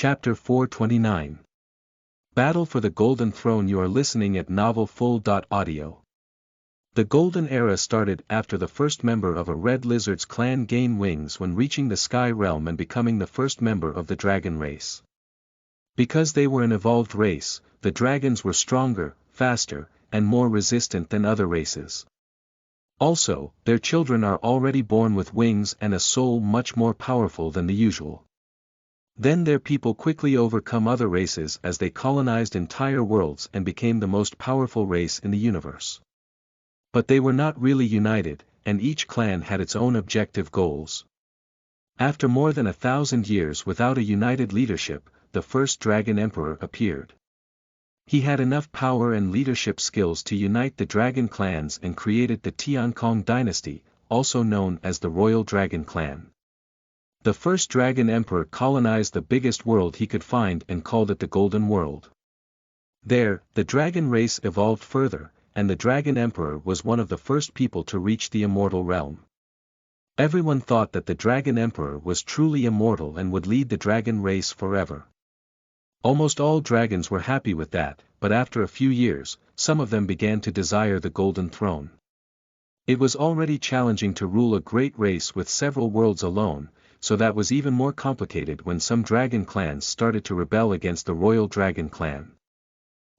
Chapter 429. Battle for the Golden Throne. You are listening at NovelFull.audio. The Golden Era started after the first member of a Red Lizard's clan gained wings when reaching the Sky Realm and becoming the first member of the dragon race. Because they were an evolved race, the dragons were stronger, faster, and more resistant than other races. Also, their children are already born with wings and a soul much more powerful than the usual. Then their people quickly overcome other races as they colonized entire worlds and became the most powerful race in the universe. But they were not really united, and each clan had its own objective goals. After more than 1,000 years without a united leadership, the first Dragon Emperor appeared. He had enough power and leadership skills to unite the dragon clans and created the Tiancong dynasty, also known as the Royal Dragon Clan. The first Dragon Emperor colonized the biggest world he could find and called it the Golden World. There, the dragon race evolved further, and the Dragon Emperor was one of the first people to reach the immortal realm. Everyone thought that the Dragon Emperor was truly immortal and would lead the dragon race forever. Almost all dragons were happy with that, but after a few years, some of them began to desire the Golden Throne. It was already challenging to rule a great race with several worlds alone, so that was even more complicated when some dragon clans started to rebel against the Royal Dragon Clan.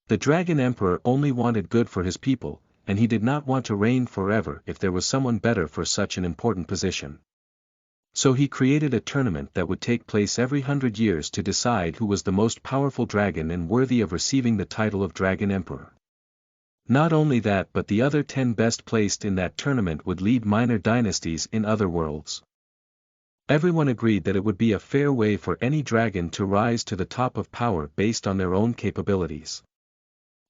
The Dragon Emperor only wanted good for his people, and he did not want to reign forever if there was someone better for such an important position. So he created a tournament that would take place every 100 years to decide who was the most powerful dragon and worthy of receiving the title of Dragon Emperor. Not only that, but the other 10 best placed in that tournament would lead minor dynasties in other worlds. Everyone agreed that it would be a fair way for any dragon to rise to the top of power based on their own capabilities.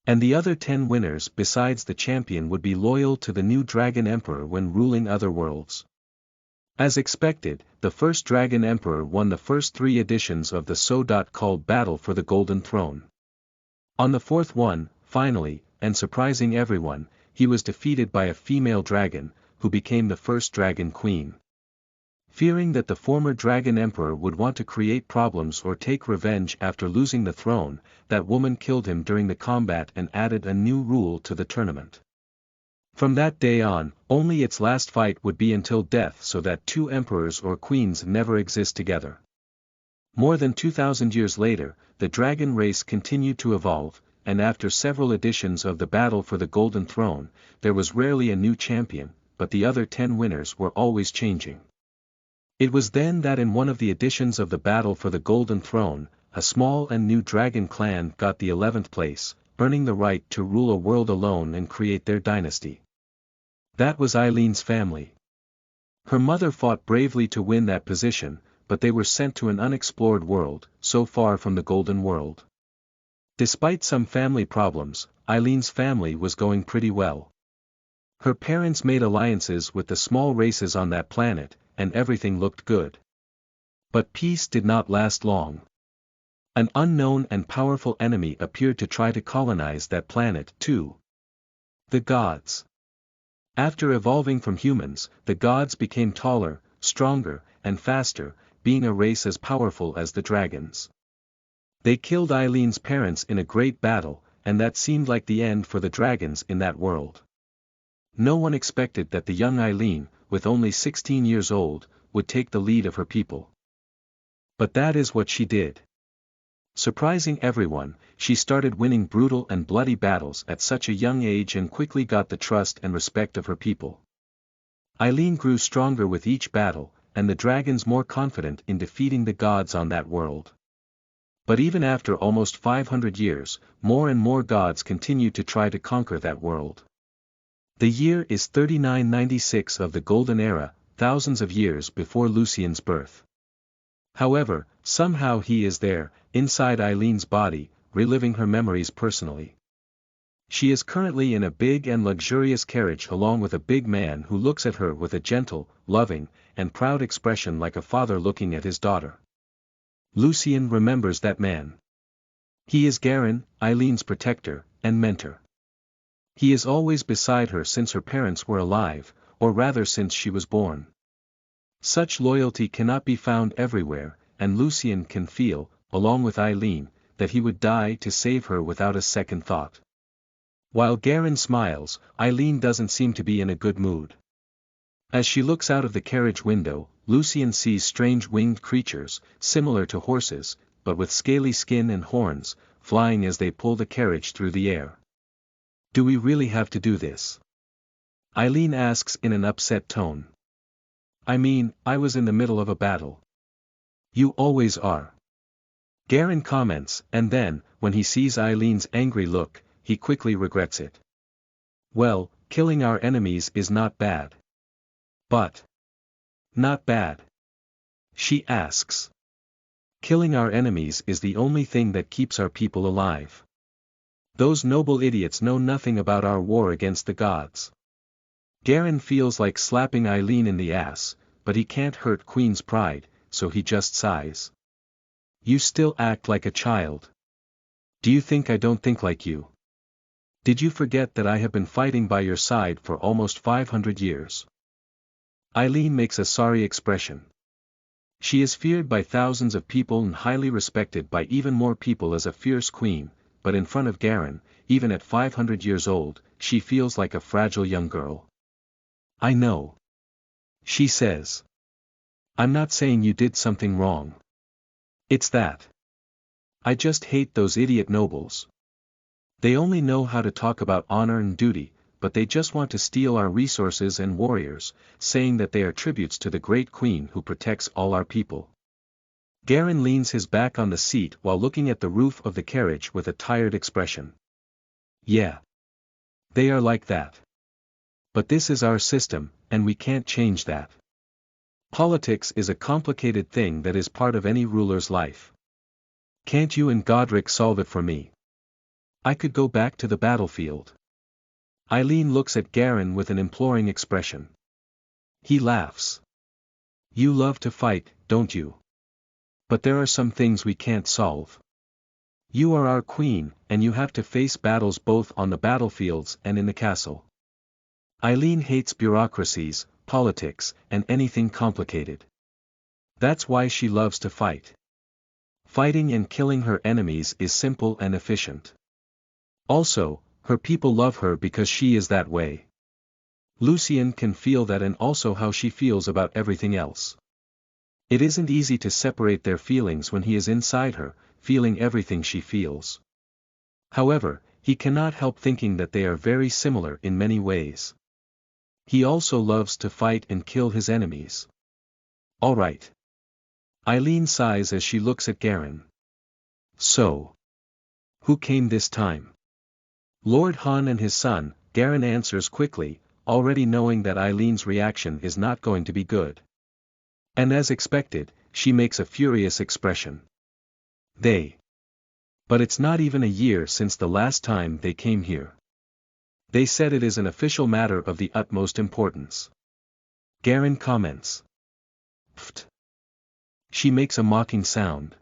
And the other 10 winners besides the champion would be loyal to the new Dragon Emperor when ruling other worlds. As expected, the first Dragon Emperor won the first 3 editions of the so-called Battle for the Golden Throne. On the 4th one, finally, and surprising everyone, he was defeated by a female dragon, who became the first Dragon Queen. Fearing that the former Dragon Emperor would want to create problems or take revenge after losing the throne, that woman killed him during the combat and added a new rule to the tournament. From that day on, only its last fight would be until death, so that 2 emperors or queens never exist together. More than 2,000 years later, the dragon race continued to evolve, and after several editions of the Battle for the Golden Throne, there was rarely a new champion, but the other 10 winners were always changing. It was then that in one of the editions of the Battle for the Golden Throne, a small and new dragon clan got the 11th place, earning the right to rule a world alone and create their dynasty. That was Eileen's family. Her mother fought bravely to win that position, but they were sent to an unexplored world, so far from the Golden World. Despite some family problems, Eileen's family was going pretty well. Her parents made alliances with the small races on that planet, and everything looked good. But peace did not last long. An unknown and powerful enemy appeared to try to colonize that planet too. The gods. After evolving from humans, the gods became taller, stronger, and faster, being a race as powerful as the dragons. They killed Eileen's parents in a great battle, and that seemed like the end for the dragons in that world. No one expected that the young Eileen, with only 16 years old, would take the lead of her people. But that is what she did. Surprising everyone, she started winning brutal and bloody battles at such a young age and quickly got the trust and respect of her people. Eileen grew stronger with each battle, and the dragons more confident in defeating the gods on that world. But even after almost 500 years, more and more gods continued to try to conquer that world. The year is 3996 of the Golden Era, thousands of years before Lucien's birth. However, somehow he is there, inside Eileen's body, reliving her memories personally. She is currently in a big and luxurious carriage along with a big man who looks at her with a gentle, loving, and proud expression like a father looking at his daughter. Lucien remembers that man. He is Garen, Eileen's protector and mentor. He is always beside her since her parents were alive, or rather since she was born. Such loyalty cannot be found everywhere, and Lucien can feel, along with Eileen, that he would die to save her without a second thought. While Garen smiles, Eileen doesn't seem to be in a good mood. As she looks out of the carriage window, Lucien sees strange winged creatures, similar to horses, but with scaly skin and horns, flying as they pull the carriage through the air. Do we really have to do this? Eileen asks in an upset tone. I mean, I was in the middle of a battle. You always are. Garen comments, and then, when he sees Eileen's angry look, he quickly regrets it. Well, killing our enemies is not bad. But. Not bad? She asks. Killing our enemies is the only thing that keeps our people alive. Those noble idiots know nothing about our war against the gods. Garen feels like slapping Eileen in the ass, but he can't hurt Queen's pride, so he just sighs. You still act like a child. Do you think I don't think like you? Did you forget that I have been fighting by your side for almost 500 years? Eileen makes a sorry expression. She is feared by thousands of people and highly respected by even more people as a fierce queen, but in front of Garen, even at 500 years old, she feels like a fragile young girl. I know. She says. I'm not saying you did something wrong. It's that. I just hate those idiot nobles. They only know how to talk about honor and duty, but they just want to steal our resources and warriors, saying that they are tributes to the great queen who protects all our people. Garen leans his back on the seat while looking at the roof of the carriage with a tired expression. Yeah. They are like that. But this is our system, and we can't change that. Politics is a complicated thing that is part of any ruler's life. Can't you and Godric solve it for me? I could go back to the battlefield. Eileen looks at Garen with an imploring expression. He laughs. You love to fight, don't you? But there are some things we can't solve. You are our queen, and you have to face battles both on the battlefields and in the castle. Eileen hates bureaucracies, politics, and anything complicated. That's why she loves to fight. Fighting and killing her enemies is simple and efficient. Also, her people love her because she is that way. Lucien can feel that and also how she feels about everything else. It isn't easy to separate their feelings when he is inside her, feeling everything she feels. However, he cannot help thinking that they are very similar in many ways. He also loves to fight and kill his enemies. All right. Eileen sighs as she looks at Garen. So. Who came this time? Lord Han and his son, Garen answers quickly, already knowing that Eileen's reaction is not going to be good. And as expected, she makes a furious expression. They. But it's not even a year since the last time they came here. They said it is an official matter of the utmost importance. Garen comments. Pfft. She makes a mocking sound.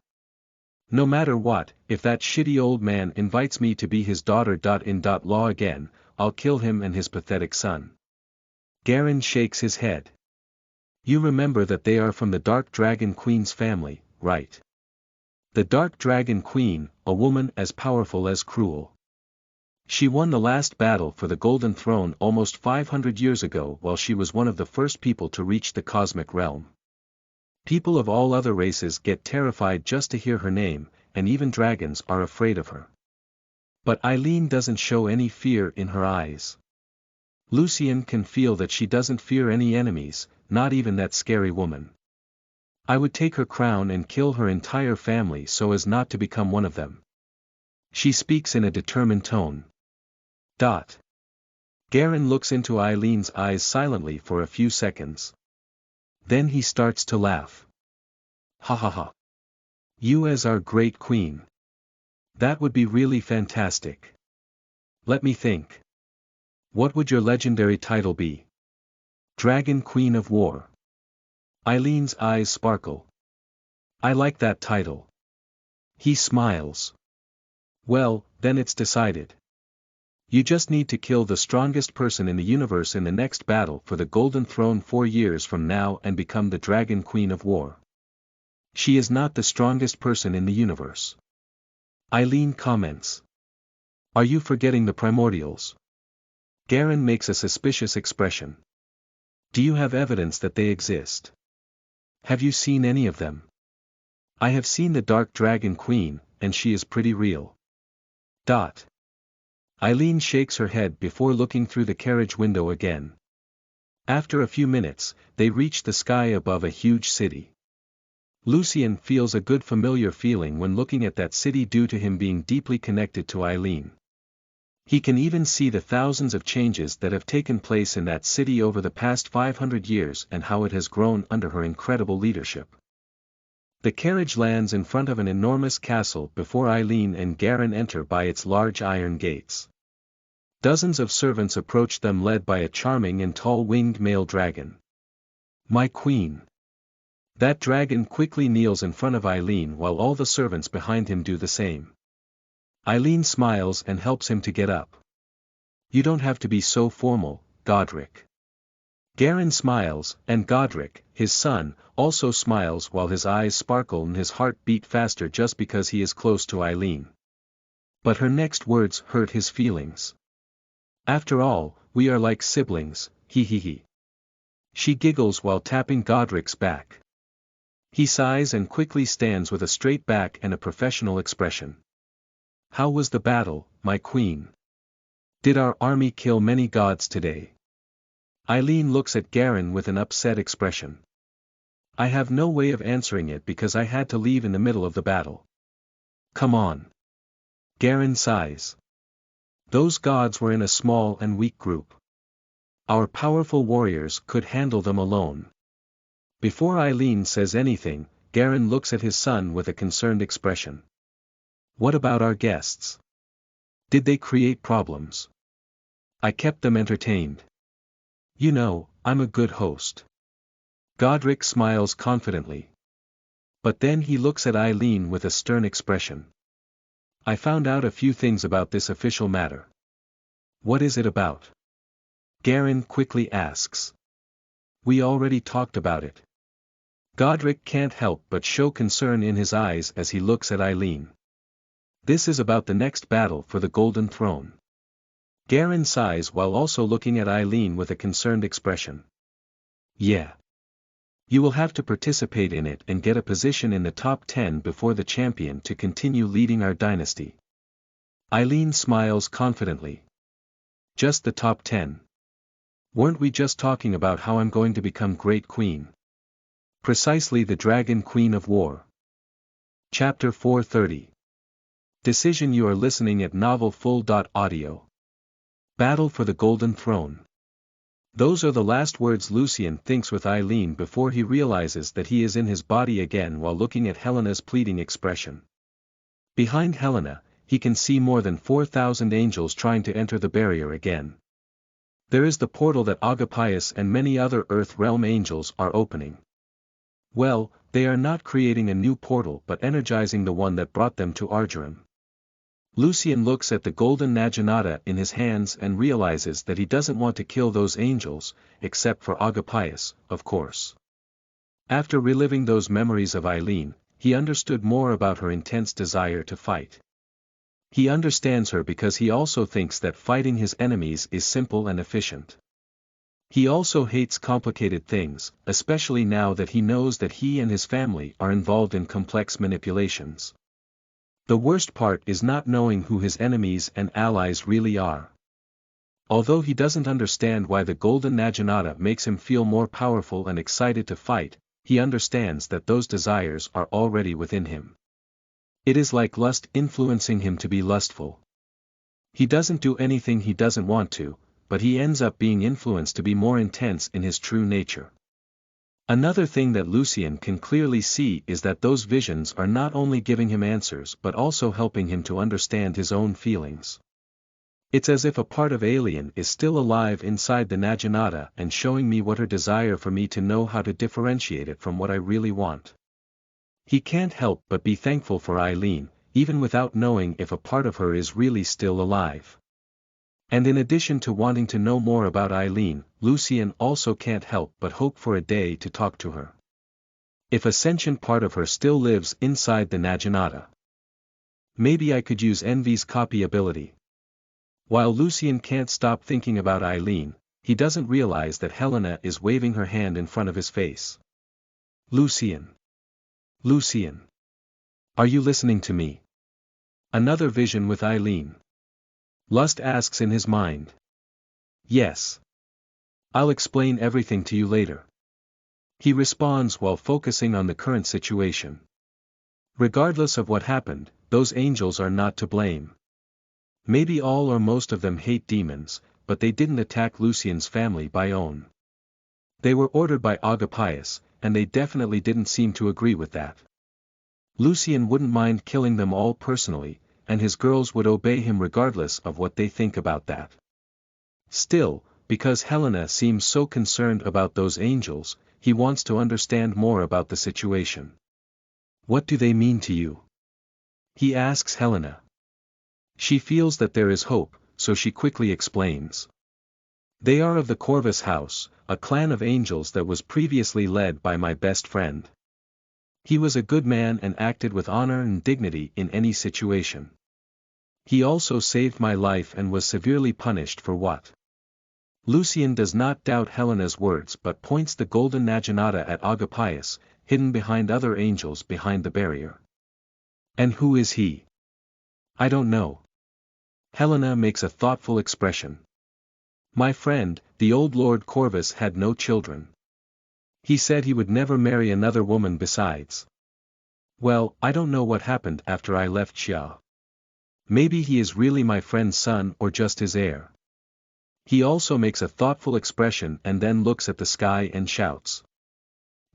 No matter what, if that shitty old man invites me to be his daughter-in-law again, I'll kill him and his pathetic son. Garen shakes his head. You remember that they are from the Dark Dragon Queen's family, right? The Dark Dragon Queen, a woman as powerful as cruel. She won the last battle for the Golden Throne almost 500 years ago while she was one of the first people to reach the cosmic realm. People of all other races get terrified just to hear her name, and even dragons are afraid of her. But Eileen doesn't show any fear in her eyes. Lucien can feel that she doesn't fear any enemies, not even that scary woman. I would take her crown and kill her entire family so as not to become one of them. She speaks in a determined tone. Garen looks into Eileen's eyes silently for a few seconds. Then he starts to laugh. Ha ha ha. You as our great queen. That would be really fantastic. Let me think. What would your legendary title be? Dragon Queen of War. Eileen's eyes sparkle. I like that title. He smiles. Well, then it's decided. You just need to kill the strongest person in the universe in the next battle for the Golden Throne 4 years from now and become the Dragon Queen of War. She is not the strongest person in the universe. Eileen comments. Are you forgetting the primordials? Garen makes a suspicious expression. Do you have evidence that they exist? Have you seen any of them? I have seen the Dark Dragon Queen, and she is pretty real. Eileen shakes her head before looking through the carriage window again. After a few minutes, they reach the sky above a huge city. Lucien feels a good familiar feeling when looking at that city due to him being deeply connected to Eileen. He can even see the thousands of changes that have taken place in that city over the past 500 years and how it has grown under her incredible leadership. The carriage lands in front of an enormous castle before Eileen and Garen enter by its large iron gates. Dozens of servants approach them led by a charming and tall-winged male dragon. My queen. That dragon quickly kneels in front of Eileen while all the servants behind him do the same. Eileen smiles and helps him to get up. You don't have to be so formal, Godric. Garen smiles, and Godric, his son, also smiles while his eyes sparkle and his heart beat faster just because he is close to Eileen. But her next words hurt his feelings. After all, we are like siblings, he. She giggles while tapping Godric's back. He sighs and quickly stands with a straight back and a professional expression. How was the battle, my queen? Did our army kill many gods today? Eileen looks at Garen with an upset expression. I have no way of answering it because I had to leave in the middle of the battle. Come on. Garen sighs. Those gods were in a small and weak group. Our powerful warriors could handle them alone. Before Eileen says anything, Garen looks at his son with a concerned expression. What about our guests? Did they create problems? I kept them entertained. You know, I'm a good host. Godric smiles confidently. But then he looks at Eileen with a stern expression. I found out a few things about this official matter. What is it about? Garen quickly asks. We already talked about it. Godric can't help but show concern in his eyes as he looks at Eileen. This is about the next battle for the Golden Throne. Garen sighs while also looking at Eileen with a concerned expression. Yeah. You will have to participate in it and get a position in the top 10 before the champion to continue leading our dynasty. Eileen smiles confidently. Just the top 10. Weren't we just talking about how I'm going to become great queen? Precisely, the Dragon Queen of War. Chapter 430. Decision. You are listening at novelfull.audio. Battle for the Golden Throne. Those are the last words Lucien thinks with Eileen before he realizes that he is in his body again while looking at Helena's pleading expression. Behind Helena, he can see more than 4,000 angels trying to enter the barrier again. There is the portal that Agapius and many other Earth Realm angels are opening. Well, they are not creating a new portal but energizing the one that brought them to Argyrum. Lucien looks at the golden Naginata in his hands and realizes that he doesn't want to kill those angels, except for Agapius, of course. After reliving those memories of Eileen, he understood more about her intense desire to fight. He understands her because he also thinks that fighting his enemies is simple and efficient. He also hates complicated things, especially now that he knows that he and his family are involved in complex manipulations. The worst part is not knowing who his enemies and allies really are. Although he doesn't understand why the Golden Naginata makes him feel more powerful and excited to fight, he understands that those desires are already within him. It is like lust influencing him to be lustful. He doesn't do anything he doesn't want to, but he ends up being influenced to be more intense in his true nature. Another thing that Lucien can clearly see is that those visions are not only giving him answers but also helping him to understand his own feelings. It's as if a part of Alien is still alive inside the Naginata and showing me what her desire for me to know how to differentiate it from what I really want. He can't help but be thankful for Eileen, even without knowing if a part of her is really still alive. And in addition to wanting to know more about Eileen, Lucien also can't help but hope for a day to talk to her. If a sentient part of her still lives inside the Naginata. Maybe I could use Envy's copy ability. While Lucien can't stop thinking about Eileen, he doesn't realize that Helena is waving her hand in front of his face. Lucien. Lucien. Are you listening to me? Another vision with Eileen. Lust asks in his mind. Yes. I'll explain everything to you later. He responds while focusing on the current situation. Regardless of what happened, those angels are not to blame. Maybe all or most of them hate demons, but they didn't attack Lucien's family by own. They were ordered by Agapius, and they definitely didn't seem to agree with that. Lucien wouldn't mind killing them all personally, and his girls would obey him regardless of what they think about that. Still, because Helena seems so concerned about those angels, he wants to understand more about the situation. What do they mean to you? He asks Helena. She feels that there is hope, so she quickly explains. They are of the Corvus house, a clan of angels that was previously led by my best friend. He was a good man and acted with honor and dignity in any situation. He also saved my life and was severely punished for what? Lucien does not doubt Helena's words but points the golden Naginata at Agapius, hidden behind other angels behind the barrier. And who is he? I don't know. Helena makes a thoughtful expression. My friend, the old Lord Corvus had no children. He said he would never marry another woman besides. Well, I don't know what happened after I left Xia. Maybe he is really my friend's son or just his heir. He also makes a thoughtful expression and then looks at the sky and shouts.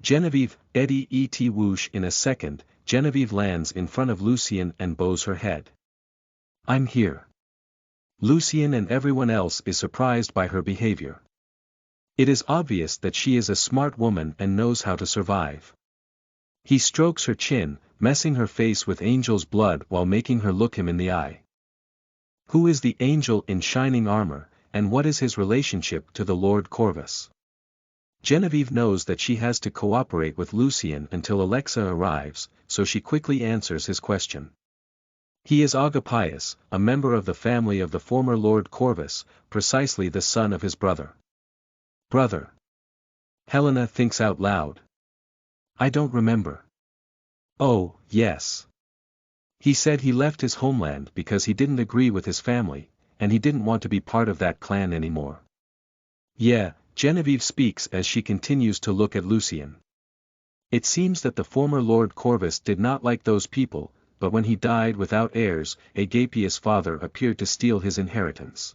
Genevieve, Eddie et whoosh. In a second, Genevieve lands in front of Lucien and bows her head. I'm here. Lucien and everyone else is surprised by her behavior. It is obvious that she is a smart woman and knows how to survive. He strokes her chin, messing her face with angel's blood while making her look him in the eye. Who is the angel in shining armor, and what is his relationship to the Lord Corvus? Genevieve knows that she has to cooperate with Lucien until Alexa arrives, so she quickly answers his question. He is Agapius, a member of the family of the former Lord Corvus, precisely the son of his brother. Brother. Helena thinks out loud. I don't remember. Oh, yes. He said he left his homeland because he didn't agree with his family, and he didn't want to be part of that clan anymore. Yeah, Genevieve speaks as she continues to look at Lucien. It seems that the former Lord Corvus did not like those people, but when he died without heirs, Agapius' father appeared to steal his inheritance.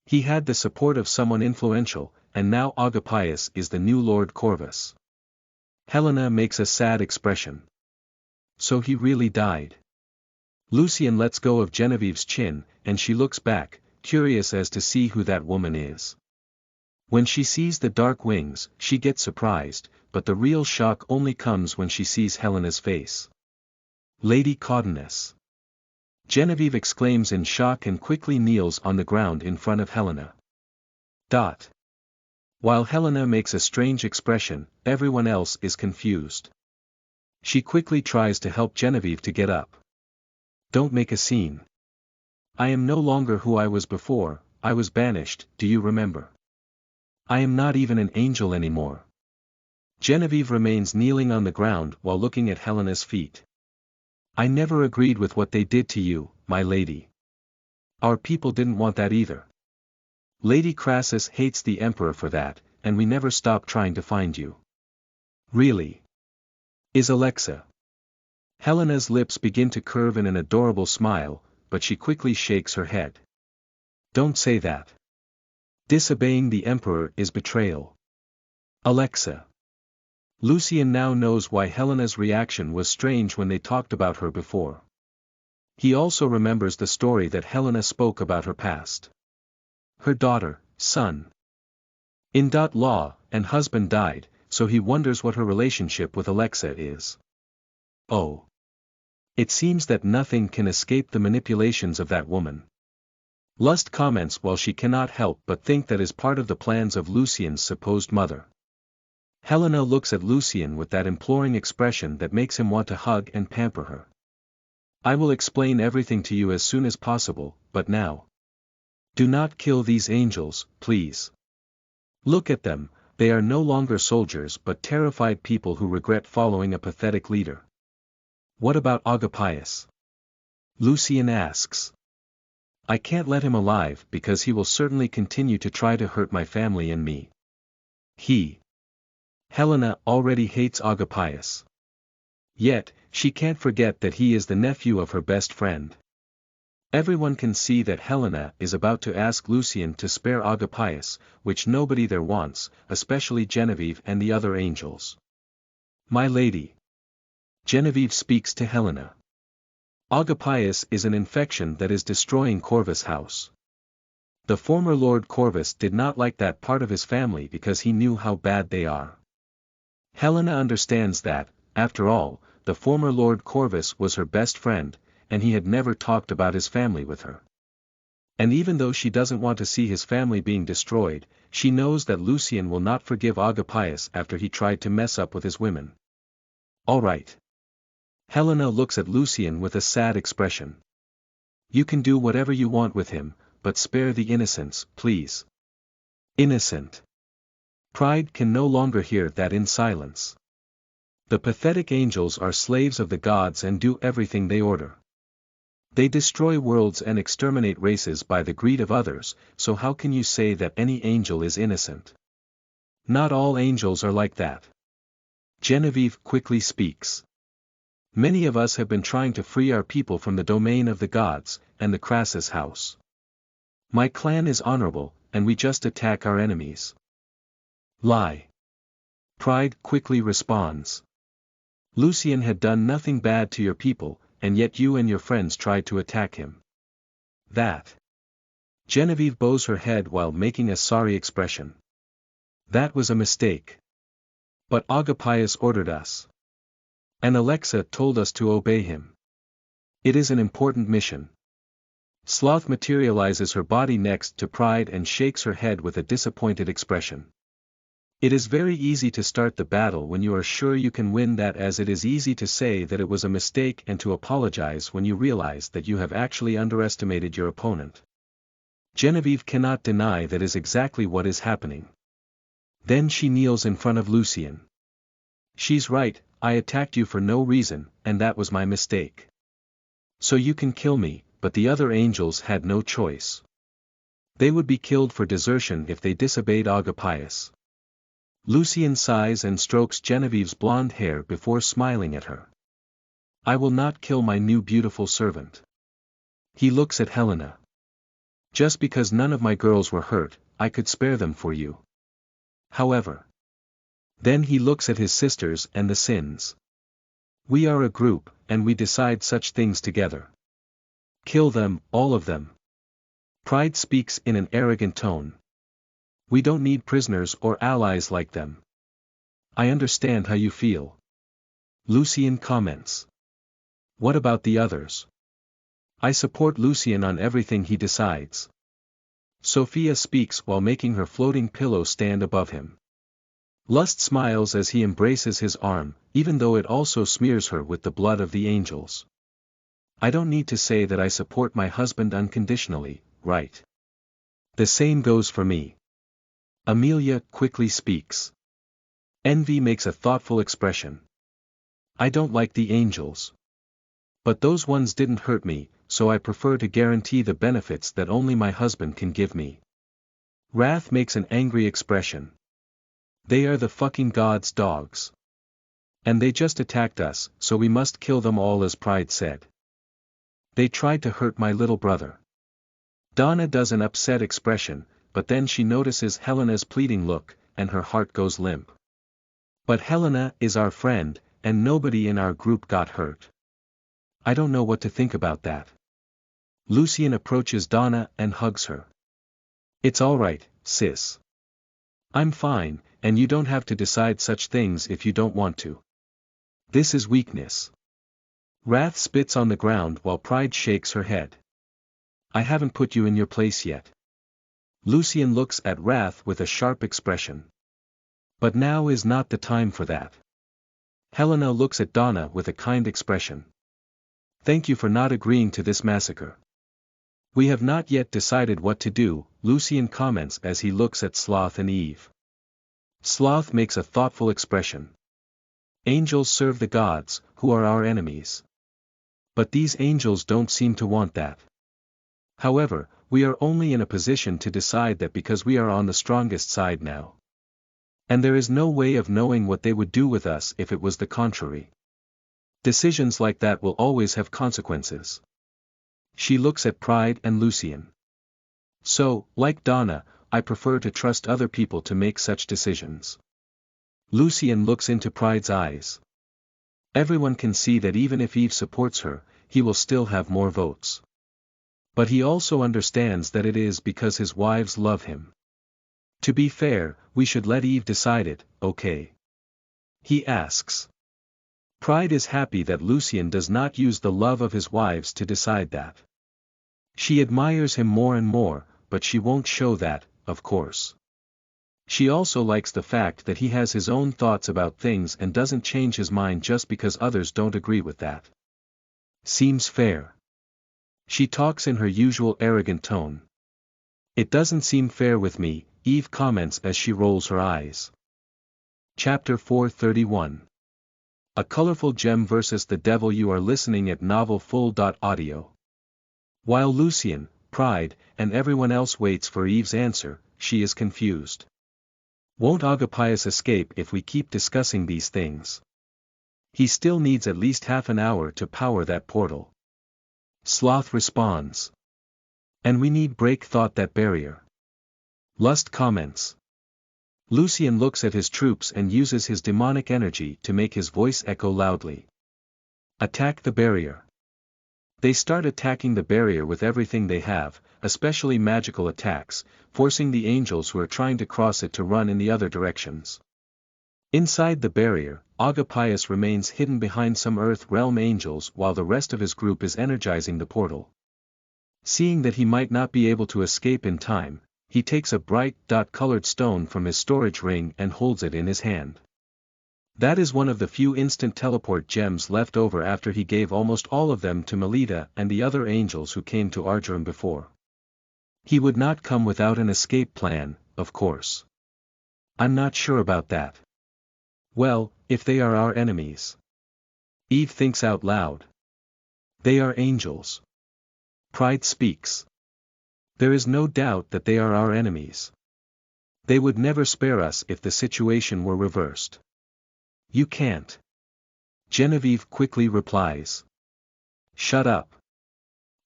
He had the support of someone influential, and now Agapius is the new Lord Corvus. Helena makes a sad expression. So he really died. Lucien lets go of Genevieve's chin, and she looks back, curious as to see who that woman is. When she sees the dark wings, she gets surprised, but the real shock only comes when she sees Helena's face. Lady Caudinus. Genevieve exclaims in shock and quickly kneels on the ground in front of Helena. While Helena makes a strange expression, everyone else is confused. She quickly tries to help Genevieve to get up. Don't make a scene. I am no longer who I was before, I was banished, do you remember? I am not even an angel anymore. Genevieve remains kneeling on the ground while looking at Helena's feet. I never agreed with what they did to you, my lady. Our people didn't want that either. Lady Crassus hates the Emperor for that, and we never stopped trying to find you. Really? Is Alexa? Helena's lips begin to curve in an adorable smile, but she quickly shakes her head. Don't say that. Disobeying the Emperor is betrayal. Alexa. Lucien now knows why Helena's reaction was strange when they talked about her before. He also remembers the story that Helena spoke about her past. Her daughter, son. In-law, and husband died, so he wonders what her relationship with Alexa is. Oh. It seems that nothing can escape the manipulations of that woman. Lust comments while she cannot help but think that is part of the plans of Lucien's supposed mother. Helena looks at Lucian with that imploring expression that makes him want to hug and pamper her. I will explain everything to you as soon as possible, but now. Do not kill these angels, please. Look at them, they are no longer soldiers but terrified people who regret following a pathetic leader. What about Agapius? Lucian asks. I can't let him alive because he will certainly continue to try to hurt my family and me. Helena already hates Agapius. Yet, she can't forget that he is the nephew of her best friend. Everyone can see that Helena is about to ask Lucian to spare Agapius, which nobody there wants, especially Genevieve and the other angels. My lady. Genevieve speaks to Helena. Agapius is an infection that is destroying Corvus' house. The former Lord Corvus did not like that part of his family because he knew how bad they are. Helena understands that, after all, the former Lord Corvus was her best friend, and he had never talked about his family with her. And even though she doesn't want to see his family being destroyed, she knows that Lucian will not forgive Agapius after he tried to mess up with his women. All right. Helena looks at Lucian with a sad expression. You can do whatever you want with him, but spare the innocents, please. Innocent. Pride can no longer hear that in silence. The pathetic angels are slaves of the gods and do everything they order. They destroy worlds and exterminate races by the greed of others, so how can you say that any angel is innocent? Not all angels are like that. Genevieve quickly speaks. Many of us have been trying to free our people from the domain of the gods, and the Crassus house. My clan is honorable, and we just attack our enemies. Lie. Pride quickly responds. Lucian had done nothing bad to your people, and yet you and your friends tried to attack him. That. Genevieve bows her head while making a sorry expression. That was a mistake. But Agapius ordered us. And Alexa told us to obey him. It is an important mission. Sloth materializes her body next to Pride and shakes her head with a disappointed expression. It is very easy to start the battle when you are sure you can win that, as it is easy to say that it was a mistake and to apologize when you realize that you have actually underestimated your opponent. Genevieve cannot deny that is exactly what is happening. Then she kneels in front of Lucian. She's right, I attacked you for no reason, and that was my mistake. So you can kill me, but the other angels had no choice. They would be killed for desertion if they disobeyed Agapius. Lucian sighs and strokes Genevieve's blonde hair before smiling at her. I will not kill my new beautiful servant. He looks at Helena. Just because none of my girls were hurt, I could spare them for you. However. Then he looks at his sisters and the sins. We are a group, and we decide such things together. Kill them, all of them. Pride speaks in an arrogant tone. We don't need prisoners or allies like them. I understand how you feel. Lucian comments. What about the others? I support Lucian on everything he decides. Sophia speaks while making her floating pillow stand above him. Lust smiles as he embraces his arm, even though it also smears her with the blood of the angels. I don't need to say that I support my husband unconditionally, right? The same goes for me. Amelia quickly speaks. Envy makes a thoughtful expression. I don't like the angels. But those ones didn't hurt me, so I prefer to guarantee the benefits that only my husband can give me. Wrath makes an angry expression. They are the fucking gods' dogs. And they just attacked us, so we must kill them all, as Pride said. They tried to hurt my little brother. Donna does an upset expression, but then she notices Helena's pleading look, and her heart goes limp. But Helena is our friend, and nobody in our group got hurt. I don't know what to think about that. Lucian approaches Donna and hugs her. It's all right, sis. I'm fine, and you don't have to decide such things if you don't want to. This is weakness. Wrath spits on the ground while Pride shakes her head. I haven't put you in your place yet. Lucian looks at Wrath with a sharp expression. But now is not the time for that. Helena looks at Donna with a kind expression. Thank you for not agreeing to this massacre. We have not yet decided what to do, Lucian comments as he looks at Sloth and Eve. Sloth makes a thoughtful expression. Angels serve the gods, who are our enemies. But these angels don't seem to want that. However, we are only in a position to decide that because we are on the strongest side now. And there is no way of knowing what they would do with us if it was the contrary. Decisions like that will always have consequences. She looks at Pride and Lucian. So, like Donna, I prefer to trust other people to make such decisions. Lucian looks into Pride's eyes. Everyone can see that even if Eve supports her, he will still have more votes. But he also understands that it is because his wives love him. To be fair, we should let Eve decide it, okay? He asks. Pride is happy that Lucian does not use the love of his wives to decide that. She admires him more and more, but she won't show that, of course. She also likes the fact that he has his own thoughts about things and doesn't change his mind just because others don't agree with that. Seems fair. She talks in her usual arrogant tone. It doesn't seem fair with me, Eve comments as she rolls her eyes. Chapter 431. A colorful gem versus the devil. You are listening at novelfull.audio. While Lucian, Pride, and everyone else waits for Eve's answer, she is confused. Won't Agapius escape if we keep discussing these things? He still needs at least half an hour to power that portal. Sloth responds. And we need break thought that barrier. Lust comments. Lucian looks at his troops and uses his demonic energy to make his voice echo loudly. Attack the barrier. They start attacking the barrier with everything they have, especially magical attacks, forcing the angels who are trying to cross it to run in the other directions. Inside the barrier, Agapius remains hidden behind some Earth Realm angels while the rest of his group is energizing the portal. Seeing that he might not be able to escape in time, he takes a bright dot-colored stone from his storage ring and holds it in his hand. That is one of the few instant teleport gems left over after he gave almost all of them to Melita and the other angels who came to Argyrum before. He would not come without an escape plan, of course. I'm not sure about that. Well, if they are our enemies. Eve thinks out loud. They are angels. Pride speaks. There is no doubt that they are our enemies. They would never spare us if the situation were reversed. You can't. Genevieve quickly replies. Shut up.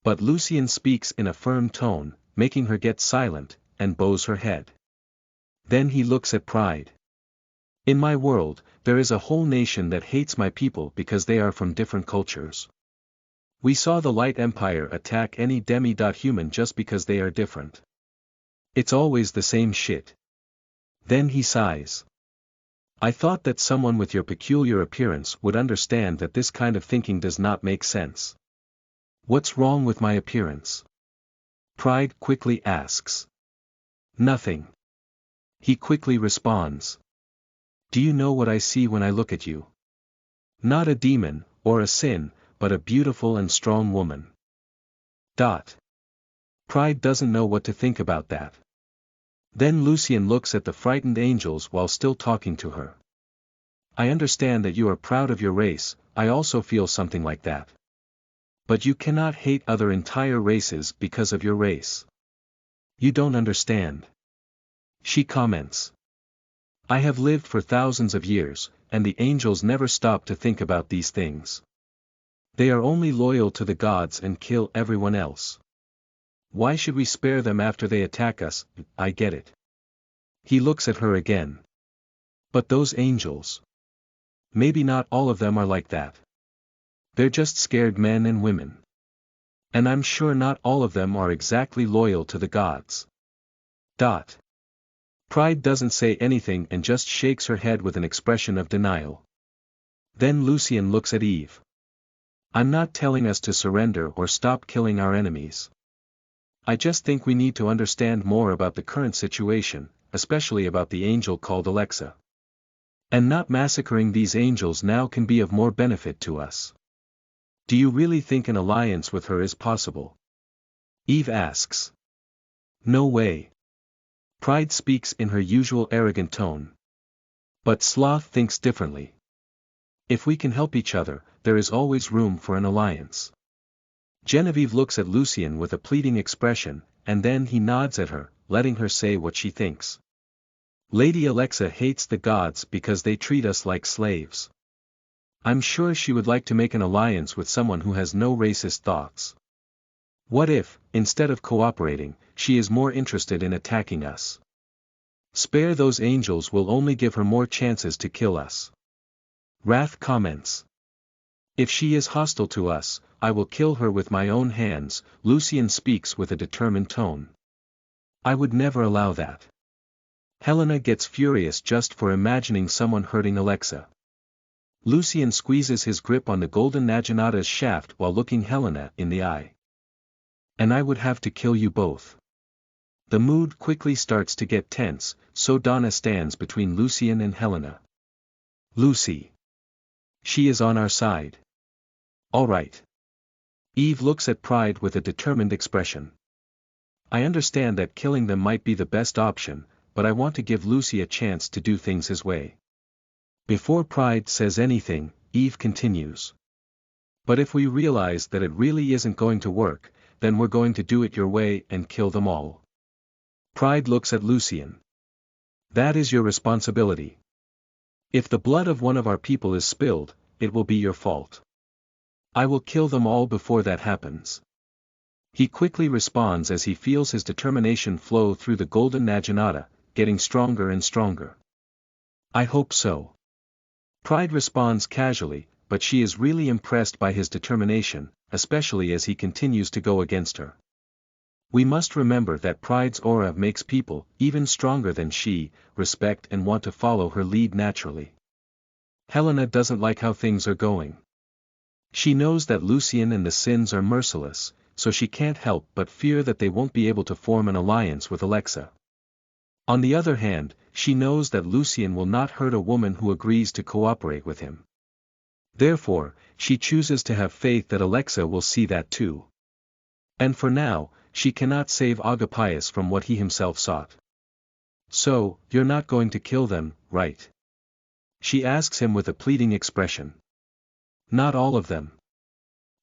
But Lucian speaks in a firm tone, making her get silent, and bows her head. Then he looks at Pride. In my world, there is a whole nation that hates my people because they are from different cultures. We saw the Light Empire attack any demi-human just because they are different. It's always the same shit. Then he sighs. I thought that someone with your peculiar appearance would understand that this kind of thinking does not make sense. What's wrong with my appearance? Pride quickly asks. Nothing. He quickly responds. Do you know what I see when I look at you? Not a demon, or a sin, but a beautiful and strong woman. Pride doesn't know what to think about that. Then Lucian looks at the frightened angels while still talking to her. I understand that you are proud of your race, I also feel something like that. But you cannot hate other entire races because of your race. You don't understand. She comments. I have lived for thousands of years, and the angels never stop to think about these things. They are only loyal to the gods and kill everyone else. Why should we spare them after they attack us? I get it. He looks at her again. But those angels. Maybe not all of them are like that. They're just scared men and women. And I'm sure not all of them are exactly loyal to the gods. Pride doesn't say anything and just shakes her head with an expression of denial. Then Lucian looks at Eve. I'm not telling us to surrender or stop killing our enemies. I just think we need to understand more about the current situation, especially about the angel called Alexa. And not massacring these angels now can be of more benefit to us. Do you really think an alliance with her is possible? Eve asks. No way. Pride speaks in her usual arrogant tone. But Sloth thinks differently. If we can help each other, there is always room for an alliance. Genevieve looks at Lucien with a pleading expression, and then he nods at her, letting her say what she thinks. Lady Alexa hates the gods because they treat us like slaves. I'm sure she would like to make an alliance with someone who has no racist thoughts. What if, instead of cooperating, she is more interested in attacking us? Spare those angels will only give her more chances to kill us. Wrath comments. If she is hostile to us, I will kill her with my own hands, Lucien speaks with a determined tone. I would never allow that. Helena gets furious just for imagining someone hurting Alexa. Lucien squeezes his grip on the golden Naginata's shaft while looking Helena in the eye. And I would have to kill you both. The mood quickly starts to get tense, so Donna stands between Lucien and Helena. Lucy. She is on our side. All right. Eve looks at Pride with a determined expression. I understand that killing them might be the best option, but I want to give Lucy a chance to do things his way. Before Pride says anything, Eve continues. But if we realize that it really isn't going to work, then we're going to do it your way and kill them all. Pride looks at Lucien. That is your responsibility. If the blood of one of our people is spilled, it will be your fault. I will kill them all before that happens. He quickly responds as he feels his determination flow through the golden Naginata, getting stronger and stronger. I hope so. Pride responds casually, but she is really impressed by his determination, especially as he continues to go against her. We must remember that Pride's aura makes people, even stronger than she, respect and want to follow her lead naturally. Helena doesn't like how things are going. She knows that Lucien and the Sins are merciless, so she can't help but fear that they won't be able to form an alliance with Alexa. On the other hand, she knows that Lucien will not hurt a woman who agrees to cooperate with him. Therefore, she chooses to have faith that Alexa will see that too. And for now, she cannot save Agapius from what he himself sought. So, you're not going to kill them, right? She asks him with a pleading expression. Not all of them.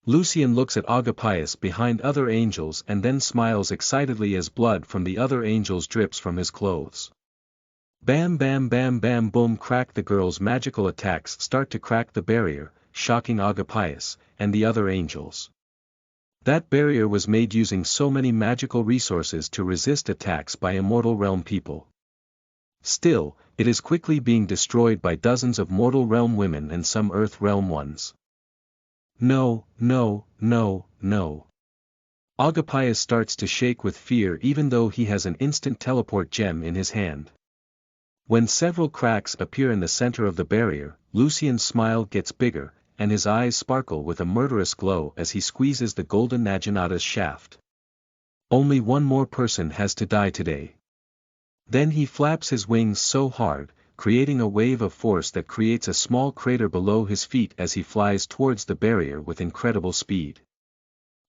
Lucien looks at Agapius behind other angels and then smiles excitedly as blood from the other angels drips from his clothes. Bam bam bam bam boom crack. The girl's magical attacks start to crack the barrier, shocking Agapius, and the other angels. That barrier was made using so many magical resources to resist attacks by Immortal Realm people. Still, it is quickly being destroyed by dozens of Mortal Realm women and some Earth Realm ones. No, no, no, no. Agapius starts to shake with fear even though he has an instant teleport gem in his hand. When several cracks appear in the center of the barrier, Lucien's smile gets bigger, and his eyes sparkle with a murderous glow as he squeezes the golden Naginata's shaft. Only one more person has to die today. Then he flaps his wings so hard, creating a wave of force that creates a small crater below his feet as he flies towards the barrier with incredible speed.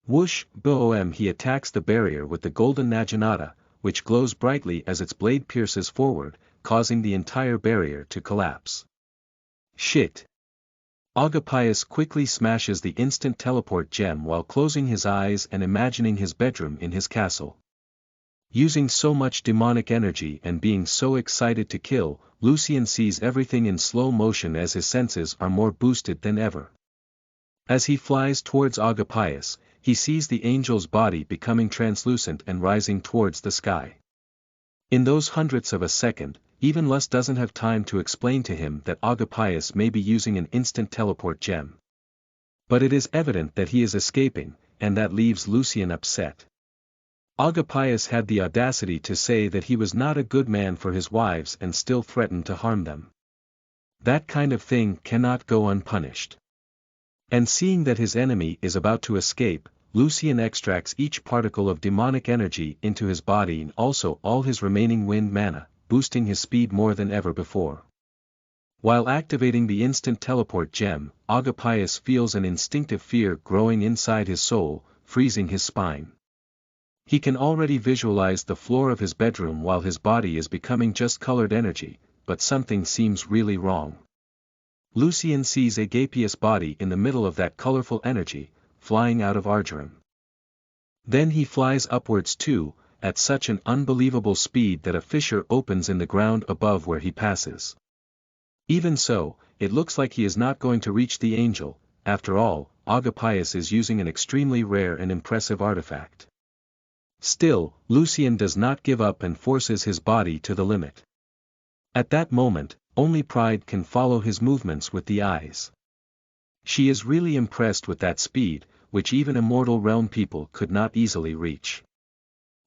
Whoosh, boom! He attacks the barrier with the golden Naginata, which glows brightly as its blade pierces forward, causing the entire barrier to collapse. Shit! Agapius quickly smashes the instant teleport gem while closing his eyes and imagining his bedroom in his castle. Using so much demonic energy and being so excited to kill, Lucien sees everything in slow motion as his senses are more boosted than ever. As he flies towards Agapius, he sees the angel's body becoming translucent and rising towards the sky. In those hundredths of a second, even Lus doesn't have time to explain to him that Agapius may be using an instant teleport gem. But it is evident that he is escaping, and that leaves Lucien upset. Agapius had the audacity to say that he was not a good man for his wives and still threatened to harm them. That kind of thing cannot go unpunished. And seeing that his enemy is about to escape, Lucien extracts each particle of demonic energy into his body and also all his remaining wind mana, boosting his speed more than ever before. While activating the instant teleport gem, Agapius feels an instinctive fear growing inside his soul, freezing his spine. He can already visualize the floor of his bedroom while his body is becoming just colored energy, but something seems really wrong. Lucien sees Agapius' body in the middle of that colorful energy, flying out of Argyrum. Then he flies upwards too, at such an unbelievable speed that a fissure opens in the ground above where he passes. Even so, it looks like he is not going to reach the angel. After all, Agapius is using an extremely rare and impressive artifact. Still, Lucien does not give up and forces his body to the limit. At that moment, only Pride can follow his movements with the eyes. She is really impressed with that speed, which even immortal realm people could not easily reach.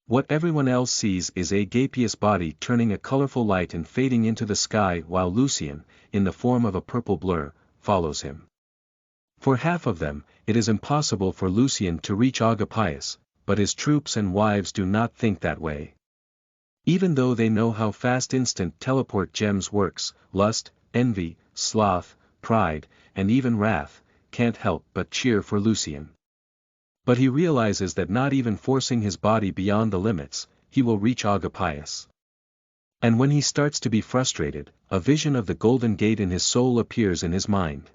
What everyone else sees is Agapius' body turning a colorful light and fading into the sky while Lucien, in the form of a purple blur, follows him. For half of them, it is impossible for Lucien to reach Agapius, but his troops and wives do not think that way. Even though they know how fast instant teleport gems works, lust, envy, sloth, pride, and even wrath, can't help but cheer for Lucien. But he realizes that not even forcing his body beyond the limits, he will reach Agapius. And when he starts to be frustrated, a vision of the golden gate in his soul appears in his mind.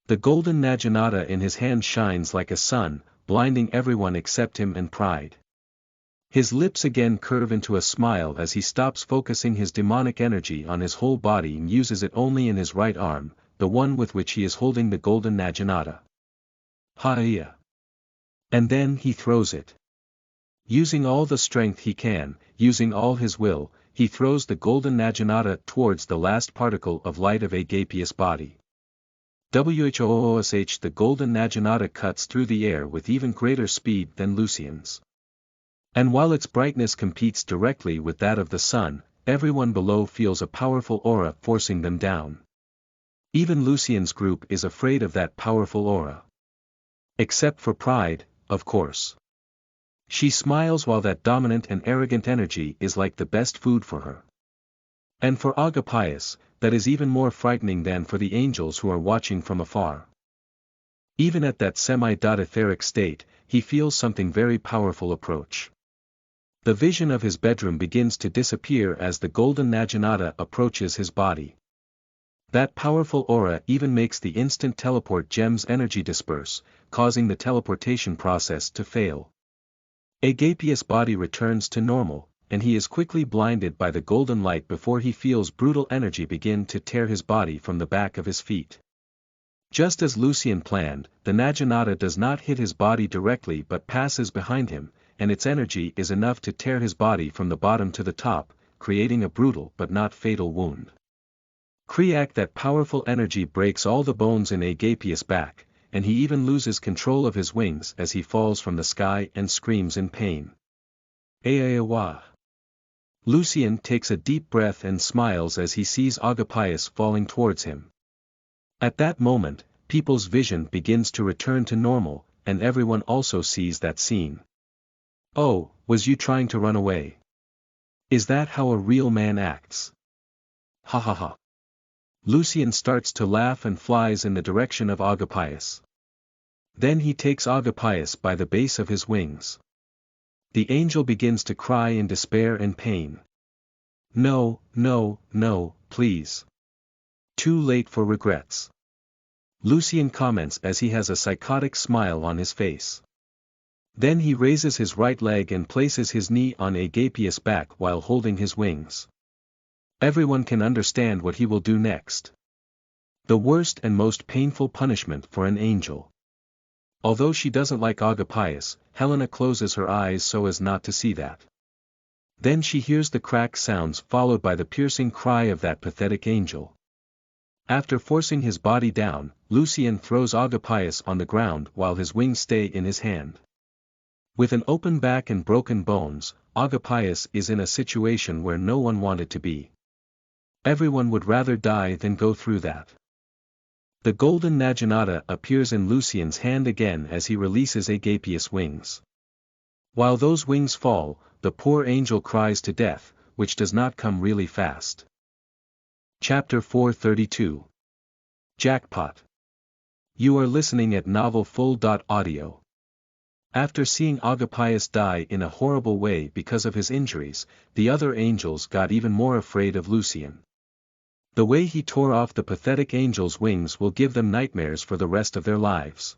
The golden naginata in his hand shines like a sun, blinding everyone except him and Pride. His lips again curve into a smile as he stops focusing his demonic energy on his whole body and uses it only in his right arm, the one with which he is holding the golden naginata. Ha-ya! And then he throws it. Using all the strength he can, using all his will, he throws the golden naginata towards the last particle of light of Agapius' body. Whoosh, the golden naginata cuts through the air with even greater speed than Lucien's. And while its brightness competes directly with that of the sun, everyone below feels a powerful aura forcing them down. Even Lucien's group is afraid of that powerful aura. Except for Pride, of course. She smiles while that dominant and arrogant energy is like the best food for her. And for Agapius, that is even more frightening than for the angels who are watching from afar. Even at that semi-etheric state, he feels something very powerful approach. The vision of his bedroom begins to disappear as the golden naginata approaches his body. That powerful aura even makes the instant teleport gem's energy disperse, causing the teleportation process to fail. Agapius' body returns to normal, and he is quickly blinded by the golden light before he feels brutal energy begin to tear his body from the back of his feet. Just as Lucien planned, the naginata does not hit his body directly but passes behind him, and its energy is enough to tear his body from the bottom to the top, creating a brutal but not fatal wound. Kriak, that powerful energy breaks all the bones in Agapius' back, and he even loses control of his wings as he falls from the sky and screams in pain. Aawa. Lucien takes a deep breath and smiles as he sees Agapius falling towards him. At that moment, people's vision begins to return to normal, and everyone also sees that scene. Oh, was you trying to run away? Is that how a real man acts? Ha ha ha. Lucien starts to laugh and flies in the direction of Agapius. Then he takes Agapius by the base of his wings. The angel begins to cry in despair and pain. No, no, no, please. Too late for regrets. Lucien comments as he has a psychotic smile on his face. Then he raises his right leg and places his knee on Agapius' back while holding his wings. Everyone can understand what he will do next. The worst and most painful punishment for an angel. Although she doesn't like Agapius, Helena closes her eyes so as not to see that. Then she hears the crack sounds followed by the piercing cry of that pathetic angel. After forcing his body down, Lucien throws Agapius on the ground while his wings stay in his hand. With an open back and broken bones, Agapius is in a situation where no one wanted to be. Everyone would rather die than go through that. The golden naginata appears in Lucien's hand again as he releases Agapius' wings. While those wings fall, the poor angel cries to death, which does not come really fast. Chapter 432. Jackpot. You are listening at novelfull.audio. After seeing Agapius die in a horrible way because of his injuries, the other angels got even more afraid of Lucian. The way he tore off the pathetic angel's wings will give them nightmares for the rest of their lives.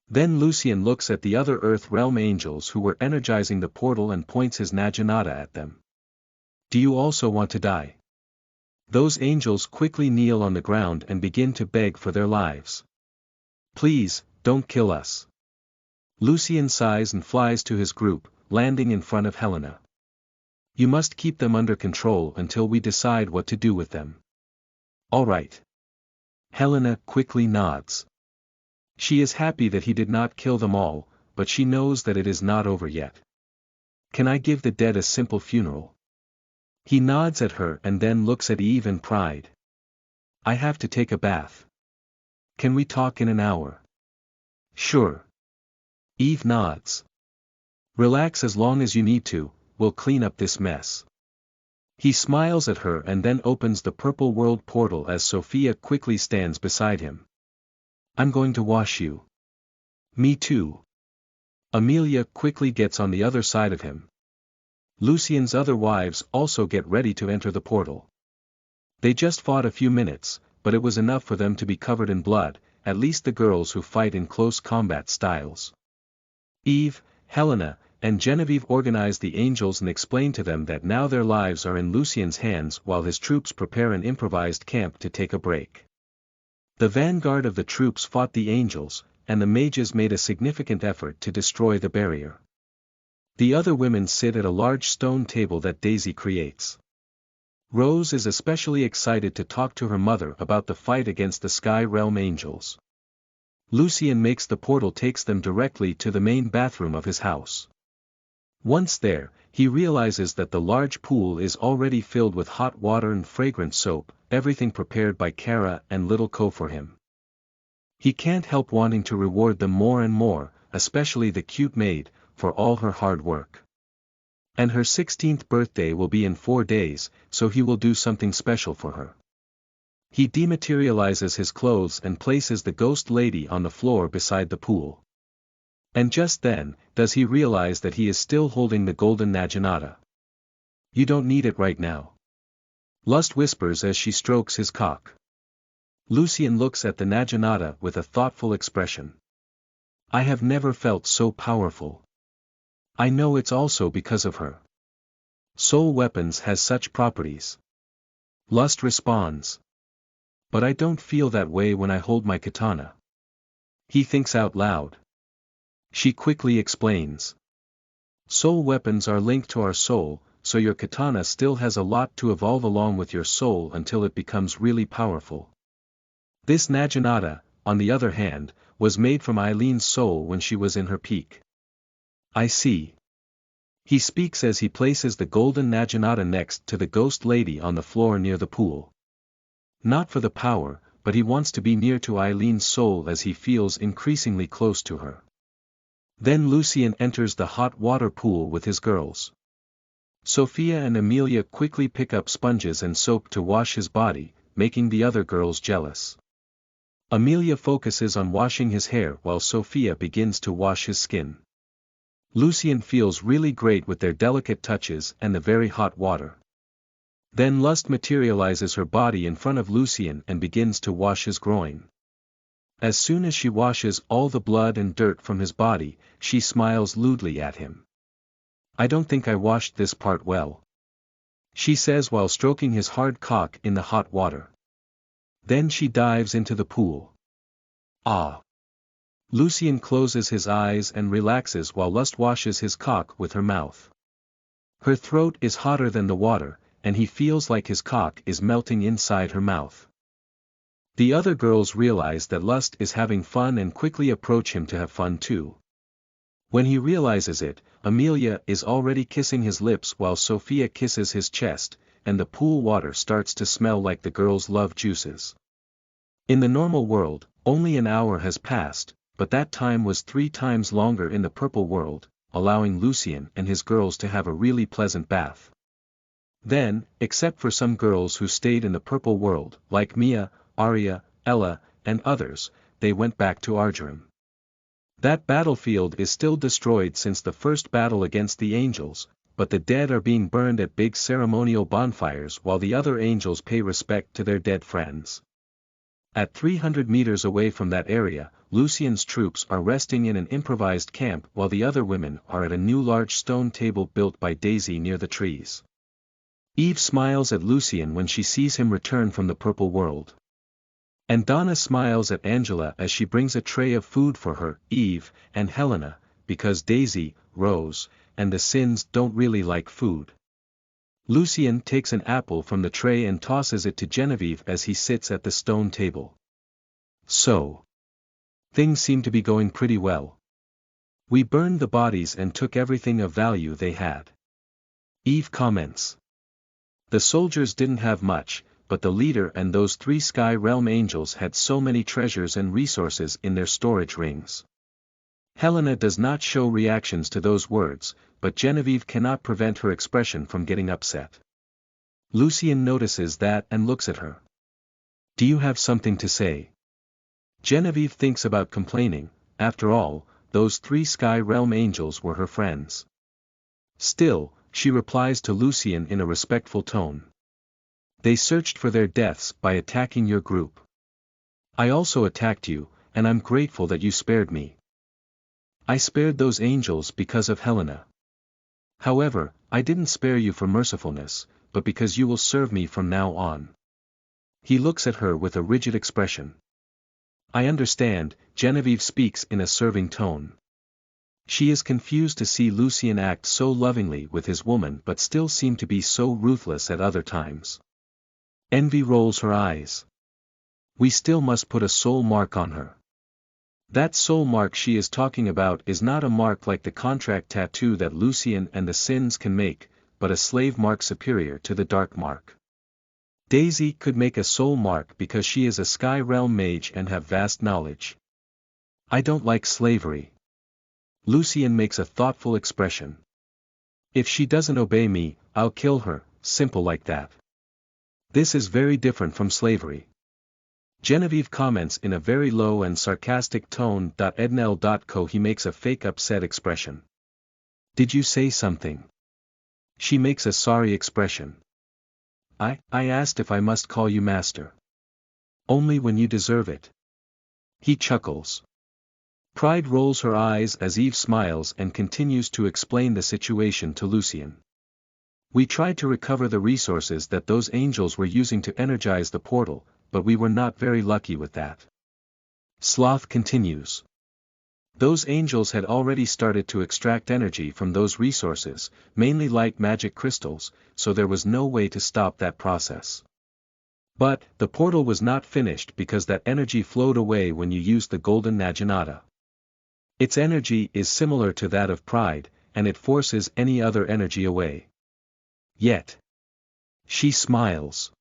Then Lucian looks at the other Earth Realm angels who were energizing the portal and points his Naginata at them. Do you also want to die? Those angels quickly kneel on the ground and begin to beg for their lives. Please, don't kill us. Lucian sighs and flies to his group, landing in front of Helena. You must keep them under control until we decide what to do with them. All right. Helena quickly nods. She is happy that he did not kill them all, but she knows that it is not over yet. Can I give the dead a simple funeral? He nods at her and then looks at Eve in pride. I have to take a bath. Can we talk in an hour? Sure. Eve nods. Relax as long as you need to, we'll clean up this mess. He smiles at her and then opens the purple world portal as Sophia quickly stands beside him. I'm going to wash you. Me too. Amelia quickly gets on the other side of him. Lucian's other wives also get ready to enter the portal. They just fought a few minutes, but it was enough for them to be covered in blood, at least the girls who fight in close combat styles. Eve, Helena, and Genevieve organize the angels and explain to them that now their lives are in Lucian's hands while his troops prepare an improvised camp to take a break. The vanguard of the troops fought the angels, and the mages made a significant effort to destroy the barrier. The other women sit at a large stone table that Daisy creates. Rose is especially excited to talk to her mother about the fight against the Sky Realm angels. Lucian makes the portal takes them directly to the main bathroom of his house. Once there, he realizes that the large pool is already filled with hot water and fragrant soap, everything prepared by Kara and Little Co for him. He can't help wanting to reward them more and more, especially the cute maid, for all her hard work. And her 16th birthday will be in 4 days, so he will do something special for her. He dematerializes his clothes and places the ghost lady on the floor beside the pool. And just then, does he realize that he is still holding the golden Naginata. You don't need it right now. Lust whispers as she strokes his cock. Lucian looks at the Naginata with a thoughtful expression. I have never felt so powerful. I know it's also because of her. Soul Weapons has such properties. Lust responds. But I don't feel that way when I hold my katana. He thinks out loud. She quickly explains. Soul weapons are linked to our soul, so your katana still has a lot to evolve along with your soul until it becomes really powerful. This Naginata, on the other hand, was made from Eileen's soul when she was in her peak. I see. He speaks as he places the golden Naginata next to the ghost lady on the floor near the pool. Not for the power, but he wants to be near to Eileen's soul as he feels increasingly close to her. Then Lucian enters the hot water pool with his girls. Sophia and Amelia quickly pick up sponges and soap to wash his body, making the other girls jealous. Amelia focuses on washing his hair while Sophia begins to wash his skin. Lucian feels really great with their delicate touches and the very hot water. Then Lust materializes her body in front of Lucian and begins to wash his groin. As soon as she washes all the blood and dirt from his body, she smiles lewdly at him. I don't think I washed this part well. She says while stroking his hard cock in the hot water. Then she dives into the pool. Ah! Lucian closes his eyes and relaxes while Lust washes his cock with her mouth. Her throat is hotter than the water, and he feels like his cock is melting inside her mouth. The other girls realize that Lust is having fun and quickly approach him to have fun too. When he realizes it, Amelia is already kissing his lips while Sophia kisses his chest, and the pool water starts to smell like the girls' love juices. In the normal world, only an hour has passed, but that time was 3 times longer in the purple world, allowing Lucian and his girls to have a really pleasant bath. Then, except for some girls who stayed in the purple world, like Mia, Arya, Ella, and others, they went back to Argyrim. That battlefield is still destroyed since the first battle against the angels, but the dead are being burned at big ceremonial bonfires while the other angels pay respect to their dead friends. At 300 meters away from that area, Lucien's troops are resting in an improvised camp while the other women are at a new large stone table built by Daisy near the trees. Eve smiles at Lucien when she sees him return from the purple world. And Donna smiles at Angela as she brings a tray of food for her, Eve, and Helena, because Daisy, Rose, and the Sins don't really like food. Lucien takes an apple from the tray and tosses it to Genevieve as he sits at the stone table. So, things seem to be going pretty well. We burned the bodies and took everything of value they had. Eve comments. The soldiers didn't have much, but the leader and those 3 Sky Realm angels had so many treasures and resources in their storage rings. Helena does not show reactions to those words, but Genevieve cannot prevent her expression from getting upset. Lucien notices that and looks at her. Do you have something to say? Genevieve thinks about complaining. After all, those 3 Sky Realm angels were her friends. Still, she replies to Lucien in a respectful tone. They searched for their deaths by attacking your group. I also attacked you, and I'm grateful that you spared me. I spared those angels because of Helena. However, I didn't spare you for mercifulness, but because you will serve me from now on. He looks at her with a rigid expression. I understand, Genevieve speaks in a serving tone. She is confused to see Lucien act so lovingly with his woman but still seem to be so ruthless at other times. Envy rolls her eyes. We still must put a soul mark on her. That soul mark she is talking about is not a mark like the contract tattoo that Lucien and the Sins can make, but a slave mark superior to the dark mark. Daisy could make a soul mark because she is a Sky Realm mage and have vast knowledge. I don't like slavery. Lucien makes a thoughtful expression. If she doesn't obey me, I'll kill her, simple like that. This is very different from slavery. Genevieve comments in a very low and sarcastic tone. Ednel.co He makes a fake upset expression. Did you say something? She makes a sorry expression. I asked if I must call you master. Only when you deserve it. He chuckles. Pride rolls her eyes as Eve smiles and continues to explain the situation to Lucien. We tried to recover the resources that those angels were using to energize the portal, but we were not very lucky with that. Sloth continues. Those angels had already started to extract energy from those resources, mainly light magic crystals, so there was no way to stop that process. But, the portal was not finished because that energy flowed away when you used the golden Naginata. Its energy is similar to that of pride, and it forces any other energy away. Yet. She smiles.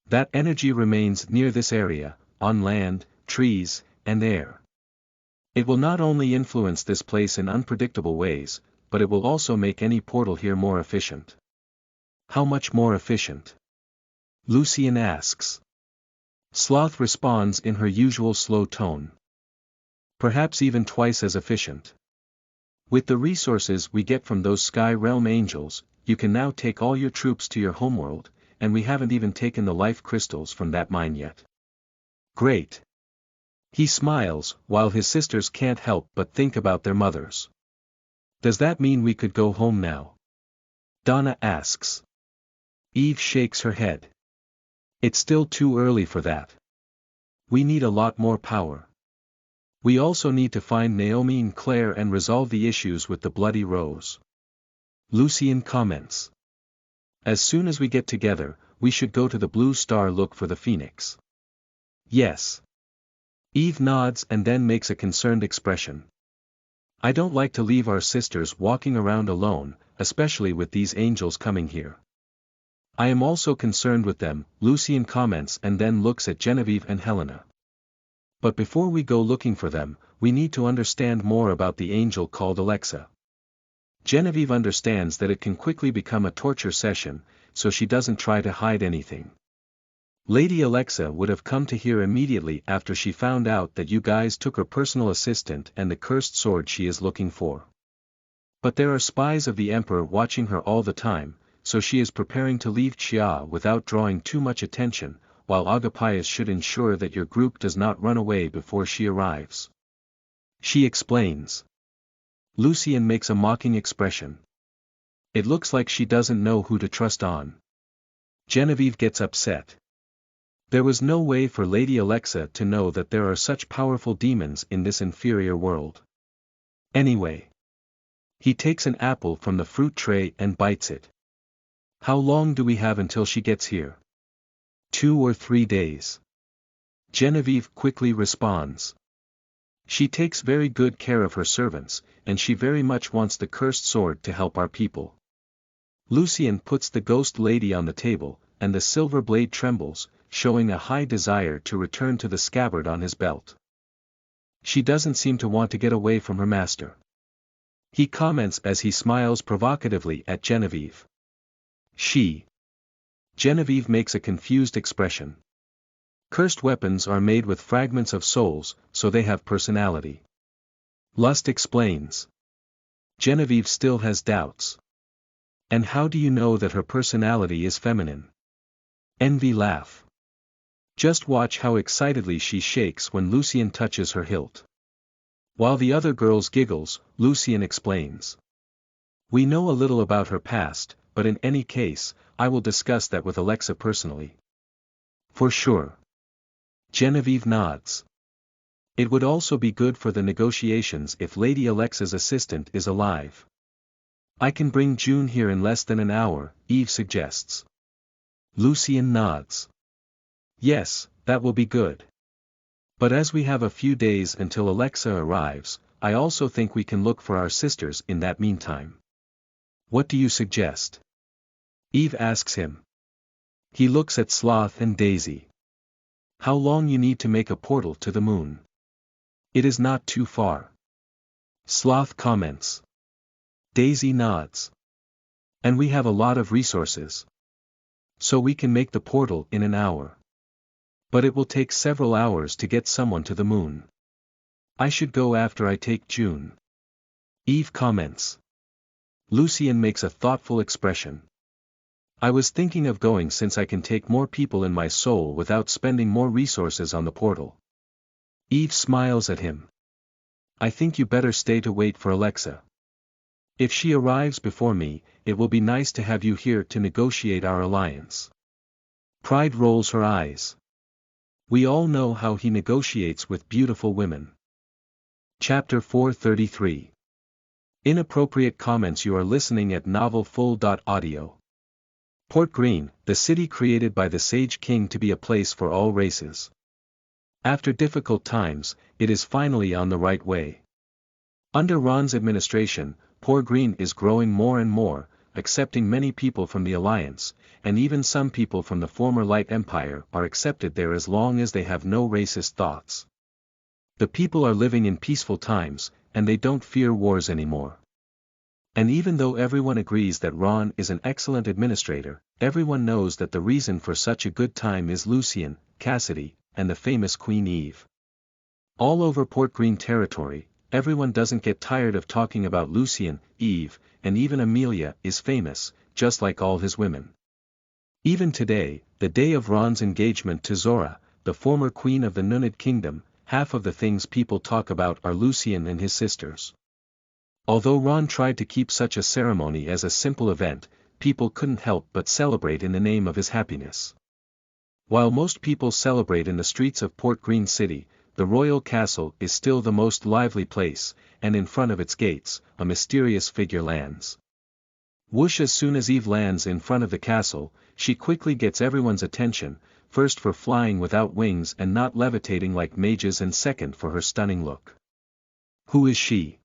That energy remains near this area, on land, trees, and air. It will not only influence this place in unpredictable ways, but it will also make any portal here more efficient. How much more efficient? Lucien asks. Sloth responds in her usual slow tone. Perhaps even twice as efficient. With the resources we get from those Sky Realm angels, you can now take all your troops to your homeworld, and we haven't even taken the life crystals from that mine yet. Great. He smiles, while his sisters can't help but think about their mothers. Does that mean we could go home now? Donna asks. Eve shakes her head. It's still too early for that. We need a lot more power. We also need to find Naomi and Claire and resolve the issues with the Bloody Rose. Lucien comments. As soon as we get together, we should go to the Blue Star look for the Phoenix. Yes. Eve nods and then makes a concerned expression. I don't like to leave our sisters walking around alone, especially with these angels coming here. I am also concerned with them, Lucien comments and then looks at Genevieve and Helena. But before we go looking for them, we need to understand more about the angel called Alexa. Genevieve understands that it can quickly become a torture session, so she doesn't try to hide anything. Lady Alexa would have come to here immediately after she found out that you guys took her personal assistant and the cursed sword she is looking for. But there are spies of the Emperor watching her all the time, so she is preparing to leave Xia without drawing too much attention, while Agapius should ensure that your group does not run away before she arrives. She explains. Lucien makes a mocking expression. It looks like she doesn't know who to trust on. Genevieve gets upset. There was no way for Lady Alexa to know that there are such powerful demons in this inferior world. Anyway. He takes an apple from the fruit tray and bites it. How long do we have until she gets here? 2 or 3 days. Genevieve quickly responds. She takes very good care of her servants, and she very much wants the cursed sword to help our people. Lucien puts the ghost lady on the table, and the silver blade trembles, showing a high desire to return to the scabbard on his belt. She doesn't seem to want to get away from her master. He comments as he smiles provocatively at Genevieve. Genevieve makes a confused expression. Cursed weapons are made with fragments of souls, so they have personality. Lust explains. Genevieve still has doubts. And how do you know that her personality is feminine? Envy laugh. Just watch how excitedly she shakes when Lucien touches her hilt. While the other girls giggles, Lucien explains. We know a little about her past, but in any case, I will discuss that with Alexa personally. For sure. Genevieve nods. It would also be good for the negotiations if Lady Alexa's assistant is alive. I can bring June here in less than an hour, Eve suggests. Lucien nods. Yes, that will be good. But as we have a few days until Alexa arrives, I also think we can look for our sisters in that meantime. What do you suggest? Eve asks him. He looks at Sloth and Daisy. How long you need to make a portal to the moon? It is not too far. Sloth comments. Daisy nods. And we have a lot of resources. So we can make the portal in an hour. But it will take several hours to get someone to the moon. I should go after I take June. Eve comments. Lucien makes a thoughtful expression. I was thinking of going since I can take more people in my soul without spending more resources on the portal. Eve smiles at him. I think you better stay to wait for Alexa. If she arrives before me, it will be nice to have you here to negotiate our alliance. Pride rolls her eyes. We all know how he negotiates with beautiful women. Chapter 433. Inappropriate comments. You are listening at novelfull.audio. Port Green, the city created by the Sage King to be a place for all races. After difficult times, it is finally on the right way. Under Ron's administration, Port Green is growing more and more, accepting many people from the Alliance, and even some people from the former Light Empire are accepted there as long as they have no racist thoughts. The people are living in peaceful times, and they don't fear wars anymore. And even though everyone agrees that Ron is an excellent administrator, everyone knows that the reason for such a good time is Lucien, Cassidy, and the famous Queen Eve. All over Port Green territory, everyone doesn't get tired of talking about Lucien, Eve, and even Amelia is famous, just like all his women. Even today, the day of Ron's engagement to Zora, the former queen of the Nunid kingdom, half of the things people talk about are Lucien and his sisters. Although Ron tried to keep such a ceremony as a simple event, people couldn't help but celebrate in the name of his happiness. While most people celebrate in the streets of Port Green City, the royal castle is still the most lively place, and in front of its gates, a mysterious figure lands. Whoosh! As soon as Eve lands in front of the castle, she quickly gets everyone's attention, first for flying without wings and not levitating like mages, and second for her stunning look. Who is she?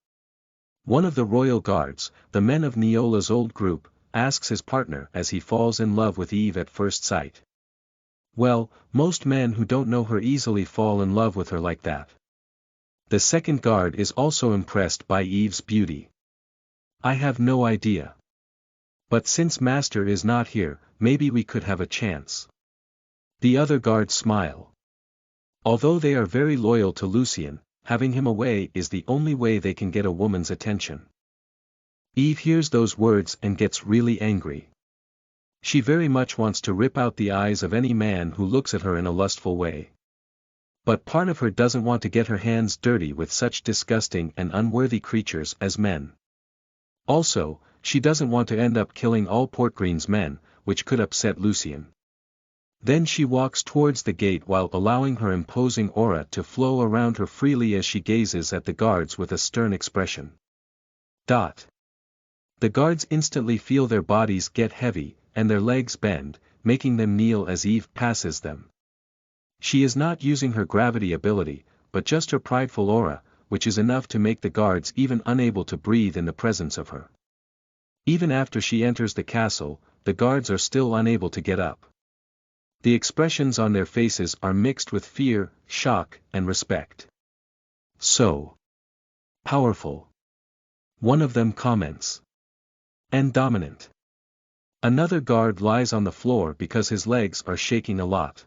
One of the royal guards, the men of Neola's old group, asks his partner as he falls in love with Eve at first sight. Well, most men who don't know her easily fall in love with her like that. The second guard is also impressed by Eve's beauty. I have no idea. But since Master is not here, maybe we could have a chance. The other guards smile. Although they are very loyal to Lucien, having him away is the only way they can get a woman's attention. Eve hears those words and gets really angry. She very much wants to rip out the eyes of any man who looks at her in a lustful way. But part of her doesn't want to get her hands dirty with such disgusting and unworthy creatures as men. Also, she doesn't want to end up killing all Portgreen's men, which could upset Lucien. Then she walks towards the gate while allowing her imposing aura to flow around her freely as she gazes at the guards with a stern expression. The guards instantly feel their bodies get heavy, and their legs bend, making them kneel as Eve passes them. She is not using her gravity ability, but just her prideful aura, which is enough to make the guards even unable to breathe in the presence of her. Even after she enters the castle, the guards are still unable to get up. The expressions on their faces are mixed with fear, shock, and respect. So powerful. One of them comments. And dominant. Another guard lies on the floor because his legs are shaking a lot.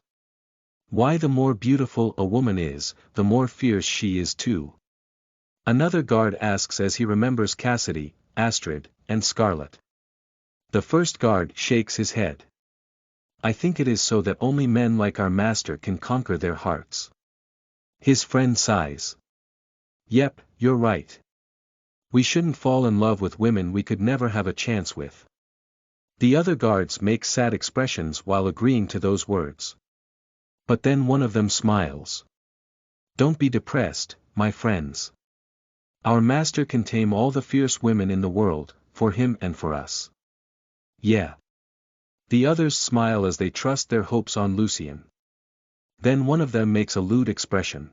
Why, the more beautiful a woman is, the more fierce she is too. Another guard asks as he remembers Cassidy, Astrid, and Scarlet. The first guard shakes his head. I think it is so that only men like our master can conquer their hearts. His friend sighs. Yep, you're right. We shouldn't fall in love with women we could never have a chance with. The other guards make sad expressions while agreeing to those words. But then one of them smiles. Don't be depressed, my friends. Our master can tame all the fierce women in the world, for him and for us. Yeah. The others smile as they trust their hopes on Lucien. Then one of them makes a lewd expression.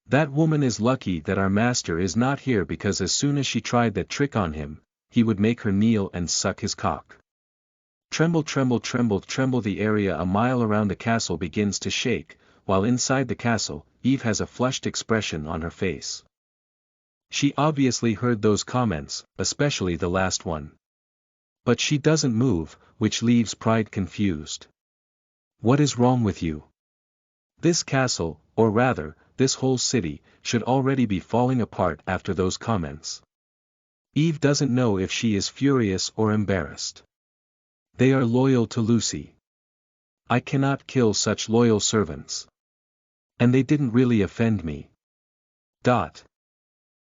That woman is lucky that our master is not here, because as soon as she tried that trick on him, he would make her kneel and suck his cock. Tremble, tremble, tremble, tremble. The area a mile around the castle begins to shake, while inside the castle, Eve has a flushed expression on her face. She obviously heard those comments, especially the last one. But she doesn't move, which leaves Pride confused. What is wrong with you? This castle, or rather, this whole city, should already be falling apart after those comments. Eve doesn't know if she is furious or embarrassed. They are loyal to Lucy. I cannot kill such loyal servants. And they didn't really offend me.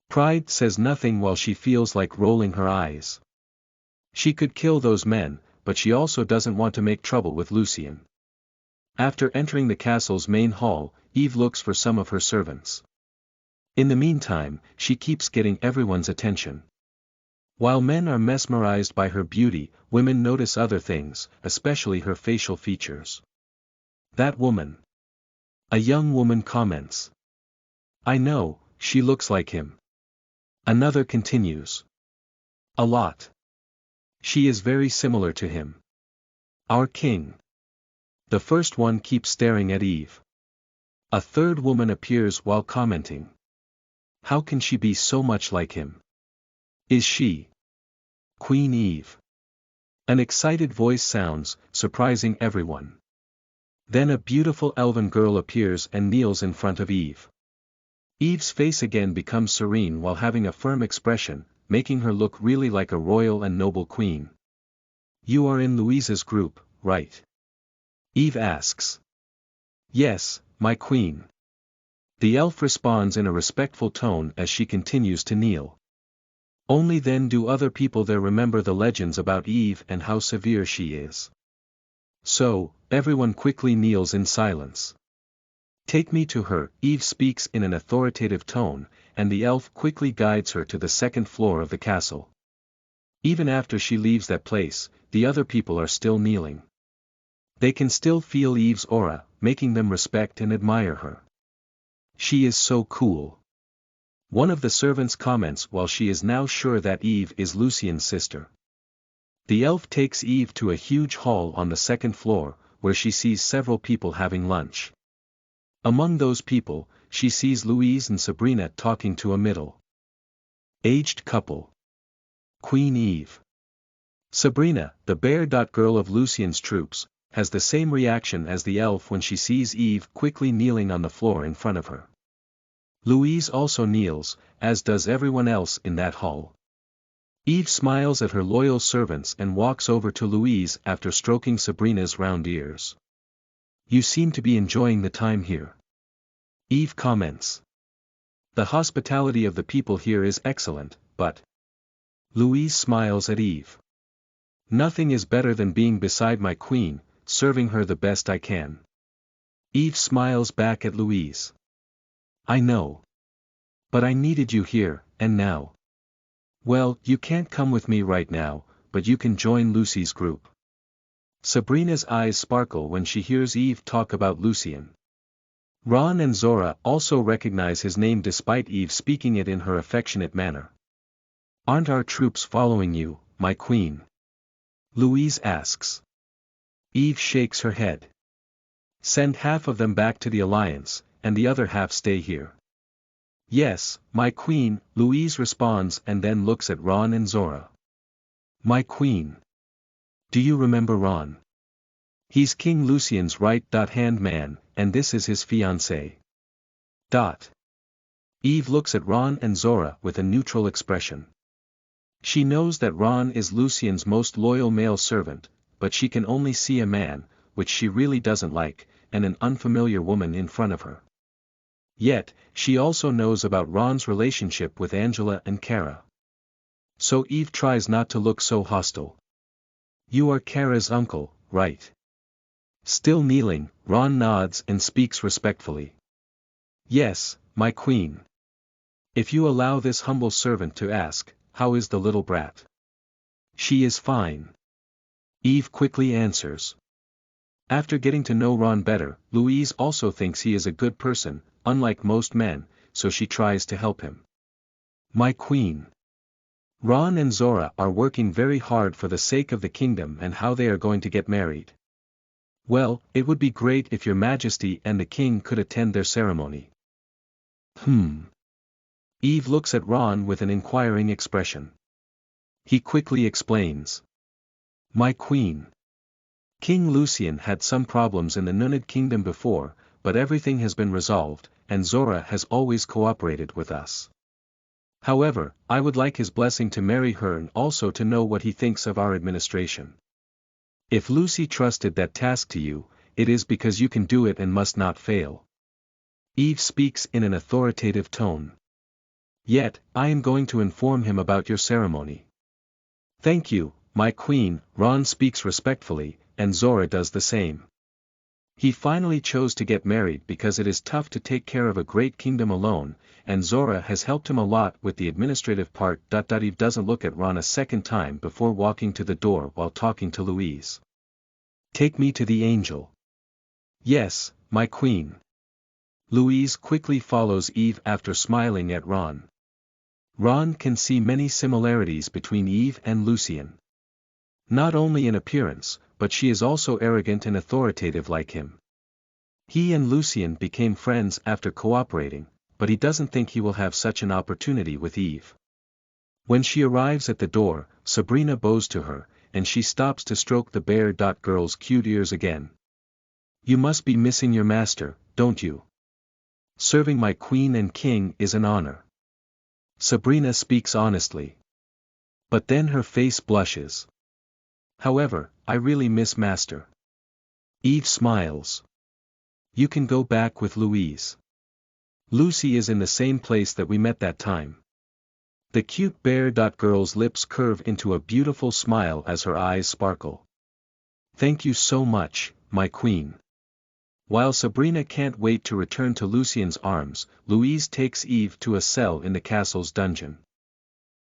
Pride says nothing while she feels like rolling her eyes. She could kill those men, but she also doesn't want to make trouble with Lucien. After entering the castle's main hall, Eve looks for some of her servants. In the meantime, she keeps getting everyone's attention. While men are mesmerized by her beauty, women notice other things, especially her facial features. That woman. A young woman comments. I know, she looks like him. Another continues. A lot. She is very similar to him. Our king. The first one keeps staring at Eve. A third woman appears while commenting. How can she be so much like him? Is she Queen Eve? An excited voice sounds, surprising everyone. Then a beautiful elven girl appears and kneels in front of Eve. Eve's face again becomes serene while having a firm expression, making her look really like a royal and noble queen. You are in Louise's group, right? Eve asks. Yes, my queen. The elf responds in a respectful tone as she continues to kneel. Only then do other people there remember the legends about Eve and how severe she is. So, everyone quickly kneels in silence. Take me to her, Eve speaks in an authoritative tone, and the elf quickly guides her to the second floor of the castle. Even after she leaves that place, the other people are still kneeling. They can still feel Eve's aura, making them respect and admire her. She is so cool. One of the servants comments while she is now sure that Eve is Lucien's sister. The elf takes Eve to a huge hall on the second floor, where she sees several people having lunch. Among those people, she sees Louise and Sabrina talking to a middle-aged couple. Queen Eve. Sabrina, the bear-girl of Lucien's troops, has the same reaction as the elf when she sees Eve quickly kneeling on the floor in front of her. Louise also kneels, as does everyone else in that hall. Eve smiles at her loyal servants and walks over to Louise after stroking Sabrina's round ears. "You seem to be enjoying the time here," Eve comments. "The hospitality of the people here is excellent, but..." Louise smiles at Eve. "Nothing is better than being beside my queen, serving her the best I can." Eve smiles back at Louise. "I know. But I needed you here, and now. Well, you can't come with me right now, but you can join Lucy's group." Sabrina's eyes sparkle when she hears Eve talk about Lucien. Ron and Zora also recognize his name despite Eve speaking it in her affectionate manner. "Aren't our troops following you, my queen?" Louise asks. Eve shakes her head. "Send half of them back to the Alliance, and the other half stay here." "Yes, my queen," Louise responds and then looks at Ron and Zora. "My queen. Do you remember Ron? He's King Lucien's right-hand man, and this is his fiancée." Eve looks at Ron and Zora with a neutral expression. She knows that Ron is Lucien's most loyal male servant, but she can only see a man, which she really doesn't like, and an unfamiliar woman in front of her. Yet, she also knows about Ron's relationship with Angela and Kara. So Eve tries not to look so hostile. "You are Kara's uncle, right?" Still kneeling, Ron nods and speaks respectfully. "Yes, my queen. If you allow this humble servant to ask, how is the little brat?" "She is fine," Eve quickly answers. After getting to know Ron better, Louise also thinks he is a good person, unlike most men, so she tries to help him. "My queen. Ron and Zora are working very hard for the sake of the kingdom and how they are going to get married. Well, it would be great if your majesty and the king could attend their ceremony." Eve looks at Ron with an inquiring expression. He quickly explains. "My queen. King Lucien had some problems in the Nunid kingdom before, but everything has been resolved, and Zora has always cooperated with us. However, I would like his blessing to marry her and also to know what he thinks of our administration. If Lucy trusted that task to you, it is because you can do it and must not fail." Eve speaks in an authoritative tone. "Yet, I am going to inform him about your ceremony." "Thank you, my queen," Ron speaks respectfully, and Zora does the same. He finally chose to get married because it is tough to take care of a great kingdom alone, and Zora has helped him a lot with the administrative part. Eve doesn't look at Ron a second time before walking to the door while talking to Louise. "Take me to the angel." "Yes, my queen." Louise quickly follows Eve after smiling at Ron. Ron can see many similarities between Eve and Lucien. Not only in appearance, but she is also arrogant and authoritative like him. He and Lucien became friends after cooperating, but he doesn't think he will have such an opportunity with Eve. When she arrives at the door, Sabrina bows to her, and she stops to stroke the bear-girl's cute ears again. "You must be missing your master, don't you? Serving my queen and king is an honor." Sabrina speaks honestly. But then her face blushes. "However, I really miss master." Eve smiles. "You can go back with Louise. Lucy is in the same place that we met that time." The cute bear-girl's lips curve into a beautiful smile as her eyes sparkle. "Thank you so much, my queen." While Sabrina can't wait to return to Lucien's arms, Louise takes Eve to a cell in the castle's dungeon.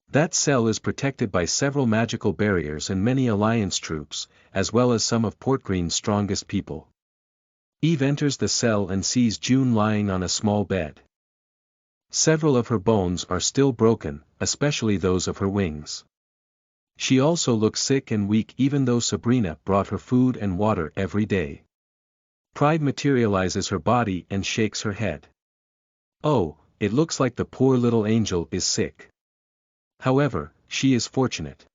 That cell is protected by several magical barriers and many Alliance troops, as well as some of Portgreen's strongest people. Eve enters the cell and sees June lying on a small bed. Several of her bones are still broken, especially those of her wings. She also looks sick and weak even though Sabrina brought her food and water every day. Pride materializes her body and shakes her head. "Oh, it looks like the poor little angel is sick. However, she is fortunate.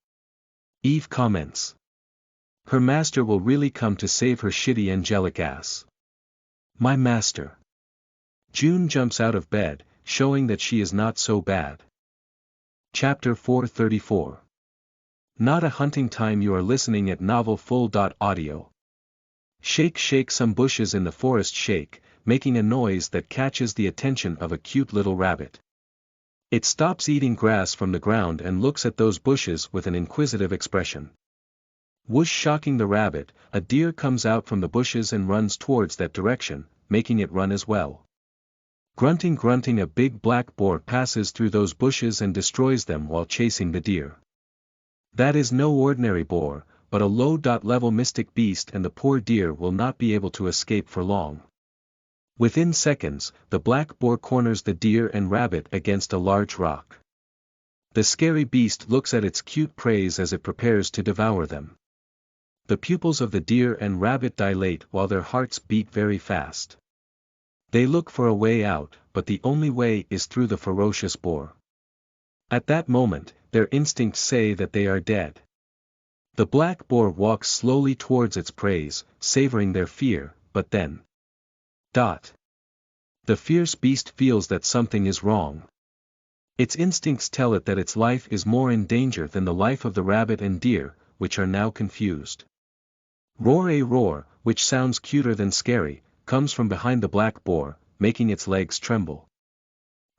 Eve comments. Her master will really come to save her shitty angelic ass. My master. June jumps out of bed, showing that she is not so bad. Chapter 434. Not a hunting time. You are listening at novelfull.audio. Shake shake. Some bushes in the forest shake, making a noise that catches the attention of a cute little rabbit. It stops eating grass from the ground and looks at those bushes with an inquisitive expression. Whoosh! Shocking the rabbit, a deer comes out from the bushes and runs towards that direction, making it run as well. Grunting grunting, a big black boar passes through those bushes and destroys them while chasing the deer. That is no ordinary boar, but a low-level mystic beast, and the poor deer will not be able to escape for long. Within seconds, the black boar corners the deer and rabbit against a large rock. The scary beast looks at its cute prey as it prepares to devour them. The pupils of the deer and rabbit dilate while their hearts beat very fast. They look for a way out, but the only way is through the ferocious boar. At that moment, their instincts say that they are dead. The black boar walks slowly towards its prey, savoring their fear, but then. The fierce beast feels that something is wrong. Its instincts tell it that its life is more in danger than the life of the rabbit and deer, which are now confused. Roar! A roar, which sounds cuter than scary, comes from behind the black boar, making its legs tremble.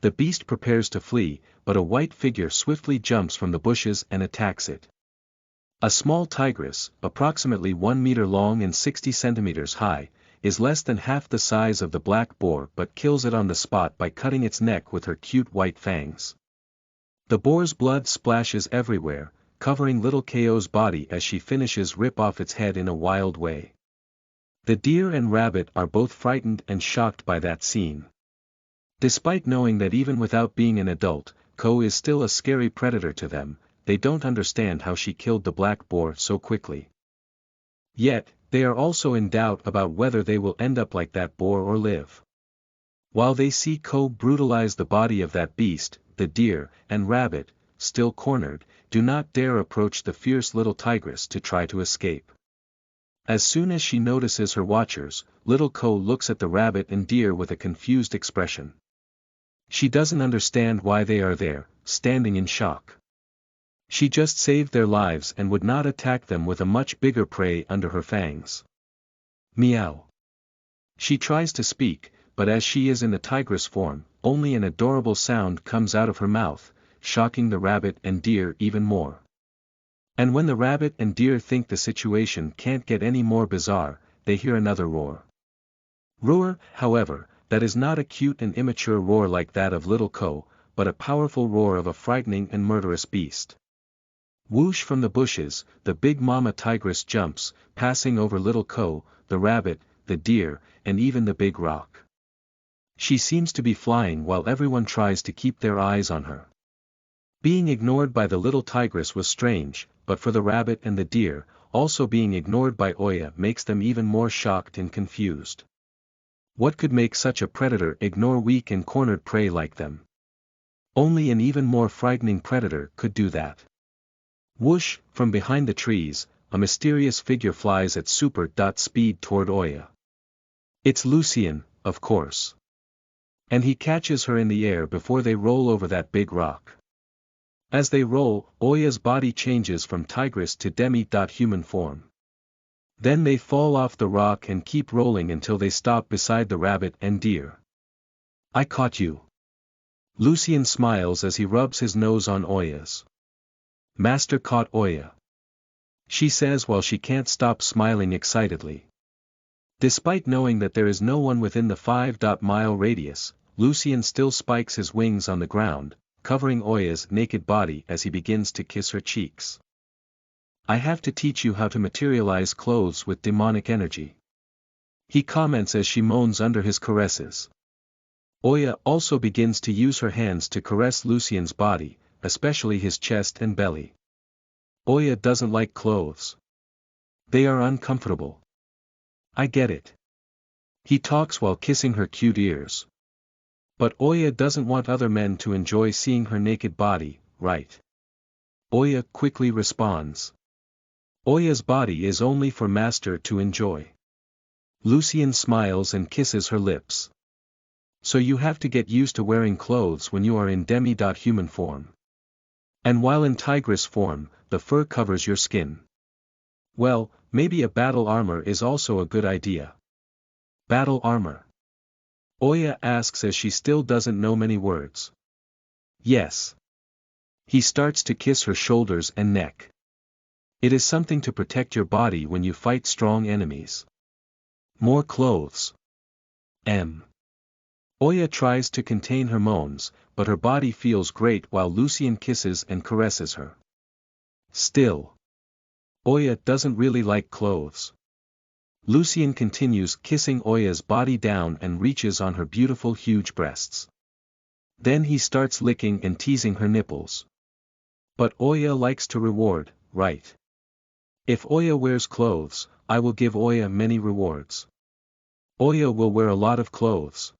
The beast prepares to flee, but a white figure swiftly jumps from the bushes and attacks it. A small tigress, approximately 1 meter long and 60 centimeters high, is less than half the size of the black boar but kills it on the spot by cutting its neck with her cute white fangs. The boar's blood splashes everywhere, covering little Ko's body as she finishes rip off its head in a wild way. The deer and rabbit are both frightened and shocked by that scene. Despite knowing that even without being an adult, Ko is still a scary predator to them, they don't understand how she killed the black boar so quickly. Yet, they are also in doubt about whether they will end up like that boar or live. While they see Ko brutalize the body of that beast, the deer and rabbit, still cornered, do not dare approach the fierce little tigress to try to escape. As soon as she notices her watchers, little Ko looks at the rabbit and deer with a confused expression. She doesn't understand why they are there, standing in shock. She just saved their lives and would not attack them with a much bigger prey under her fangs. Meow. She tries to speak, but as she is in the tigress form, only an adorable sound comes out of her mouth, shocking the rabbit and deer even more. And when the rabbit and deer think the situation can't get any more bizarre, they hear another roar. Roar, however, that is not a cute and immature roar like that of little Ko, but a powerful roar of a frightening and murderous beast. Whoosh! From the bushes, the big mama tigress jumps, passing over little Ko, the rabbit, the deer, and even the big rock. She seems to be flying while everyone tries to keep their eyes on her. Being ignored by the little tigress was strange, but for the rabbit and the deer, also being ignored by Oya makes them even more shocked and confused. What could make such a predator ignore weak and cornered prey like them? Only an even more frightening predator could do that. Whoosh! From behind the trees, a mysterious figure flies at super speed toward Oya. It's Lucien, of course. And he catches her in the air before they roll over that big rock. As they roll, Oya's body changes from tigress to demi-human form. Then they fall off the rock and keep rolling until they stop beside the rabbit and deer. I caught you. Lucien smiles as he rubs his nose on Oya's. Master caught Oya. She says while she can't stop smiling excitedly. Despite knowing that there is no one within the 5-mile radius, Lucien still spikes his wings on the ground, covering Oya's naked body as he begins to kiss her cheeks. I have to teach you how to materialize clothes with demonic energy. He comments as she moans under his caresses. Oya also begins to use her hands to caress Lucien's body, especially his chest and belly. Oya doesn't like clothes. They are uncomfortable. I get it. He talks while kissing her cute ears. But Oya doesn't want other men to enjoy seeing her naked body, right? Oya quickly responds. Oya's body is only for master to enjoy. Lucien smiles and kisses her lips. So you have to get used to wearing clothes when you are in demi-human form. And while in tigress form, the fur covers your skin. Well, maybe a battle armor is also a good idea. Battle armor? Oya asks as she still doesn't know many words. Yes. He starts to kiss her shoulders and neck. It is something to protect your body when you fight strong enemies. More clothes. Oya tries to contain her moans, but her body feels great while Lucien kisses and caresses her. Still. Oya doesn't really like clothes. Lucien continues kissing Oya's body down and reaches on her beautiful huge breasts. Then he starts licking and teasing her nipples. But Oya likes to reward, right? If Oya wears clothes, I will give Oya many rewards. Oya will wear a lot of clothes.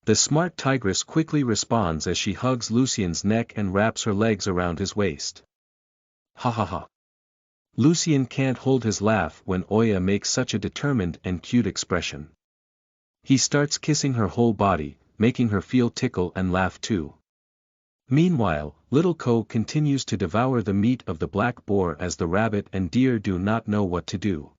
The smart tigress quickly responds as she hugs Lucien's neck and wraps her legs around his waist. Ha ha ha. Lucien can't hold his laugh when Oya makes such a determined and cute expression. He starts kissing her whole body, making her feel tickle and laugh too. Meanwhile, little Ko continues to devour the meat of the black boar as the rabbit and deer do not know what to do.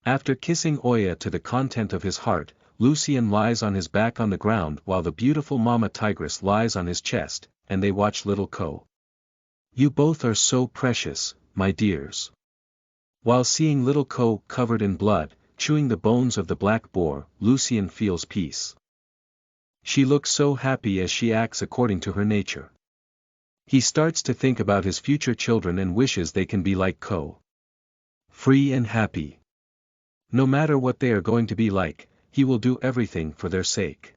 After kissing Oya to the content of his heart, Lucien lies on his back on the ground while the beautiful mama tigress lies on his chest, and they watch little Ko. You both are so precious, my dears. While seeing little Ko covered in blood, chewing the bones of the black boar, Lucien feels peace. She looks so happy as she acts according to her nature. He starts to think about his future children and wishes they can be like Ko. Free and happy. No matter what they are going to be like, he will do everything for their sake.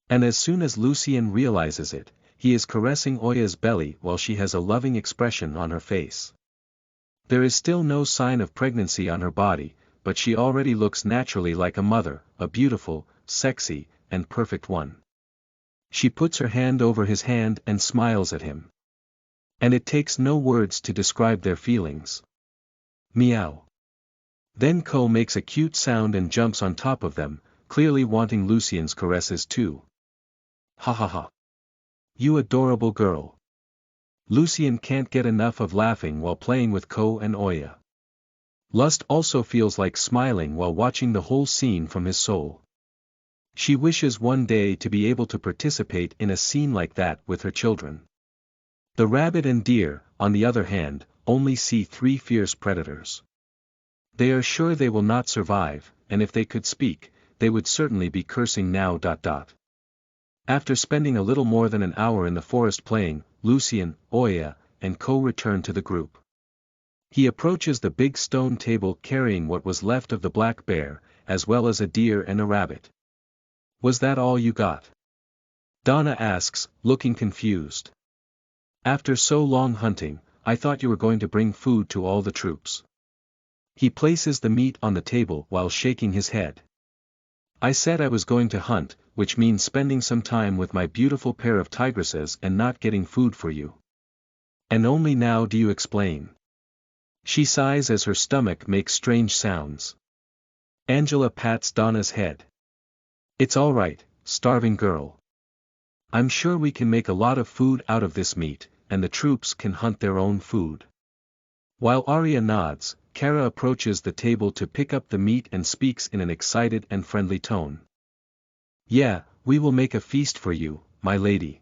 And as soon as Lucien realizes it, he is caressing Oya's belly while she has a loving expression on her face. There is still no sign of pregnancy on her body, but she already looks naturally like a mother, a beautiful, sexy, and perfect one. She puts her hand over his hand and smiles at him. And it takes no words to describe their feelings. Meow. Then Ko makes a cute sound and jumps on top of them, clearly wanting Lucien's caresses too. Ha ha ha. You adorable girl. Lucien can't get enough of laughing while playing with Ko and Oya. Lust also feels like smiling while watching the whole scene from his soul. She wishes one day to be able to participate in a scene like that with her children. The rabbit and deer, on the other hand, only see 3 fierce predators. They are sure they will not survive, and if they could speak, they would certainly be cursing now. After spending a little more than an hour in the forest playing, Lucien, Oya, and Ko return to the group. He approaches the big stone table carrying what was left of the black bear, as well as a deer and a rabbit. Was that all you got? Donna asks, looking confused. After so long hunting, I thought you were going to bring food to all the troops. He places the meat on the table while shaking his head. I said I was going to hunt, which means spending some time with my beautiful pair of tigresses and not getting food for you. And only now do you explain. She sighs as her stomach makes strange sounds. Angela pats Donna's head. It's all right, starving girl. I'm sure we can make a lot of food out of this meat, and the troops can hunt their own food. While Arya nods, Kara approaches the table to pick up the meat and speaks in an excited and friendly tone. Yeah, we will make a feast for you, my lady.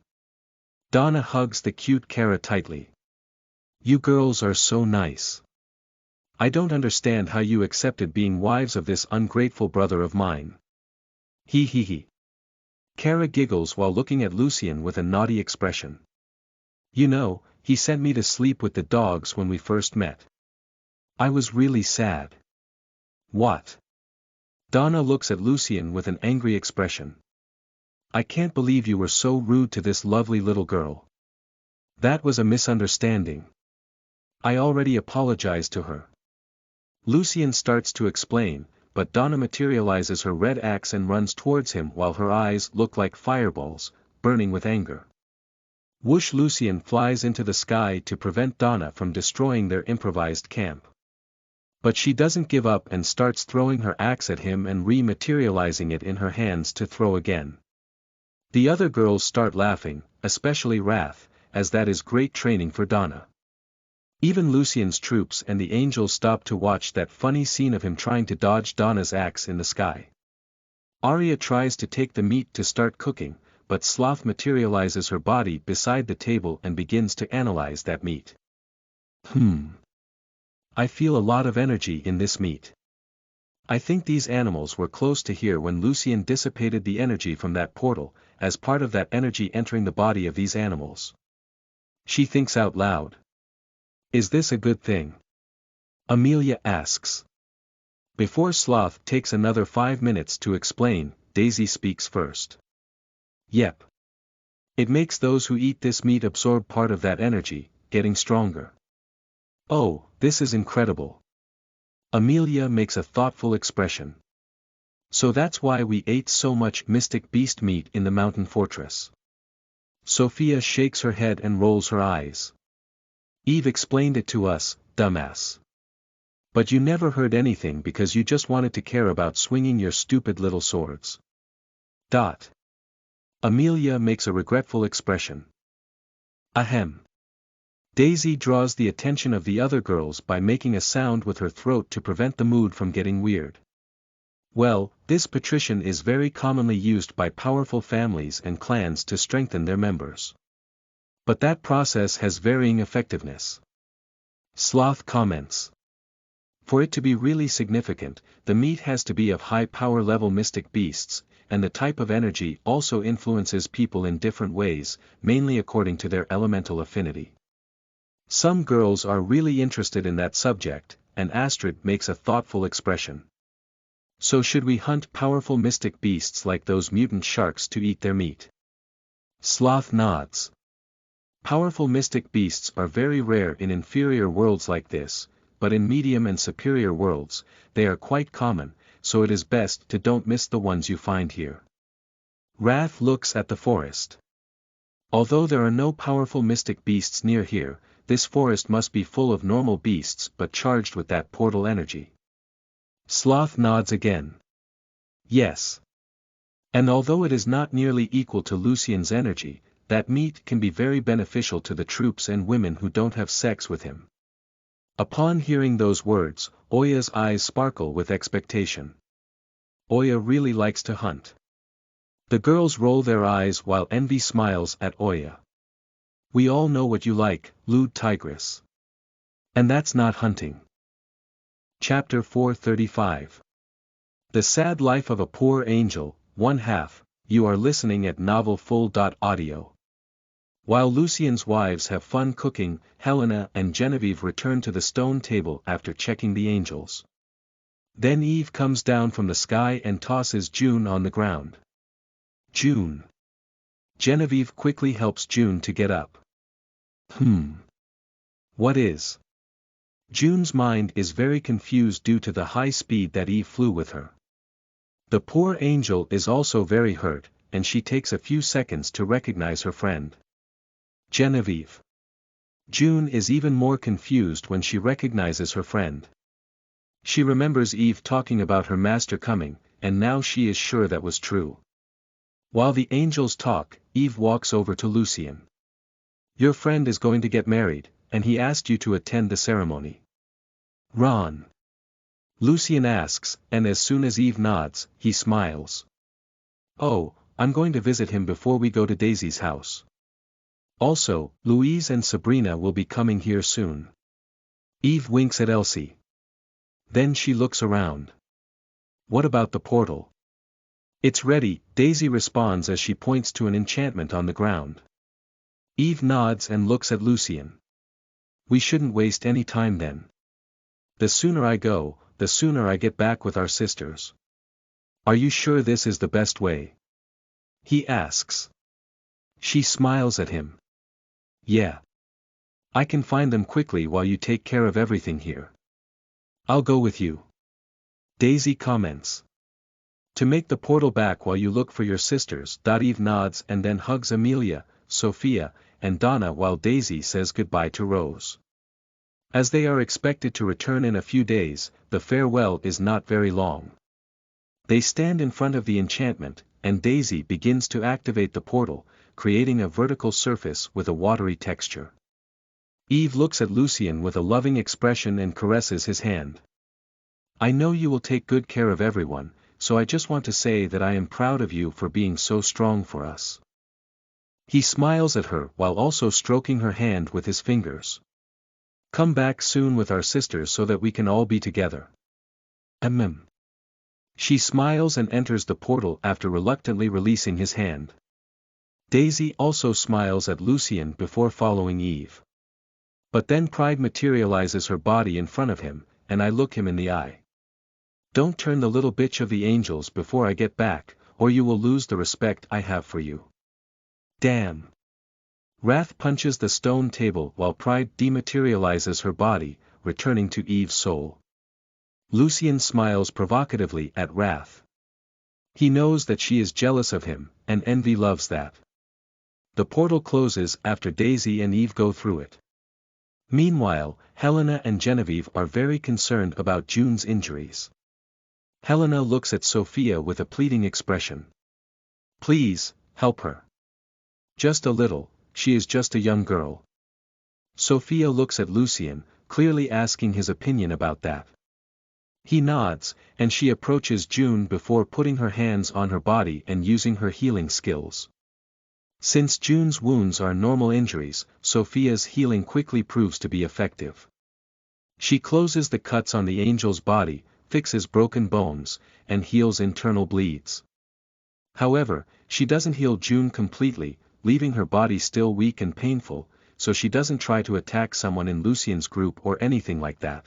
Donna hugs the cute Kara tightly. You girls are so nice. I don't understand how you accepted being wives of this ungrateful brother of mine. He he he. Kara giggles while looking at Lucien with a naughty expression. You know, he sent me to sleep with the dogs when we first met. I was really sad. What? Donna looks at Lucien with an angry expression. I can't believe you were so rude to this lovely little girl. That was a misunderstanding. I already apologized to her. Lucien starts to explain, but Donna materializes her red axe and runs towards him while her eyes look like fireballs, burning with anger. Whoosh! Lucien flies into the sky to prevent Donna from destroying their improvised camp. But she doesn't give up and starts throwing her axe at him and re-materializing it in her hands to throw again. The other girls start laughing, especially Wrath, as that is great training for Donna. Even Lucien's troops and the angels stop to watch that funny scene of him trying to dodge Donna's axe in the sky. Arya tries to take the meat to start cooking, but Sloth materializes her body beside the table and begins to analyze that meat. I feel a lot of energy in this meat. I think these animals were close to here when Lucien dissipated the energy from that portal, as part of that energy entering the body of these animals. She thinks out loud. Is this a good thing? Amelia asks. Before Sloth takes another 5 minutes to explain, Daisy speaks first. Yep. It makes those who eat this meat absorb part of that energy, getting stronger. Oh, this is incredible. Amelia makes a thoughtful expression. So that's why we ate so much mystic beast meat in the mountain fortress. Sophia shakes her head and rolls her eyes. Eve explained it to us, dumbass. But you never heard anything because you just wanted to care about swinging your stupid little swords. Amelia makes a regretful expression. Ahem. Daisy draws the attention of the other girls by making a sound with her throat to prevent the mood from getting weird. Well, this patrician is very commonly used by powerful families and clans to strengthen their members. But that process has varying effectiveness. Sloth comments. For it to be really significant, the meat has to be of high power level mystic beasts, and the type of energy also influences people in different ways, mainly according to their elemental affinity. Some girls are really interested in that subject, and Astrid makes a thoughtful expression. So should we hunt powerful mystic beasts like those mutant sharks to eat their meat? Sloth nods. Powerful mystic beasts are very rare in inferior worlds like this, but in medium and superior worlds, they are quite common, so it is best to don't miss the ones you find here. Wrath looks at the forest. Although there are no powerful mystic beasts near here, this forest must be full of normal beasts but charged with that portal energy. Sloth nods again. Yes. And although it is not nearly equal to Lucien's energy, that meat can be very beneficial to the troops and women who don't have sex with him. Upon hearing those words, Oya's eyes sparkle with expectation. Oya really likes to hunt. The girls roll their eyes while envy smiles at Oya. We all know what you like, lewd tigress. And that's not hunting. Chapter 435. The Sad Life of a Poor Angel, 1/2, you are listening at novelfull.audio. While Lucien's wives have fun cooking, Helena and Genevieve return to the stone table after checking the angels. Then Eve comes down from the sky and tosses June on the ground. June. Genevieve quickly helps June to get up. What is? June's mind is very confused due to the high speed that Eve flew with her. The poor angel is also very hurt, and she takes a few seconds to recognize her friend. Genevieve. June is even more confused when she recognizes her friend. She remembers Eve talking about her master coming, and now she is sure that was true. While the angels talk, Eve walks over to Lucien. Your friend is going to get married, and he asked you to attend the ceremony. Ron. Lucien asks, and as soon as Eve nods, he smiles. Oh, I'm going to visit him before we go to Daisy's house. Also, Louise and Sabrina will be coming here soon. Eve winks at Elsie. Then she looks around. What about the portal? It's ready, Daisy responds as she points to an enchantment on the ground. Eve nods and looks at Lucien. We shouldn't waste any time then. The sooner I go, the sooner I get back with our sisters. Are you sure this is the best way? He asks. She smiles at him. Yeah. I can find them quickly while you take care of everything here. I'll go with you. Daisy comments. To make the portal back while you look for your sisters. Eve nods and then hugs Amelia, Sophia, and Donna while Daisy says goodbye to Rose. As they are expected to return in a few days, the farewell is not very long. They stand in front of the enchantment, and Daisy begins to activate the portal, creating a vertical surface with a watery texture. Eve looks at Lucien with a loving expression and caresses his hand. I know you will take good care of everyone, so I just want to say that I am proud of you for being so strong for us. He smiles at her while also stroking her hand with his fingers. Come back soon with our sisters so that we can all be together. She smiles and enters the portal after reluctantly releasing his hand. Daisy also smiles at Lucien before following Eve. But then pride materializes her body in front of him, and I look him in the eye. Don't turn the little bitch of the angels before I get back, or you will lose the respect I have for you. Damn. Wrath punches the stone table while pride dematerializes her body, returning to Eve's soul. Lucien smiles provocatively at Wrath. He knows that she is jealous of him, and envy loves that. The portal closes after Daisy and Eve go through it. Meanwhile, Helena and Genevieve are very concerned about June's injuries. Helena looks at Sophia with a pleading expression. Please, help her. Just a little, she is just a young girl. Sophia looks at Lucien, clearly asking his opinion about that. He nods, and she approaches June before putting her hands on her body and using her healing skills. Since June's wounds are normal injuries, Sophia's healing quickly proves to be effective. She closes the cuts on the angel's body, fixes broken bones, and heals internal bleeds. However, she doesn't heal June completely, leaving her body still weak and painful, so she doesn't try to attack someone in Lucien's group or anything like that.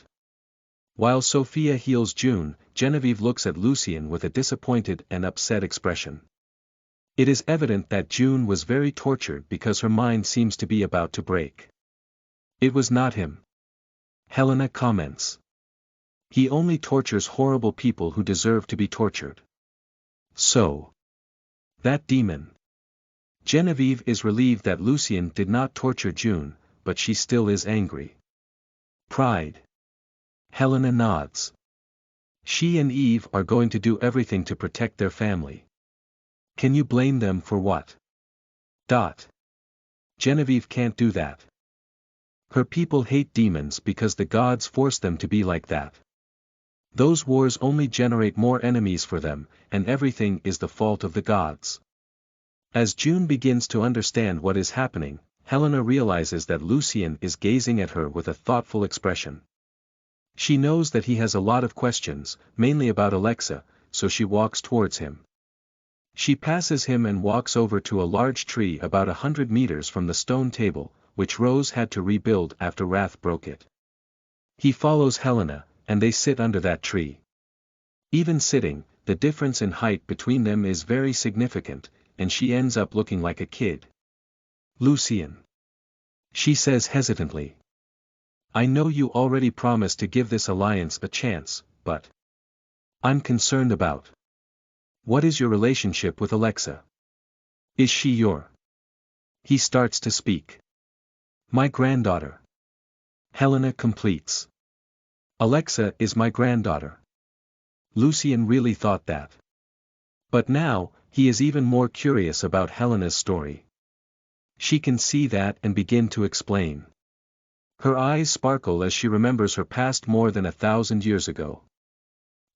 While Sophia heals June, Genevieve looks at Lucien with a disappointed and upset expression. It is evident that June was very tortured because her mind seems to be about to break. It was not him. Helena comments. He only tortures horrible people who deserve to be tortured. So. That demon. Genevieve is relieved that Lucien did not torture June, but she still is angry. Pride. Helena nods. She and Eve are going to do everything to protect their family. Can you blame them for what? Genevieve can't do that. Her people hate demons because the gods force them to be like that. Those wars only generate more enemies for them, and everything is the fault of the gods. As June begins to understand what is happening, Helena realizes that Lucien is gazing at her with a thoughtful expression. She knows that he has a lot of questions, mainly about Alexa, so she walks towards him. She passes him and walks over to a large tree about 100 meters from the stone table, which Rose had to rebuild after Wrath broke it. He follows Helena, and they sit under that tree. Even sitting, the difference in height between them is very significant, and she ends up looking like a kid. Lucien. She says hesitantly. I know you already promised to give this alliance a chance, but I'm concerned about. What is your relationship with Alexa? Is she your? He starts to speak. My granddaughter. Helena completes. Alexa is my granddaughter. Lucien really thought that. But now, he is even more curious about Helena's story. She can see that and begin to explain. Her eyes sparkle as she remembers her past more than 1,000 years ago.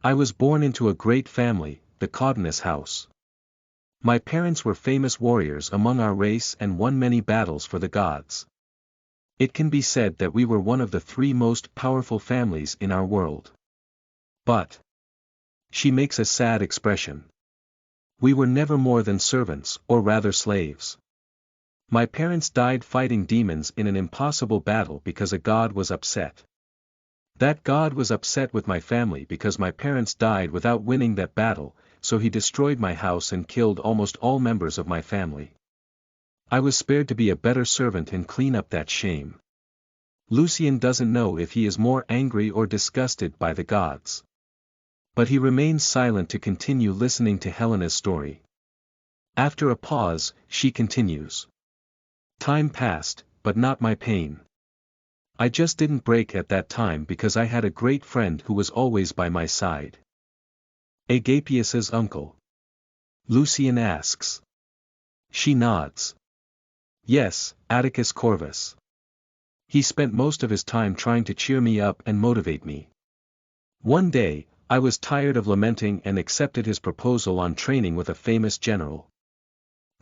I was born into a great family, the Codnus house. My parents were famous warriors among our race and won many battles for the gods. It can be said that we were one of the 3 most powerful families in our world. But she makes a sad expression. We were never more than servants, or rather slaves. My parents died fighting demons in an impossible battle because a god was upset. That god was upset with my family because my parents died without winning that battle, so he destroyed my house and killed almost all members of my family. I was spared to be a better servant and clean up that shame. Lucien doesn't know if he is more angry or disgusted by the gods. But he remains silent to continue listening to Helena's story. After a pause, she continues. Time passed, but not my pain. I just didn't break at that time because I had a great friend who was always by my side. Agapius's uncle. Lucian asks. She nods. Yes, Atticus Corvus. He spent most of his time trying to cheer me up and motivate me. One day, I was tired of lamenting and accepted his proposal on training with a famous general.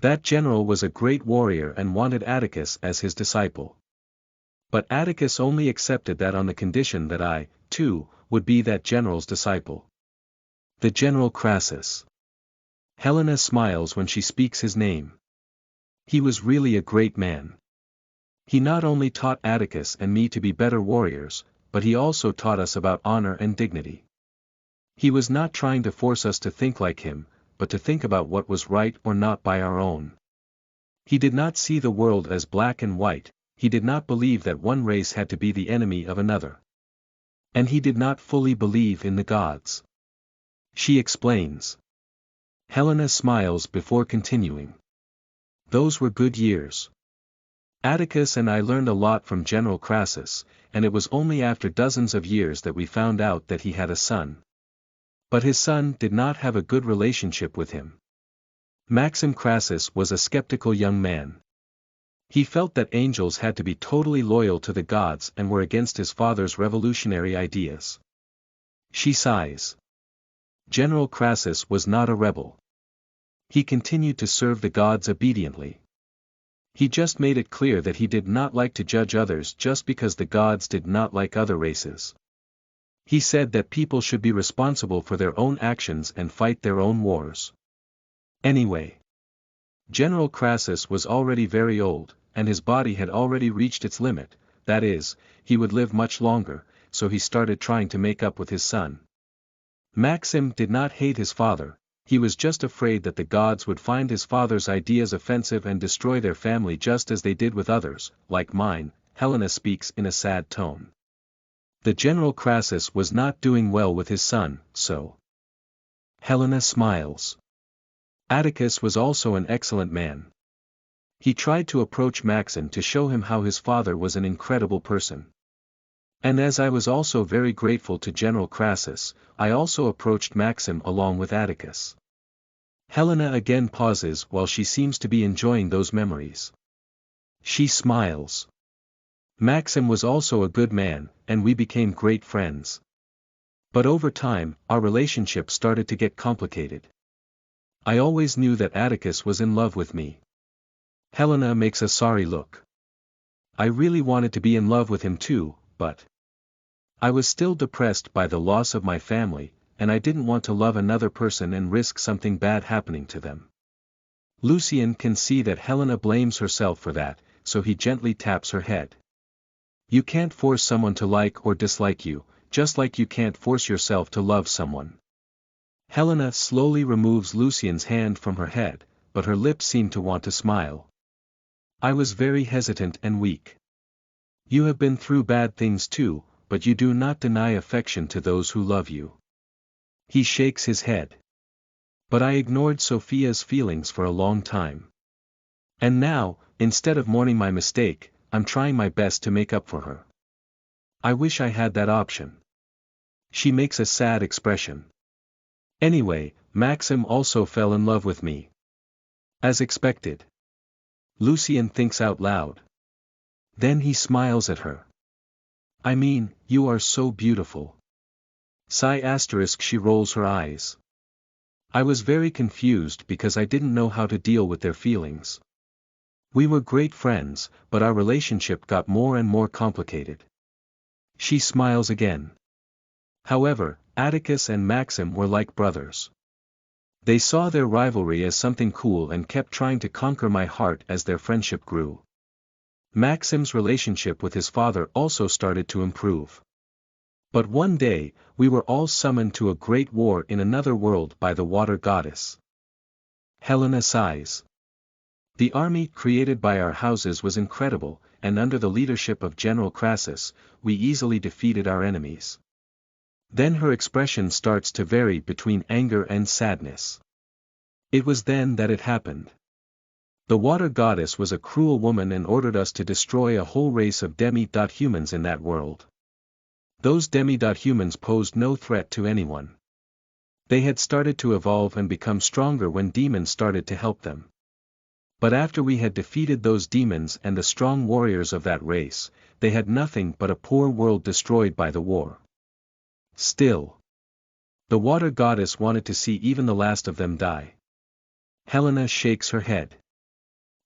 That general was a great warrior and wanted Atticus as his disciple. But Atticus only accepted that on the condition that I, too, would be that general's disciple. The General Crassus. Helena smiles when she speaks his name. He was really a great man. He not only taught Atticus and me to be better warriors, but he also taught us about honor and dignity. He was not trying to force us to think like him, but to think about what was right or not by our own. He did not see the world as black and white, he did not believe that one race had to be the enemy of another. And he did not fully believe in the gods. She explains. Helena smiles before continuing. Those were good years. Atticus and I learned a lot from General Crassus, and it was only after dozens of years that we found out that he had a son. But his son did not have a good relationship with him. Maxim Crassus was a skeptical young man. He felt that angels had to be totally loyal to the gods and were against his father's revolutionary ideas. She sighs. General Crassus was not a rebel. He continued to serve the gods obediently. He just made it clear that he did not like to judge others just because the gods did not like other races. He said that people should be responsible for their own actions and fight their own wars. Anyway, General Crassus was already very old, and his body had already reached its limit, that is, he would live much longer, so he started trying to make up with his son. Maxim did not hate his father, he was just afraid that the gods would find his father's ideas offensive and destroy their family just as they did with others, like mine. Helena speaks in a sad tone. The General Crassus was not doing well with his son, so. Helena smiles. Atticus was also an excellent man. He tried to approach Maxim to show him how his father was an incredible person. And as I was also very grateful to General Crassus, I also approached Maxim along with Atticus. Helena again pauses while she seems to be enjoying those memories. She smiles. Maxim was also a good man, and we became great friends. But over time, our relationship started to get complicated. I always knew that Atticus was in love with me. Helena makes a sorry look. I really wanted to be in love with him too, but I was still depressed by the loss of my family, and I didn't want to love another person and risk something bad happening to them. Lucian can see that Helena blames herself for that, so he gently taps her head. You can't force someone to like or dislike you, just like you can't force yourself to love someone. Helena slowly removes Lucian's hand from her head, but her lips seem to want to smile. I was very hesitant and weak. You have been through bad things too, but you do not deny affection to those who love you. He shakes his head. But I ignored Sophia's feelings for a long time. And now, instead of mourning my mistake, I'm trying my best to make up for her. I wish I had that option. She makes a sad expression. Anyway, Maxim also fell in love with me. As expected. Lucian thinks out loud. Then he smiles at her. I mean, you are so beautiful. She rolls her eyes. I was very confused because I didn't know how to deal with their feelings. We were great friends, but our relationship got more and more complicated. She smiles again. However, Atticus and Maxim were like brothers. They saw their rivalry as something cool and kept trying to conquer my heart as their friendship grew. Maxim's relationship with his father also started to improve. But one day, we were all summoned to a great war in another world by the water goddess. Helena sighs. The army created by our houses was incredible, and under the leadership of General Crassus, we easily defeated our enemies. Then her expression starts to vary between anger and sadness. It was then that it happened. The water goddess was a cruel woman and ordered us to destroy a whole race of demi-humans in that world. Those demi-humans posed no threat to anyone. They had started to evolve and become stronger when demons started to help them. But after we had defeated those demons and the strong warriors of that race, they had nothing but a poor world destroyed by the war. Still, the water goddess wanted to see even the last of them die. Helena shakes her head.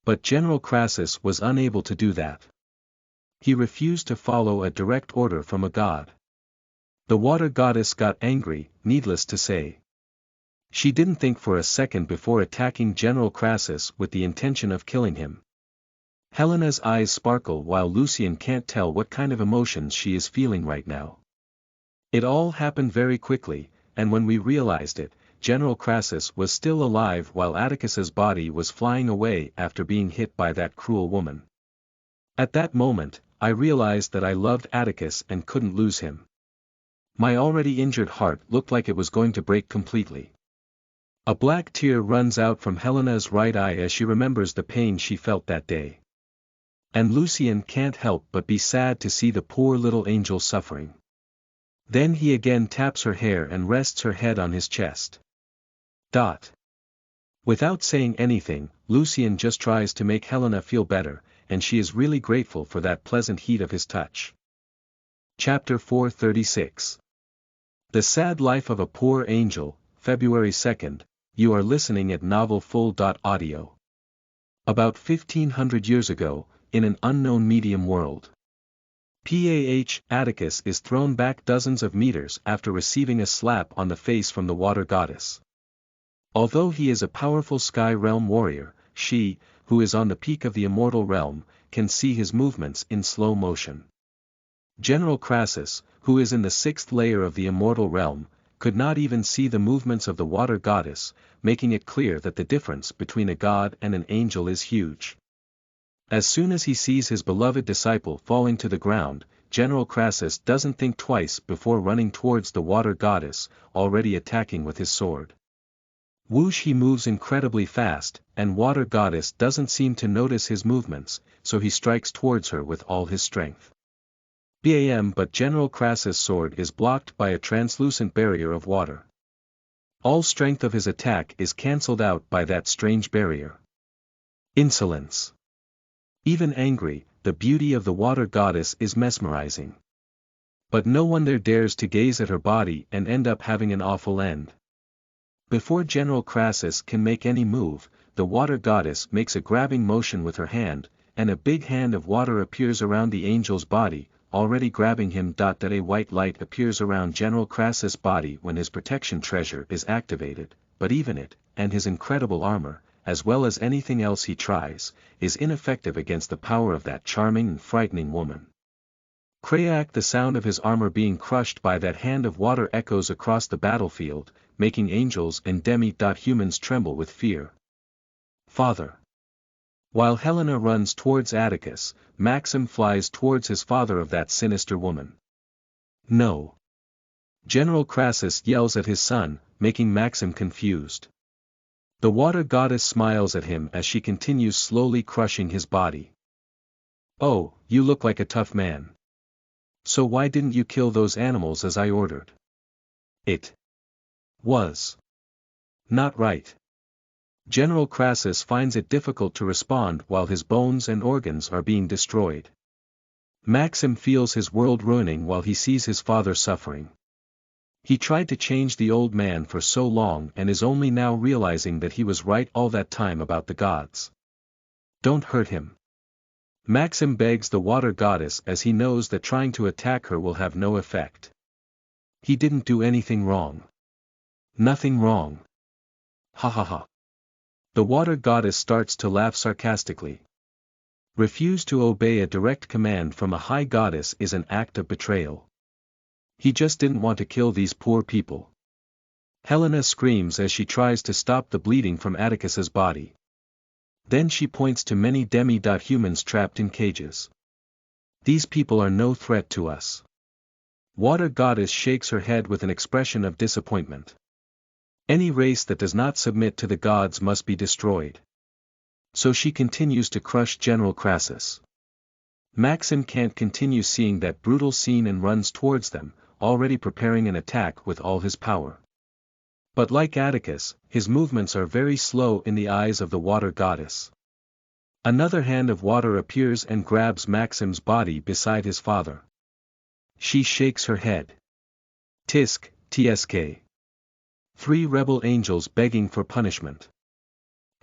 But General Crassus was unable to do that. He refused to follow a direct order from a god. The water goddess got angry, needless to say. She didn't think for a second before attacking General Crassus with the intention of killing him. Helena's eyes sparkle while Lucian can't tell what kind of emotions she is feeling right now. It all happened very quickly, and when we realized it, General Crassus was still alive while Atticus's body was flying away after being hit by that cruel woman. At that moment, I realized that I loved Atticus and couldn't lose him. My already injured heart looked like it was going to break completely. A black tear runs out from Helena's right eye as she remembers the pain she felt that day. And Lucian can't help but be sad to see the poor little angel suffering. Then he again taps her hair and rests her head on his chest. Without saying anything, Lucian just tries to make Helena feel better, and she is really grateful for that pleasant heat of his touch. Chapter 436. The Sad Life of a Poor Angel, February 2nd, you are listening at novelfull.audio. About 1500 years ago, in an unknown medium world. Atticus is thrown back dozens of meters after receiving a slap on the face from the water goddess. Although he is a powerful sky realm warrior, she, who is on the peak of the immortal realm, can see his movements in slow motion. General Crassus, who is in the 6th layer of the immortal realm, could not even see the movements of the water goddess, making it clear that the difference between a god and an angel is huge. As soon as he sees his beloved disciple falling to the ground, General Crassus doesn't think twice before running towards the water goddess, already attacking with his sword. Whoosh, he moves incredibly fast, and water goddess doesn't seem to notice his movements, so he strikes towards her with all his strength. But General Crassus' sword is blocked by a translucent barrier of water. All strength of his attack is cancelled out by that strange barrier. Insolence. Even angry, the beauty of the water goddess is mesmerizing. But no one there dares to gaze at her body and end up having an awful end. Before General Crassus can make any move, the water goddess makes a grabbing motion with her hand, and a big hand of water appears around the angel's body, already grabbing him. A white light appears around General Crassus' body when his protection treasure is activated, but even it, and his incredible armor, as well as anything else he tries, is ineffective against the power of that charming and frightening woman. Crack! The sound of his armor being crushed by that hand of water echoes across the battlefield, making angels and demi-humans tremble with fear. Father. While Helena runs towards Atticus, Maxim flies towards his father of that sinister woman. No. General Crassus yells at his son, making Maxim confused. The water goddess smiles at him as she continues slowly crushing his body. Oh, you look like a tough man. So why didn't you kill those animals as I ordered? It was not right. General Crassus finds it difficult to respond while his bones and organs are being destroyed. Maxim feels his world ruining while he sees his father suffering. He tried to change the old man for so long and is only now realizing that he was right all that time about the gods. Don't hurt him. Maxim begs the water goddess as he knows that trying to attack her will have no effect. He didn't do anything wrong. Nothing wrong. Ha ha ha. The water goddess starts to laugh sarcastically. Refuse to obey a direct command from a high goddess is an act of betrayal. He just didn't want to kill these poor people. Helena screams as she tries to stop the bleeding from Atticus's body. Then she points to many demi-humans trapped in cages. These people are no threat to us. Water goddess shakes her head with an expression of disappointment. Any race that does not submit to the gods must be destroyed. So she continues to crush General Crassus. Maxim can't continue seeing that brutal scene and runs towards them, already preparing an attack with all his power. But like Atticus, his movements are very slow in the eyes of the water goddess. Another hand of water appears and grabs Maxim's body beside his father. She shakes her head. Tisk, tsk. 3 rebel angels begging for punishment.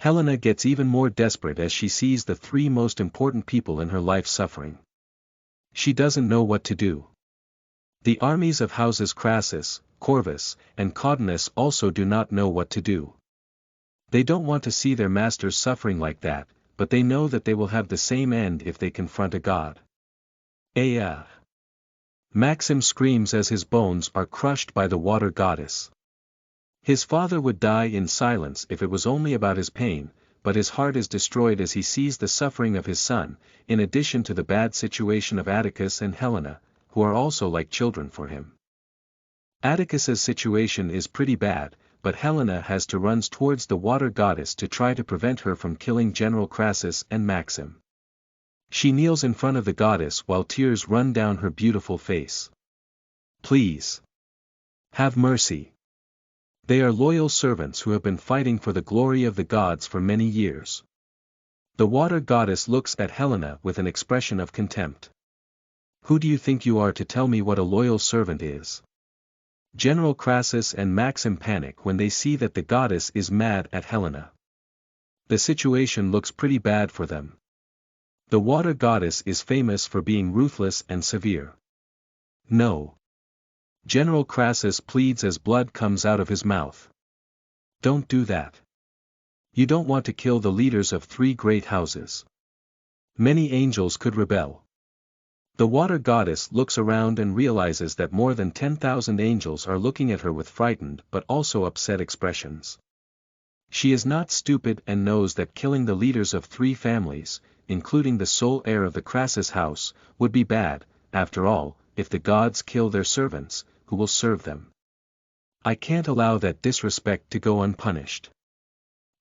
Helena gets even more desperate as she sees the 3 most important people in her life suffering. She doesn't know what to do. The armies of houses Crassus, Corvus, and Caudinus also do not know what to do. They don't want to see their masters suffering like that, but they know that they will have the same end if they confront a god. Maxim screams as his bones are crushed by the water goddess. His father would die in silence if it was only about his pain, but his heart is destroyed as he sees the suffering of his son, in addition to the bad situation of Atticus and Helena, who are also like children for him. Atticus's situation is pretty bad, but Helena has to run towards the water goddess to try to prevent her from killing General Crassus and Maxim. She kneels in front of the goddess while tears run down her beautiful face. Please. Have mercy. They are loyal servants who have been fighting for the glory of the gods for many years. The water goddess looks at Helena with an expression of contempt. Who do you think you are to tell me what a loyal servant is? General Crassus and Maxim panic when they see that the goddess is mad at Helena. The situation looks pretty bad for them. The water goddess is famous for being ruthless and severe. No. General Crassus pleads as blood comes out of his mouth. Don't do that. You don't want to kill the leaders of 3 great houses. Many angels could rebel. The water goddess looks around and realizes that more than 10,000 angels are looking at her with frightened but also upset expressions. She is not stupid and knows that killing the leaders of 3 families, including the sole heir of the Crassus house, would be bad. After all, if the gods kill their servants, who will serve them? I can't allow that disrespect to go unpunished.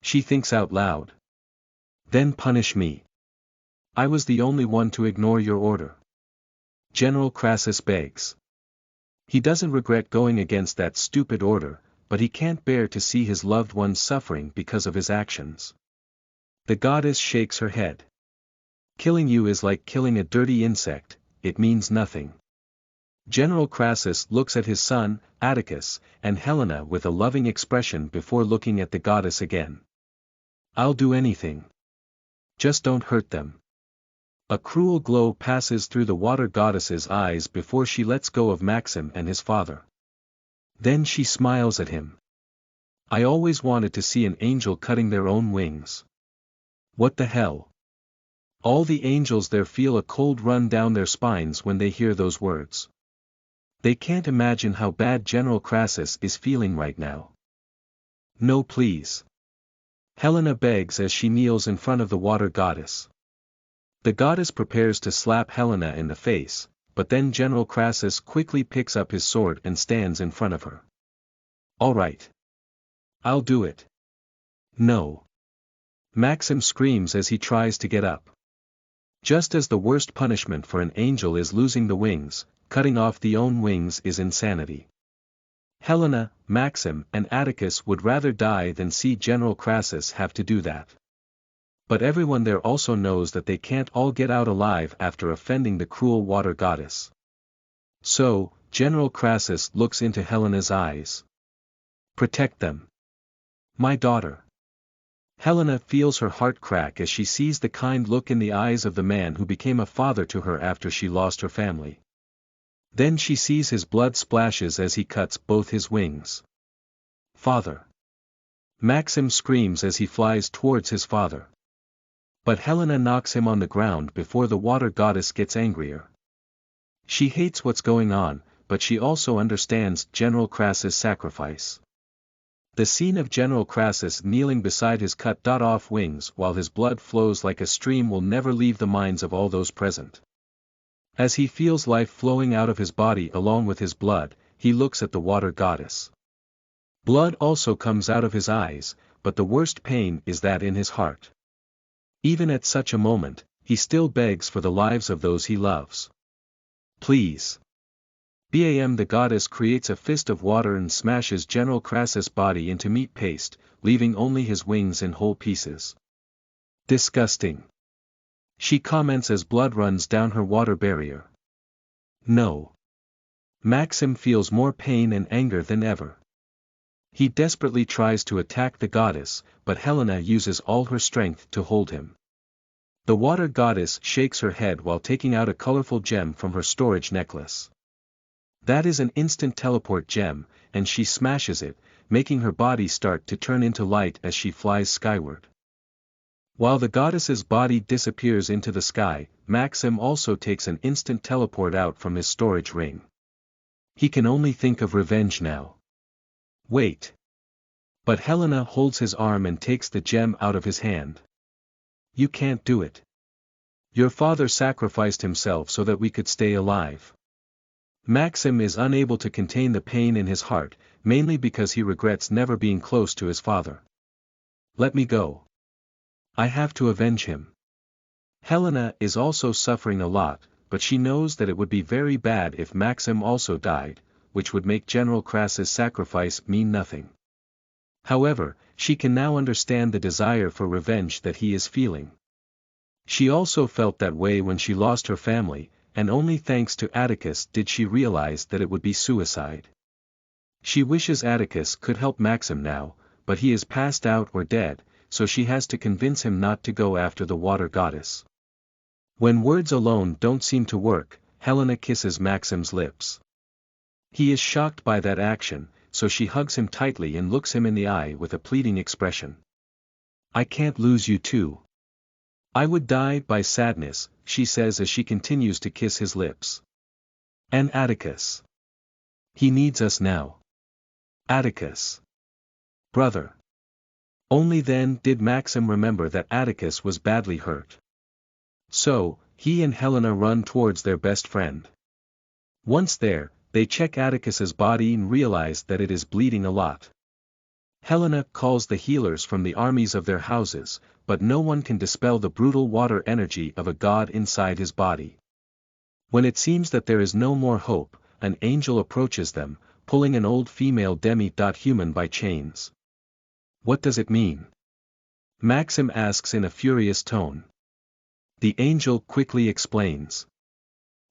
She thinks out loud. Then punish me. I was the only one to ignore your order. General Crassus begs. He doesn't regret going against that stupid order, but he can't bear to see his loved ones suffering because of his actions. The goddess shakes her head. Killing you is like killing a dirty insect, it means nothing. General Crassus looks at his son, Atticus, and Helena with a loving expression before looking at the goddess again. I'll do anything. Just don't hurt them. A cruel glow passes through the water goddess's eyes before she lets go of Maxim and his father. Then she smiles at him. I always wanted to see an angel cutting their own wings. What the hell? All the angels there feel a cold run down their spines when they hear those words. They can't imagine how bad General Crassus is feeling right now. No, please. Helena begs as she kneels in front of the water goddess. The goddess prepares to slap Helena in the face, but then General Crassus quickly picks up his sword and stands in front of her. All right. I'll do it. No. Maxim screams as he tries to get up. Just as the worst punishment for an angel is losing the wings, cutting off the own wings is insanity. Helena, Maxim, and Atticus would rather die than see General Crassus have to do that. But everyone there also knows that they can't all get out alive after offending the cruel water goddess. So, General Crassus looks into Helena's eyes. Protect them. My daughter. Helena feels her heart crack as she sees the kind look in the eyes of the man who became a father to her after she lost her family. Then she sees his blood splashes as he cuts both his wings. Father. Maxim screams as he flies towards his father. But Helena knocks him on the ground before the water goddess gets angrier. She hates what's going on, but she also understands General Crassus' sacrifice. The scene of General Crassus kneeling beside his cut-off wings while his blood flows like a stream will never leave the minds of all those present. As he feels life flowing out of his body along with his blood, he looks at the water goddess. Blood also comes out of his eyes, but the worst pain is that in his heart. Even at such a moment, he still begs for the lives of those he loves. Please. Bam! The goddess creates a fist of water and smashes General Crassus' body into meat paste, leaving only his wings in whole pieces. Disgusting. She comments as blood runs down her water barrier. No. Maxim feels more pain and anger than ever. He desperately tries to attack the goddess, but Helena uses all her strength to hold him. The water goddess shakes her head while taking out a colorful gem from her storage necklace. That is an instant teleport gem, and she smashes it, making her body start to turn into light as she flies skyward. While the goddess's body disappears into the sky, Maxim also takes an instant teleport out from his storage ring. He can only think of revenge now. Wait. But Helena holds his arm and takes the gem out of his hand. You can't do it. Your father sacrificed himself so that we could stay alive. Maxim is unable to contain the pain in his heart, mainly because he regrets never being close to his father. Let me go. I have to avenge him. Helena is also suffering a lot, but she knows that it would be very bad if Maxim also died, which would make General Crassus' sacrifice mean nothing. However, she can now understand the desire for revenge that he is feeling. She also felt that way when she lost her family, and only thanks to Atticus did she realize that it would be suicide. She wishes Atticus could help Maxim now, but he is passed out or dead, so she has to convince him not to go after the water goddess. When words alone don't seem to work, Helena kisses Maxim's lips. He is shocked by that action, so she hugs him tightly and looks him in the eye with a pleading expression. I can't lose you too. I would die by sadness, she says as she continues to kiss his lips. And Atticus. He needs us now. Atticus. Brother. Only then did Maxim remember that Atticus was badly hurt. So, he and Helena run towards their best friend. Once there, they check Atticus's body and realize that it is bleeding a lot. Helena calls the healers from the armies of their houses, but no one can dispel the brutal water energy of a god inside his body. When it seems that there is no more hope, an angel approaches them, pulling an old female demi-human by chains. What does it mean? Maxim asks in a furious tone. The angel quickly explains.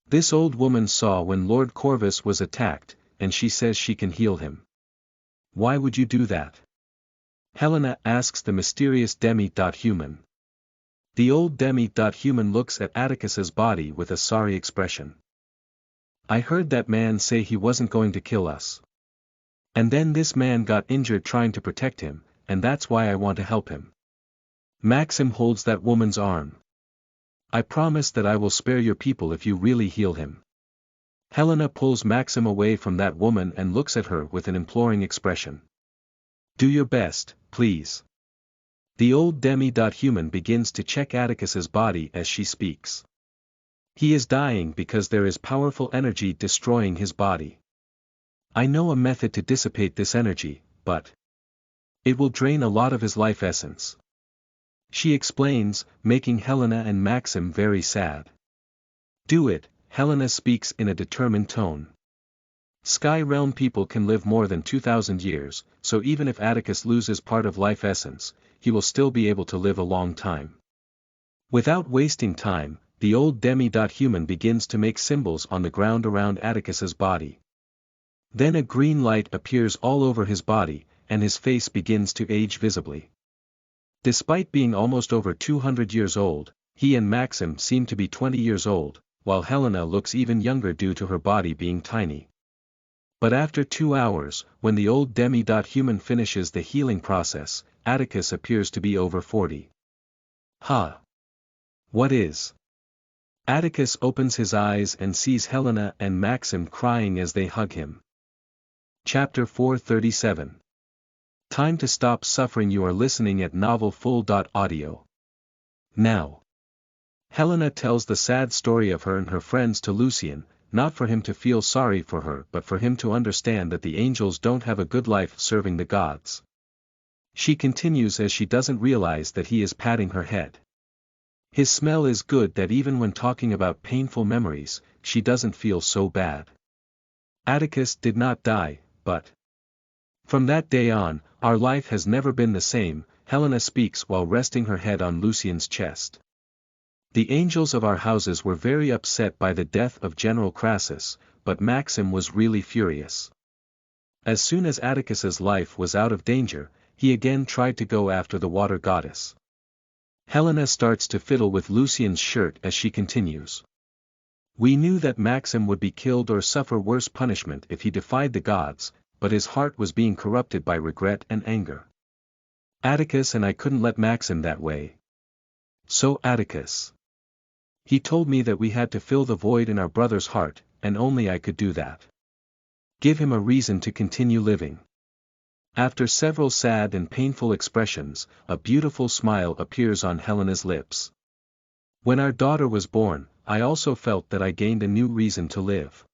This old woman saw when Lord Corvus was attacked, and she says she can heal him. Why would you do that? Helena asks the mysterious demi-human. The old demi-human looks at Atticus's body with a sorry expression. I heard that man say he wasn't going to kill us. And then this man got injured trying to protect him, and that's why I want to help him. Maxim holds that woman's arm. I promise that I will spare your people if you really heal him. Helena pulls Maxim away from that woman and looks at her with an imploring expression. Do your best, please. The old demi-human begins to check Atticus's body as she speaks. He is dying because there is powerful energy destroying his body. I know a method to dissipate this energy, but it will drain a lot of his life essence. She explains, making Helena and Maxim very sad. Do it, Helena speaks in a determined tone. Sky Realm people can live more than 2,000 years, so even if Atticus loses part of life essence, he will still be able to live a long time. Without wasting time, the old demi-human begins to make symbols on the ground around Atticus's body. Then a green light appears all over his body, and his face begins to age visibly. Despite being almost over 200 years old, he and Maxim seem to be 20 years old, while Helena looks even younger due to her body being tiny. But after 2 hours, when the old demi-human finishes the healing process, Atticus appears to be over 40. Ha! What is? Atticus opens his eyes and sees Helena and Maxim crying as they hug him. Chapter 437. Time to stop suffering. You are listening at NovelFull.audio. Now. Helena tells the sad story of her and her friends to Lucian, not for him to feel sorry for her but for him to understand that the angels don't have a good life serving the gods. She continues as she doesn't realize that he is patting her head. His smell is good that even when talking about painful memories, she doesn't feel so bad. Atticus did not die, but from that day on, our life has never been the same, Helena speaks while resting her head on Lucian's chest. The angels of our houses were very upset by the death of General Crassus, but Maxim was really furious. As soon as Atticus's life was out of danger, he again tried to go after the water goddess. Helena starts to fiddle with Lucian's shirt as she continues. We knew that Maxim would be killed or suffer worse punishment if he defied the gods, but his heart was being corrupted by regret and anger. Atticus and I couldn't let Maxim that way. So Atticus. He told me that we had to fill the void in our brother's heart, and only I could do that. Give him a reason to continue living. After several sad and painful expressions, a beautiful smile appears on Helena's lips. When our daughter was born, I also felt that I gained a new reason to live.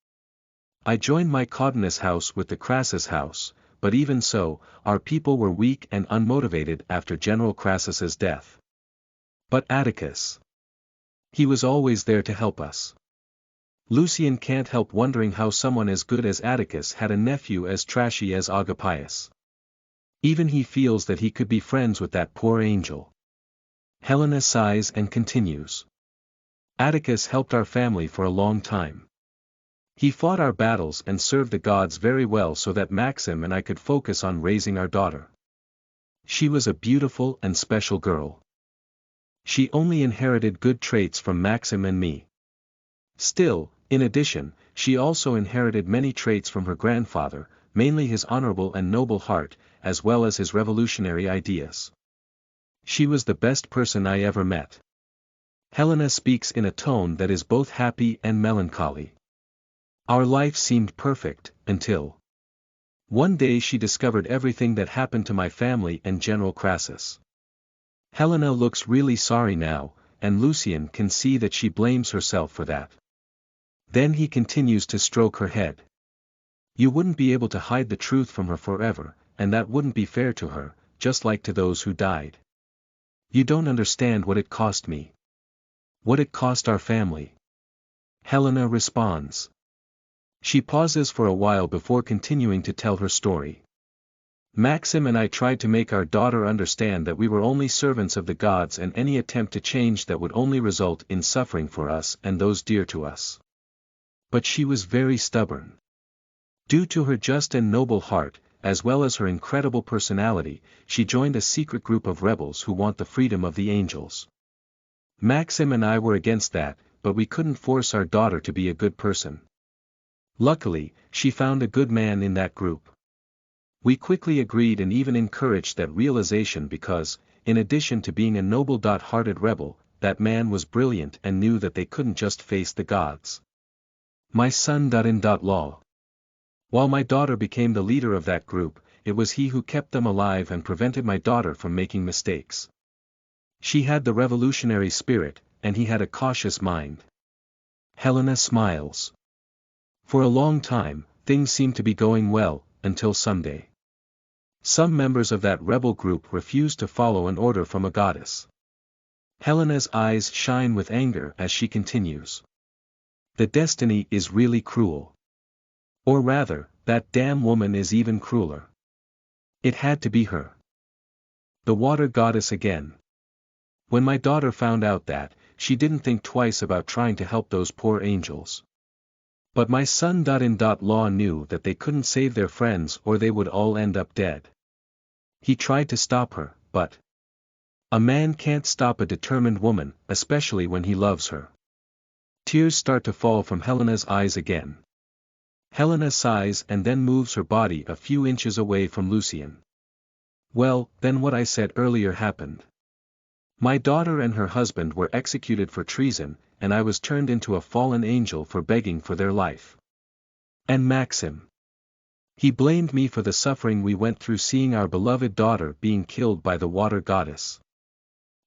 I joined my Caudinus house with the Crassus house, but even so, our people were weak and unmotivated after General Crassus's death. But Atticus. He was always there to help us. Lucian can't help wondering how someone as good as Atticus had a nephew as trashy as Agapius. Even he feels that he could be friends with that poor angel. Helena sighs and continues. Atticus helped our family for a long time. He fought our battles and served the gods very well so that Maxim and I could focus on raising our daughter. She was a beautiful and special girl. She only inherited good traits from Maxim and me. Still, in addition, she also inherited many traits from her grandfather, mainly his honorable and noble heart, as well as his revolutionary ideas. She was the best person I ever met. Helena speaks in a tone that is both happy and melancholy. Our life seemed perfect, until one day she discovered everything that happened to my family and General Crassus. Helena looks really sorry now, and Lucian can see that she blames herself for that. Then he continues to stroke her head. You wouldn't be able to hide the truth from her forever, and that wouldn't be fair to her, just like to those who died. You don't understand what it cost me. What it cost our family. Helena responds. She pauses for a while before continuing to tell her story. Maxim and I tried to make our daughter understand that we were only servants of the gods, and any attempt to change that would only result in suffering for us and those dear to us. But she was very stubborn. Due to her just and noble heart, as well as her incredible personality, she joined a secret group of rebels who want the freedom of the angels. Maxim and I were against that, but we couldn't force our daughter to be a good person. Luckily, she found a good man in that group. We quickly agreed and even encouraged that realization because, in addition to being a noble-hearted rebel, that man was brilliant and knew that they couldn't just face the gods. My son.in.law. While my daughter became the leader of that group, it was he who kept them alive and prevented my daughter from making mistakes. She had the revolutionary spirit, and he had a cautious mind. Helena smiles. For a long time, things seemed to be going well, until someday. Some members of that rebel group refused to follow an order from a goddess. Helena's eyes shine with anger as she continues. The destiny is really cruel. Or rather, that damn woman is even crueler. It had to be her. The water goddess again. When my daughter found out that, she didn't think twice about trying to help those poor angels. But my son.in.law knew that they couldn't save their friends or they would all end up dead. He tried to stop her, but a man can't stop a determined woman, especially when he loves her. Tears start to fall from Helena's eyes again. Helena sighs and then moves her body a few inches away from Lucian. Well, then what I said earlier happened. My daughter and her husband were executed for treason, and I was turned into a fallen angel for begging for their life. And Maxim. He blamed me for the suffering we went through seeing our beloved daughter being killed by the water goddess.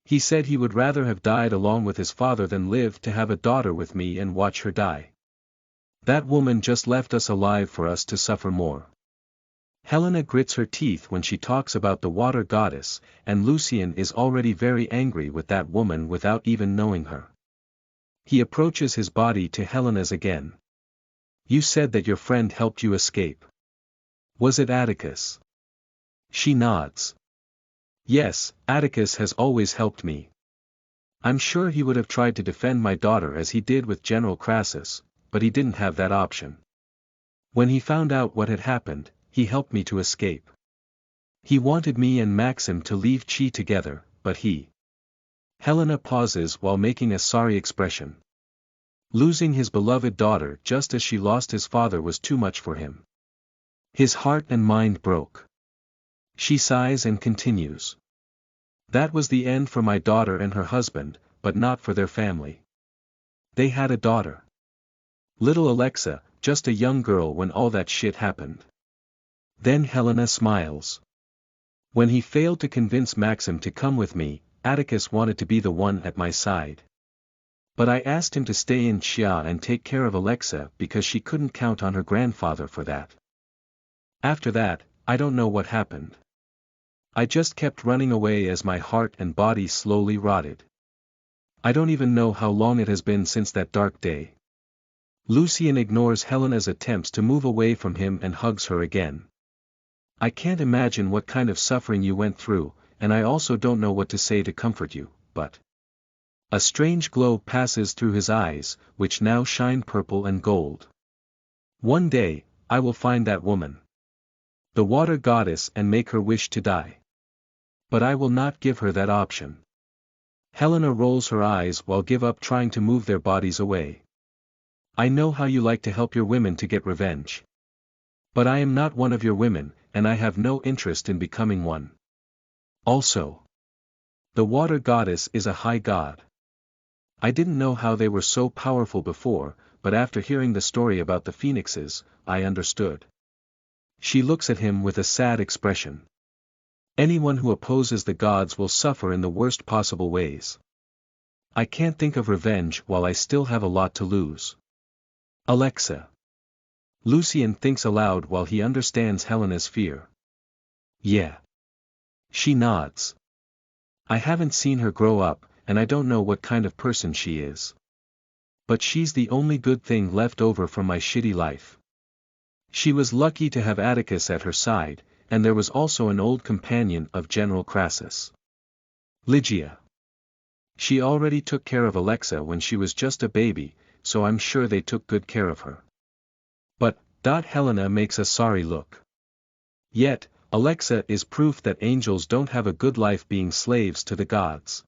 He said he would rather have died along with his father than live to have a daughter with me and watch her die. That woman just left us alive for us to suffer more. Helena grits her teeth when she talks about the water goddess, and Lucian is already very angry with that woman without even knowing her. He approaches his body to Helena's again. You said that your friend helped you escape. Was it Atticus? She nods. Yes, Atticus has always helped me. I'm sure he would have tried to defend my daughter as he did with General Crassus, but he didn't have that option. When he found out what had happened, he helped me to escape. He wanted me and Maxim to leave Chi together, but he... Helena pauses while making a sorry expression. Losing his beloved daughter just as she lost his father was too much for him. His heart and mind broke. She sighs and continues. That was the end for my daughter and her husband, but not for their family. They had a daughter. Little Alexa, just a young girl when all that shit happened. Then Helena smiles. When he failed to convince Maxim to come with me, Atticus wanted to be the one at my side. But I asked him to stay in Xia and take care of Alexa because she couldn't count on her grandfather for that. After that, I don't know what happened. I just kept running away as my heart and body slowly rotted. I don't even know how long it has been since that dark day. Lucian ignores Helena's attempts to move away from him and hugs her again. I can't imagine what kind of suffering you went through, and I also don't know what to say to comfort you, but... A strange glow passes through his eyes, which now shine purple and gold. One day, I will find that woman. The water goddess, and make her wish to die. But I will not give her that option. Helena rolls her eyes while give up trying to move their bodies away. I know how you like to help your women to get revenge. But I am not one of your women, and I have no interest in becoming one. Also, the water goddess is a high god. I didn't know how they were so powerful before, but after hearing the story about the phoenixes, I understood. She looks at him with a sad expression. Anyone who opposes the gods will suffer in the worst possible ways. I can't think of revenge while I still have a lot to lose. Alexa. Lucian thinks aloud while he understands Helena's fear. Yeah. She nods. I haven't seen her grow up, and I don't know what kind of person she is. But she's the only good thing left over from my shitty life. She was lucky to have Atticus at her side, and there was also an old companion of General Crassus. Lygia. She already took care of Alexa when she was just a baby, so I'm sure they took good care of her. But, Helena makes a sorry look. Yet, Alexa is proof that angels don't have a good life being slaves to the gods.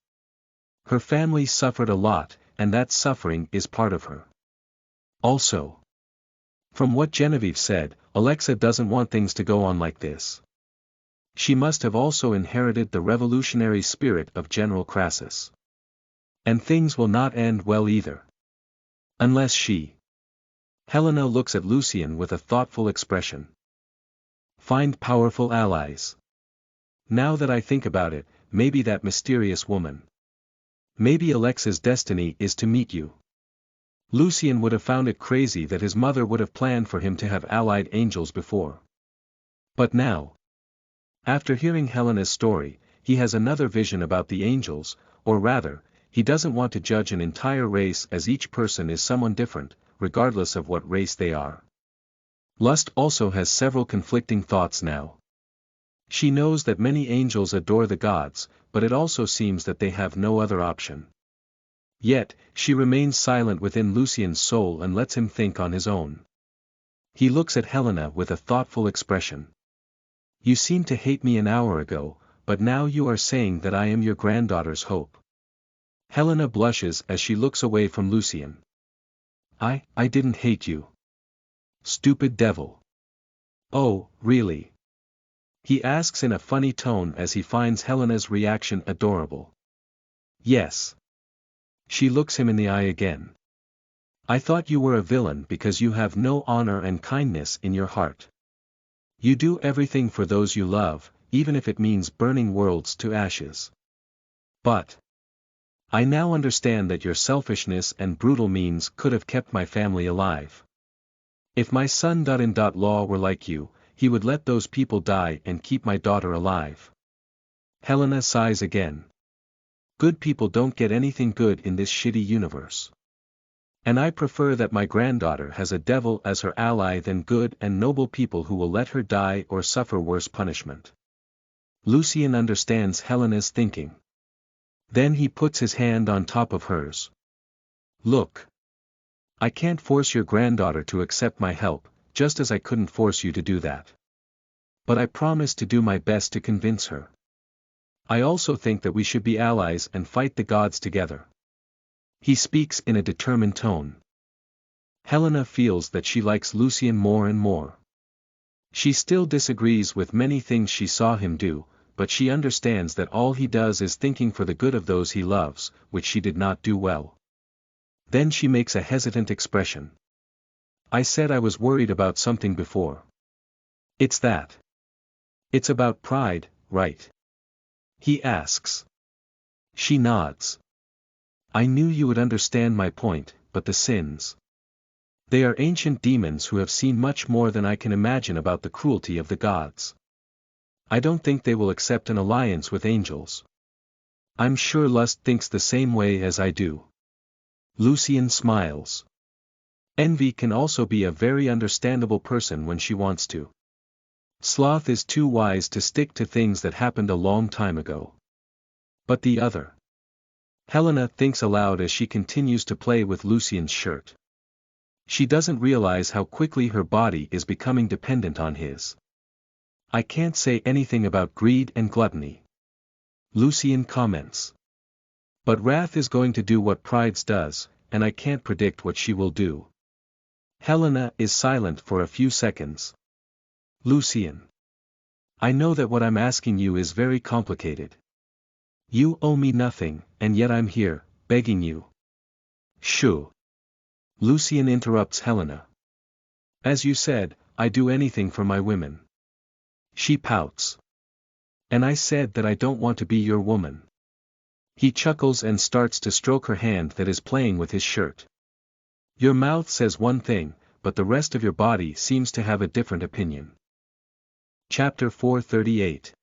Her family suffered a lot, and that suffering is part of her. Also, from what Genevieve said, Alexa doesn't want things to go on like this. She must have also inherited the revolutionary spirit of General Crassus. And things will not end well either. Unless she... Helena looks at Lucian with a thoughtful expression. Find powerful allies. Now that I think about it, maybe that mysterious woman. Maybe Alexa's destiny is to meet you. Lucian would have found it crazy that his mother would have planned for him to have allied angels before. But now, after hearing Helena's story, he has another vision about the angels, or rather, he doesn't want to judge an entire race as each person is someone different, regardless of what race they are. Lust also has several conflicting thoughts now. She knows that many angels adore the gods, but it also seems that they have no other option. Yet, she remains silent within Lucian's soul and lets him think on his own. He looks at Helena with a thoughtful expression. You seemed to hate me an hour ago, but now you are saying that I am your granddaughter's hope. Helena blushes as she looks away from Lucian. I didn't hate you. Stupid devil. Oh, really? He asks in a funny tone as he finds Helena's reaction adorable. Yes. She looks him in the eye again. I thought you were a villain because you have no honor and kindness in your heart. You do everything for those you love, even if it means burning worlds to ashes. But I now understand that your selfishness and brutal means could have kept my family alive. If my son-in-law were like you, he would let those people die and keep my daughter alive. Helena sighs again. Good people don't get anything good in this shitty universe. And I prefer that my granddaughter has a devil as her ally than good and noble people who will let her die or suffer worse punishment. Lucien understands Helena's thinking. Then he puts his hand on top of hers. Look. I can't force your granddaughter to accept my help, just as I couldn't force you to do that. But I promise to do my best to convince her. I also think that we should be allies and fight the gods together. He speaks in a determined tone. Helena feels that she likes Lucien more and more. She still disagrees with many things she saw him do, but she understands that all he does is thinking for the good of those he loves, which she did not do well. Then she makes a hesitant expression. I said I was worried about something before. It's that. It's about pride, right? He asks. She nods. I knew you would understand my point, but the sins. They are ancient demons who have seen much more than I can imagine about the cruelty of the gods. I don't think they will accept an alliance with angels. I'm sure Lust thinks the same way as I do. Lucien smiles. Envy can also be a very understandable person when she wants to. Sloth is too wise to stick to things that happened a long time ago. But the other. Helena thinks aloud as she continues to play with Lucien's shirt. She doesn't realize how quickly her body is becoming dependent on his. I can't say anything about greed and gluttony. Lucien comments. But wrath is going to do what pride does, and I can't predict what she will do. Helena is silent for a few seconds. Lucien. I know that what I'm asking you is very complicated. You owe me nothing, and yet I'm here, begging you. Shoo. Lucien interrupts Helena. As you said, I do anything for my women. She pouts. And I said that I don't want to be your woman. He chuckles and starts to stroke her hand that is playing with his shirt. Your mouth says one thing, but the rest of your body seems to have a different opinion. Chapter 438.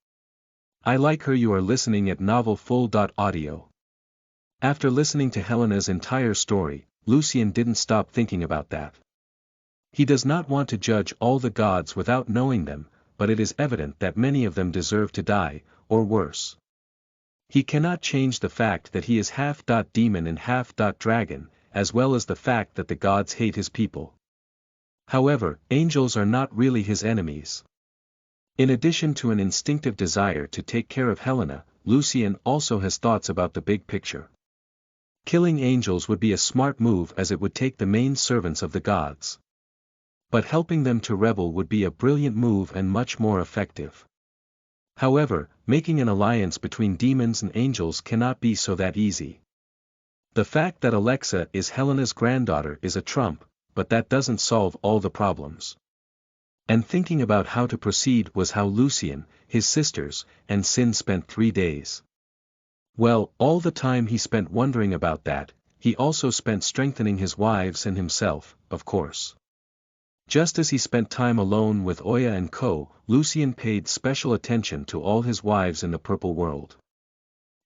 I like her. You are listening at novelfull.audio. After listening to Helena's entire story, Lucien didn't stop thinking about that. He does not want to judge all the gods without knowing them, but it is evident that many of them deserve to die, or worse. He cannot change the fact that he is half demon and half dragon, as well as the fact that the gods hate his people. However, angels are not really his enemies. In addition to an instinctive desire to take care of Helena, Lucien also has thoughts about the big picture. Killing angels would be a smart move as it would take the main servants of the gods. But helping them to rebel would be a brilliant move and much more effective. However, making an alliance between demons and angels cannot be so that easy. The fact that Alexa is Helena's granddaughter is a trump, but that doesn't solve all the problems. And thinking about how to proceed was how Lucien, his sisters, and Sin spent 3 days. Well, all the time he spent wondering about that, he also spent strengthening his wives and himself, of course. Just as he spent time alone with Oya and Co., Lucien paid special attention to all his wives in the purple world.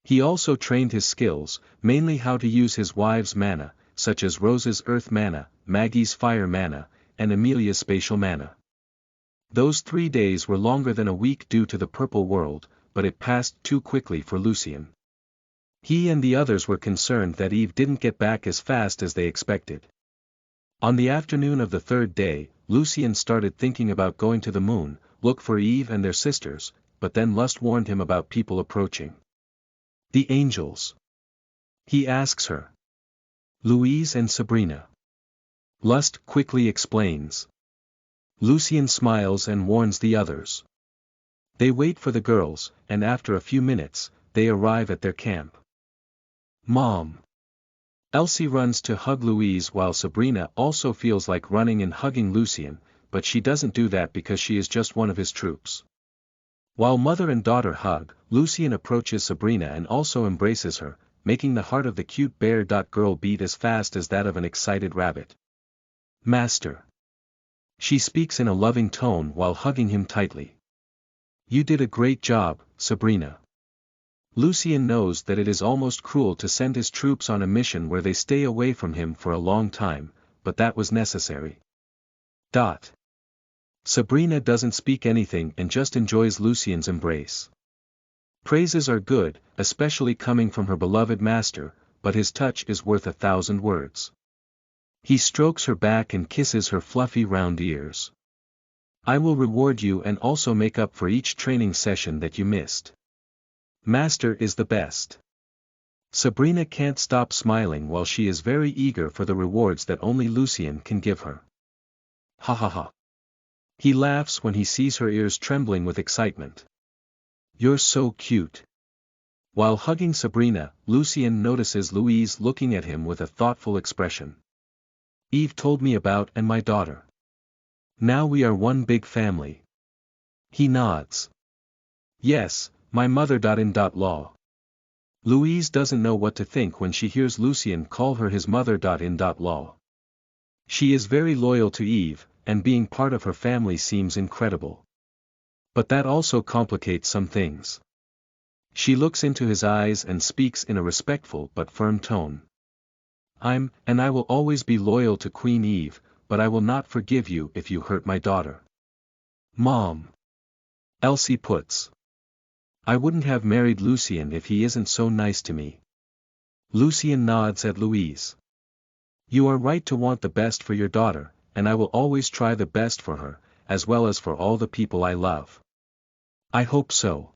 He also trained his skills, mainly how to use his wives' mana, such as Rose's earth mana, Maggie's fire mana, and Amelia's spatial mana. Those 3 days were longer than a week due to the purple world, but it passed too quickly for Lucien. He and the others were concerned that Eve didn't get back as fast as they expected. On the afternoon of the 3rd day, Lucien started thinking about going to the moon, look for Eve and their sisters, but then Lust warned him about people approaching. The angels. He asks her. Louise and Sabrina. Lust quickly explains. Lucien smiles and warns the others. They wait for the girls, and after a few minutes, they arrive at their camp. Mom. Elsie runs to hug Louise while Sabrina also feels like running and hugging Lucien, but she doesn't do that because she is just one of his troops. While mother and daughter hug, Lucien approaches Sabrina and also embraces her, making the heart of the cute bear girl beat as fast as that of an excited rabbit. Master. She speaks in a loving tone while hugging him tightly. You did a great job, Sabrina. Lucien knows that it is almost cruel to send his troops on a mission where they stay away from him for a long time, but that was necessary. Sabrina doesn't speak anything and just enjoys Lucien's embrace. Praises are good, especially coming from her beloved master, but his touch is worth 1,000 words. He strokes her back and kisses her fluffy round ears. I will reward you and also make up for each training session that you missed. Master is the best. Sabrina can't stop smiling while she is very eager for the rewards that only Lucien can give her. Ha ha ha. He laughs when he sees her ears trembling with excitement. You're so cute. While hugging Sabrina, Lucien notices Louise looking at him with a thoughtful expression. Eve told me about and my daughter. Now we are one big family. He nods. Yes, my mother.in.law. Louise doesn't know what to think when she hears Lucien call her his mother.in.law. She is very loyal to Eve, and being part of her family seems incredible. But that also complicates some things. She looks into his eyes and speaks in a respectful but firm tone. And I will always be loyal to Queen Eve, but I will not forgive you if you hurt my daughter. Mom. Elsie puts. I wouldn't have married Lucien if he isn't so nice to me. Lucien nods at Louise. You are right to want the best for your daughter, and I will always try the best for her, as well as for all the people I love. I hope so.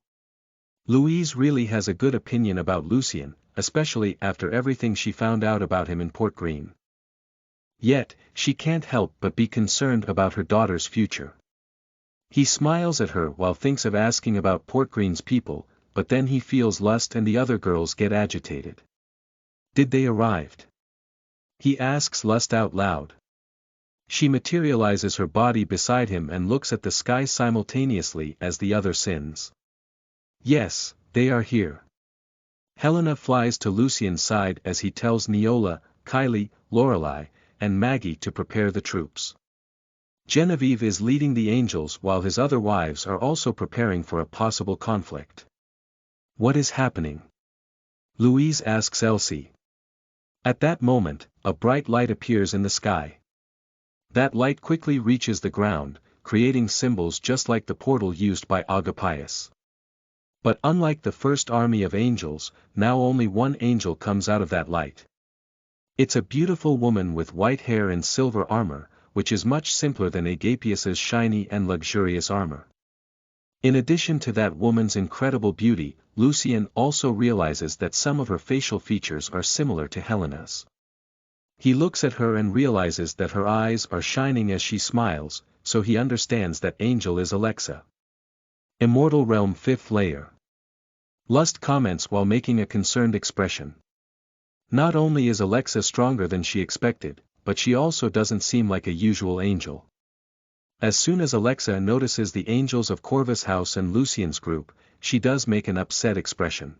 Louise really has a good opinion about Lucien, especially after everything she found out about him in Port Green. Yet, she can't help but be concerned about her daughter's future. He smiles at her while thinks of asking about Port Green's people, but then he feels Lust and the other girls get agitated. Did they arrive? He asks Lust out loud. She materializes her body beside him and looks at the sky simultaneously as the other sins. Yes, they are here. Helena flies to Lucien's side as he tells Neola, Kylie, Lorelei, and Maggie to prepare the troops. Genevieve is leading the angels while his other wives are also preparing for a possible conflict. What is happening? Louise asks Elsie. At that moment, a bright light appears in the sky. That light quickly reaches the ground, creating symbols just like the portal used by Agapius. But unlike the first army of angels, now only one angel comes out of that light. It's a beautiful woman with white hair and silver armor, which is much simpler than Agapius's shiny and luxurious armor. In addition to that woman's incredible beauty, Lucien also realizes that some of her facial features are similar to Helena's. He looks at her and realizes that her eyes are shining as she smiles, so he understands that angel is Alexa. Immortal Realm 5th Layer. Lust comments while making a concerned expression. Not only is Alexa stronger than she expected, but she also doesn't seem like a usual angel. As soon as Alexa notices the angels of Corvus House and Lucien's group, she does make an upset expression.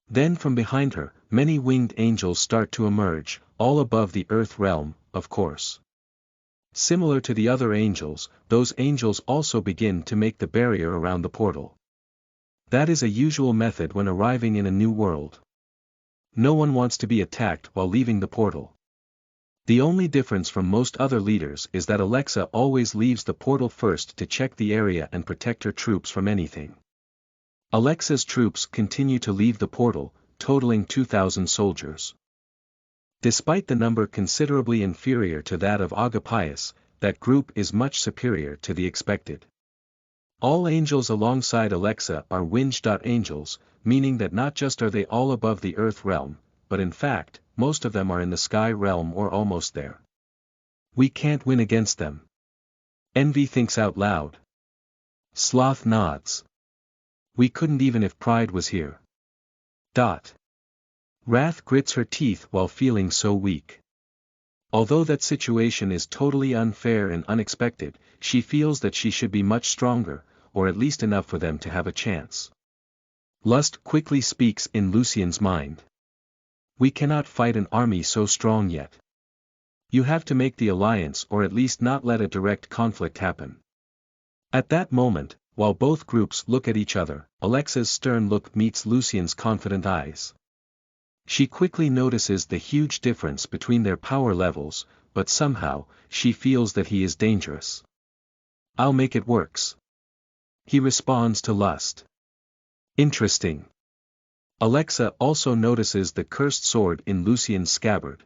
Then from behind her, many winged angels start to emerge, all above the Earth realm, of course. Similar to the other angels, those angels also begin to make the barrier around the portal. That is a usual method when arriving in a new world. No one wants to be attacked while leaving the portal. The only difference from most other leaders is that Alexa always leaves the portal first to check the area and protect her troops from anything. Alexa's troops continue to leave the portal, totaling 2,000 soldiers. Despite the number considerably inferior to that of Agapius, that group is much superior to the expected. All angels alongside Alexa are winged.angels, meaning that not just are they all above the Earth realm, but in fact, most of them are in the sky realm or almost there. We can't win against them. Envy thinks out loud. Sloth nods. We couldn't even if Pride was here. Wrath grits her teeth while feeling so weak. Although that situation is totally unfair and unexpected, she feels that she should be much stronger, or at least enough for them to have a chance. Lust quickly speaks in Lucien's mind. We cannot fight an army so strong yet. You have to make the alliance or at least not let a direct conflict happen. At that moment, while both groups look at each other, Alexa's stern look meets Lucien's confident eyes. She quickly notices the huge difference between their power levels, but somehow, she feels that he is dangerous. I'll make it works. He responds to lust. Interesting. Alexa also notices the cursed sword in Lucien's scabbard.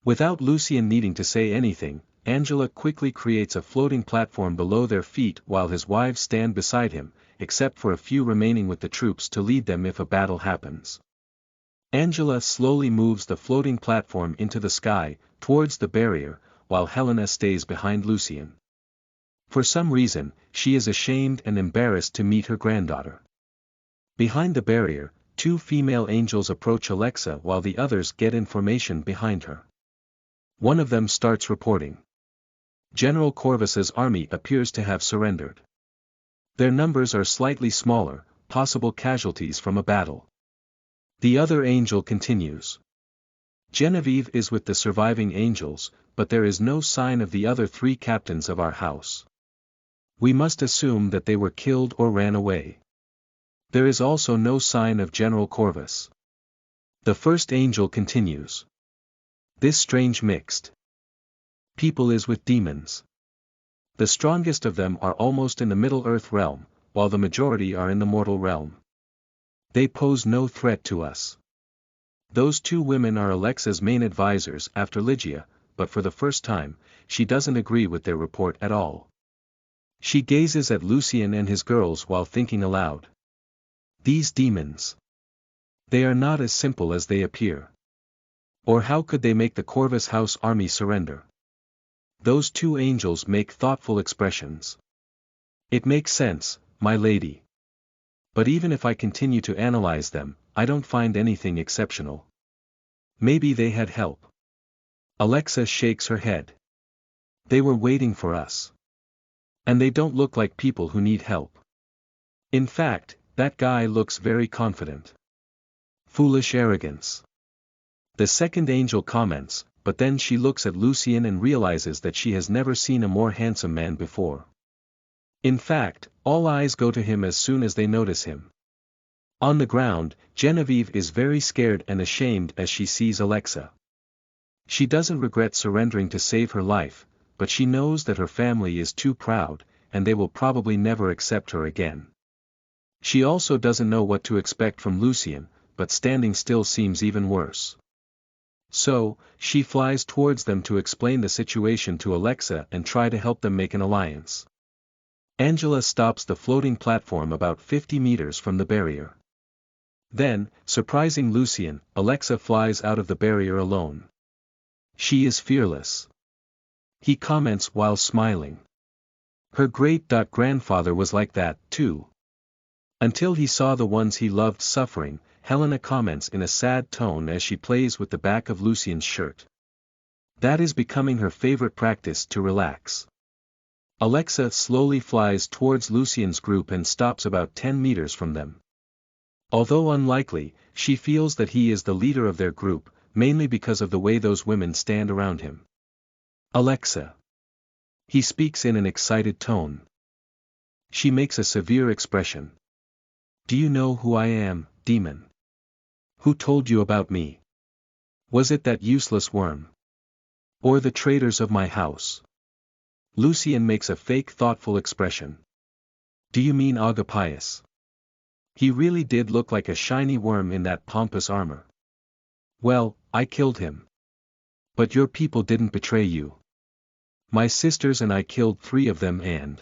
Without Lucien needing to say anything, Angela quickly creates a floating platform below their feet while his wives stand beside him, except for a few remaining with the troops to lead them if a battle happens. Angela slowly moves the floating platform into the sky, towards the barrier, while Helena stays behind Lucien. For some reason, she is ashamed and embarrassed to meet her granddaughter. Behind the barrier, two female angels approach Alexa while the others get information behind her. One of them starts reporting. General Corvus's army appears to have surrendered. Their numbers are slightly smaller, possible casualties from a battle. The other angel continues. Genevieve is with the surviving angels, but there is no sign of the other three captains of our house. We must assume that they were killed or ran away. There is also no sign of General Corvus. The first angel continues. This strange mixed people is with demons. The strongest of them are almost in the Middle Earth realm, while the majority are in the mortal realm. They pose no threat to us. Those two women are Alexa's main advisors after Lygia, but for the first time, she doesn't agree with their report at all. She gazes at Lucien and his girls while thinking aloud. These demons. They are not as simple as they appear. Or how could they make the Corvus House army surrender? Those two angels make thoughtful expressions. It makes sense, my lady. But even if I continue to analyze them, I don't find anything exceptional. Maybe they had help. Alexa shakes her head. They were waiting for us. And they don't look like people who need help. In fact, that guy looks very confident. Foolish arrogance. The second angel comments, but then she looks at Lucien and realizes that she has never seen a more handsome man before. In fact, all eyes go to him as soon as they notice him. On the ground, Genevieve is very scared and ashamed as she sees Alexa. She doesn't regret surrendering to save her life, but she knows that her family is too proud, and they will probably never accept her again. She also doesn't know what to expect from Lucien, but standing still seems even worse. So, she flies towards them to explain the situation to Alexa and try to help them make an alliance. Angela stops the floating platform about 50 meters from the barrier. Then, surprising Lucien, Alexa flies out of the barrier alone. She is fearless. He comments while smiling. Her great-grandfather was like that, too. Until he saw the ones he loved suffering, Helena comments in a sad tone as she plays with the back of Lucien's shirt. That is becoming her favorite practice to relax. Alexa slowly flies towards Lucien's group and stops about 10 meters from them. Although unlikely, she feels that he is the leader of their group, mainly because of the way those women stand around him. Alexa. He speaks in an excited tone. She makes a severe expression. Do you know who I am, demon? Who told you about me? Was it that useless worm? Or the traitors of my house? Lucien makes a fake thoughtful expression. Do you mean Agapius? He really did look like a shiny worm in that pompous armor. Well, I killed him. But your people didn't betray you. My sisters and I killed 3 of them and...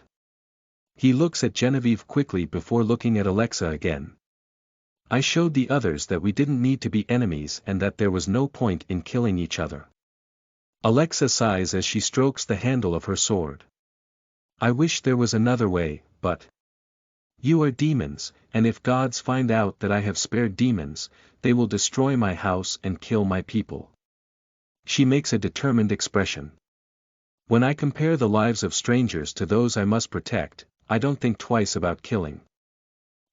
He looks at Genevieve quickly before looking at Alexa again. I showed the others that we didn't need to be enemies and that there was no point in killing each other. Alexa sighs as she strokes the handle of her sword. I wish there was another way, but... You are demons, and if gods find out that I have spared demons, they will destroy my house and kill my people. She makes a determined expression. When I compare the lives of strangers to those I must protect, I don't think twice about killing.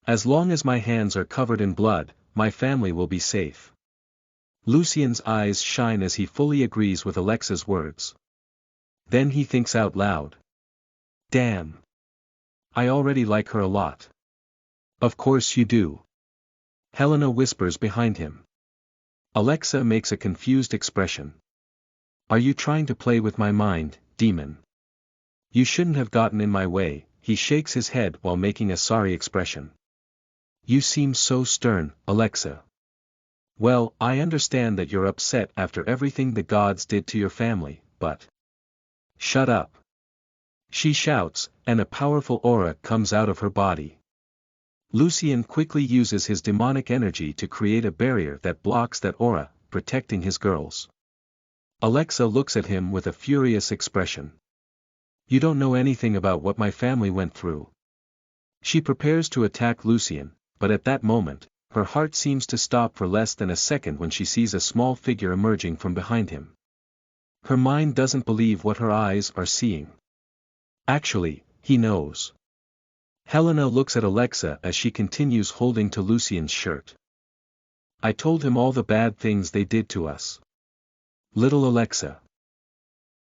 As long as my hands are covered in blood, my family will be safe. Lucian's eyes shine as he fully agrees with Alexa's words. Then he thinks out loud. Damn. I already like her a lot. Of course you do. Helena whispers behind him. Alexa makes a confused expression. Are you trying to play with my mind, demon? You shouldn't have gotten in my way. He shakes his head while making a sorry expression. You seem so stern, Alexa. Well, I understand that you're upset after everything the gods did to your family, but... Shut up. She shouts, and a powerful aura comes out of her body. Lucian quickly uses his demonic energy to create a barrier that blocks that aura, protecting his girls. Alexa looks at him with a furious expression. You don't know anything about what my family went through. She prepares to attack Lucian, but at that moment, her heart seems to stop for less than a second when she sees a small figure emerging from behind him. Her mind doesn't believe what her eyes are seeing. Actually, he knows. Helena looks at Alexa as she continues holding to Lucian's shirt. I told him all the bad things they did to us. Little Alexa.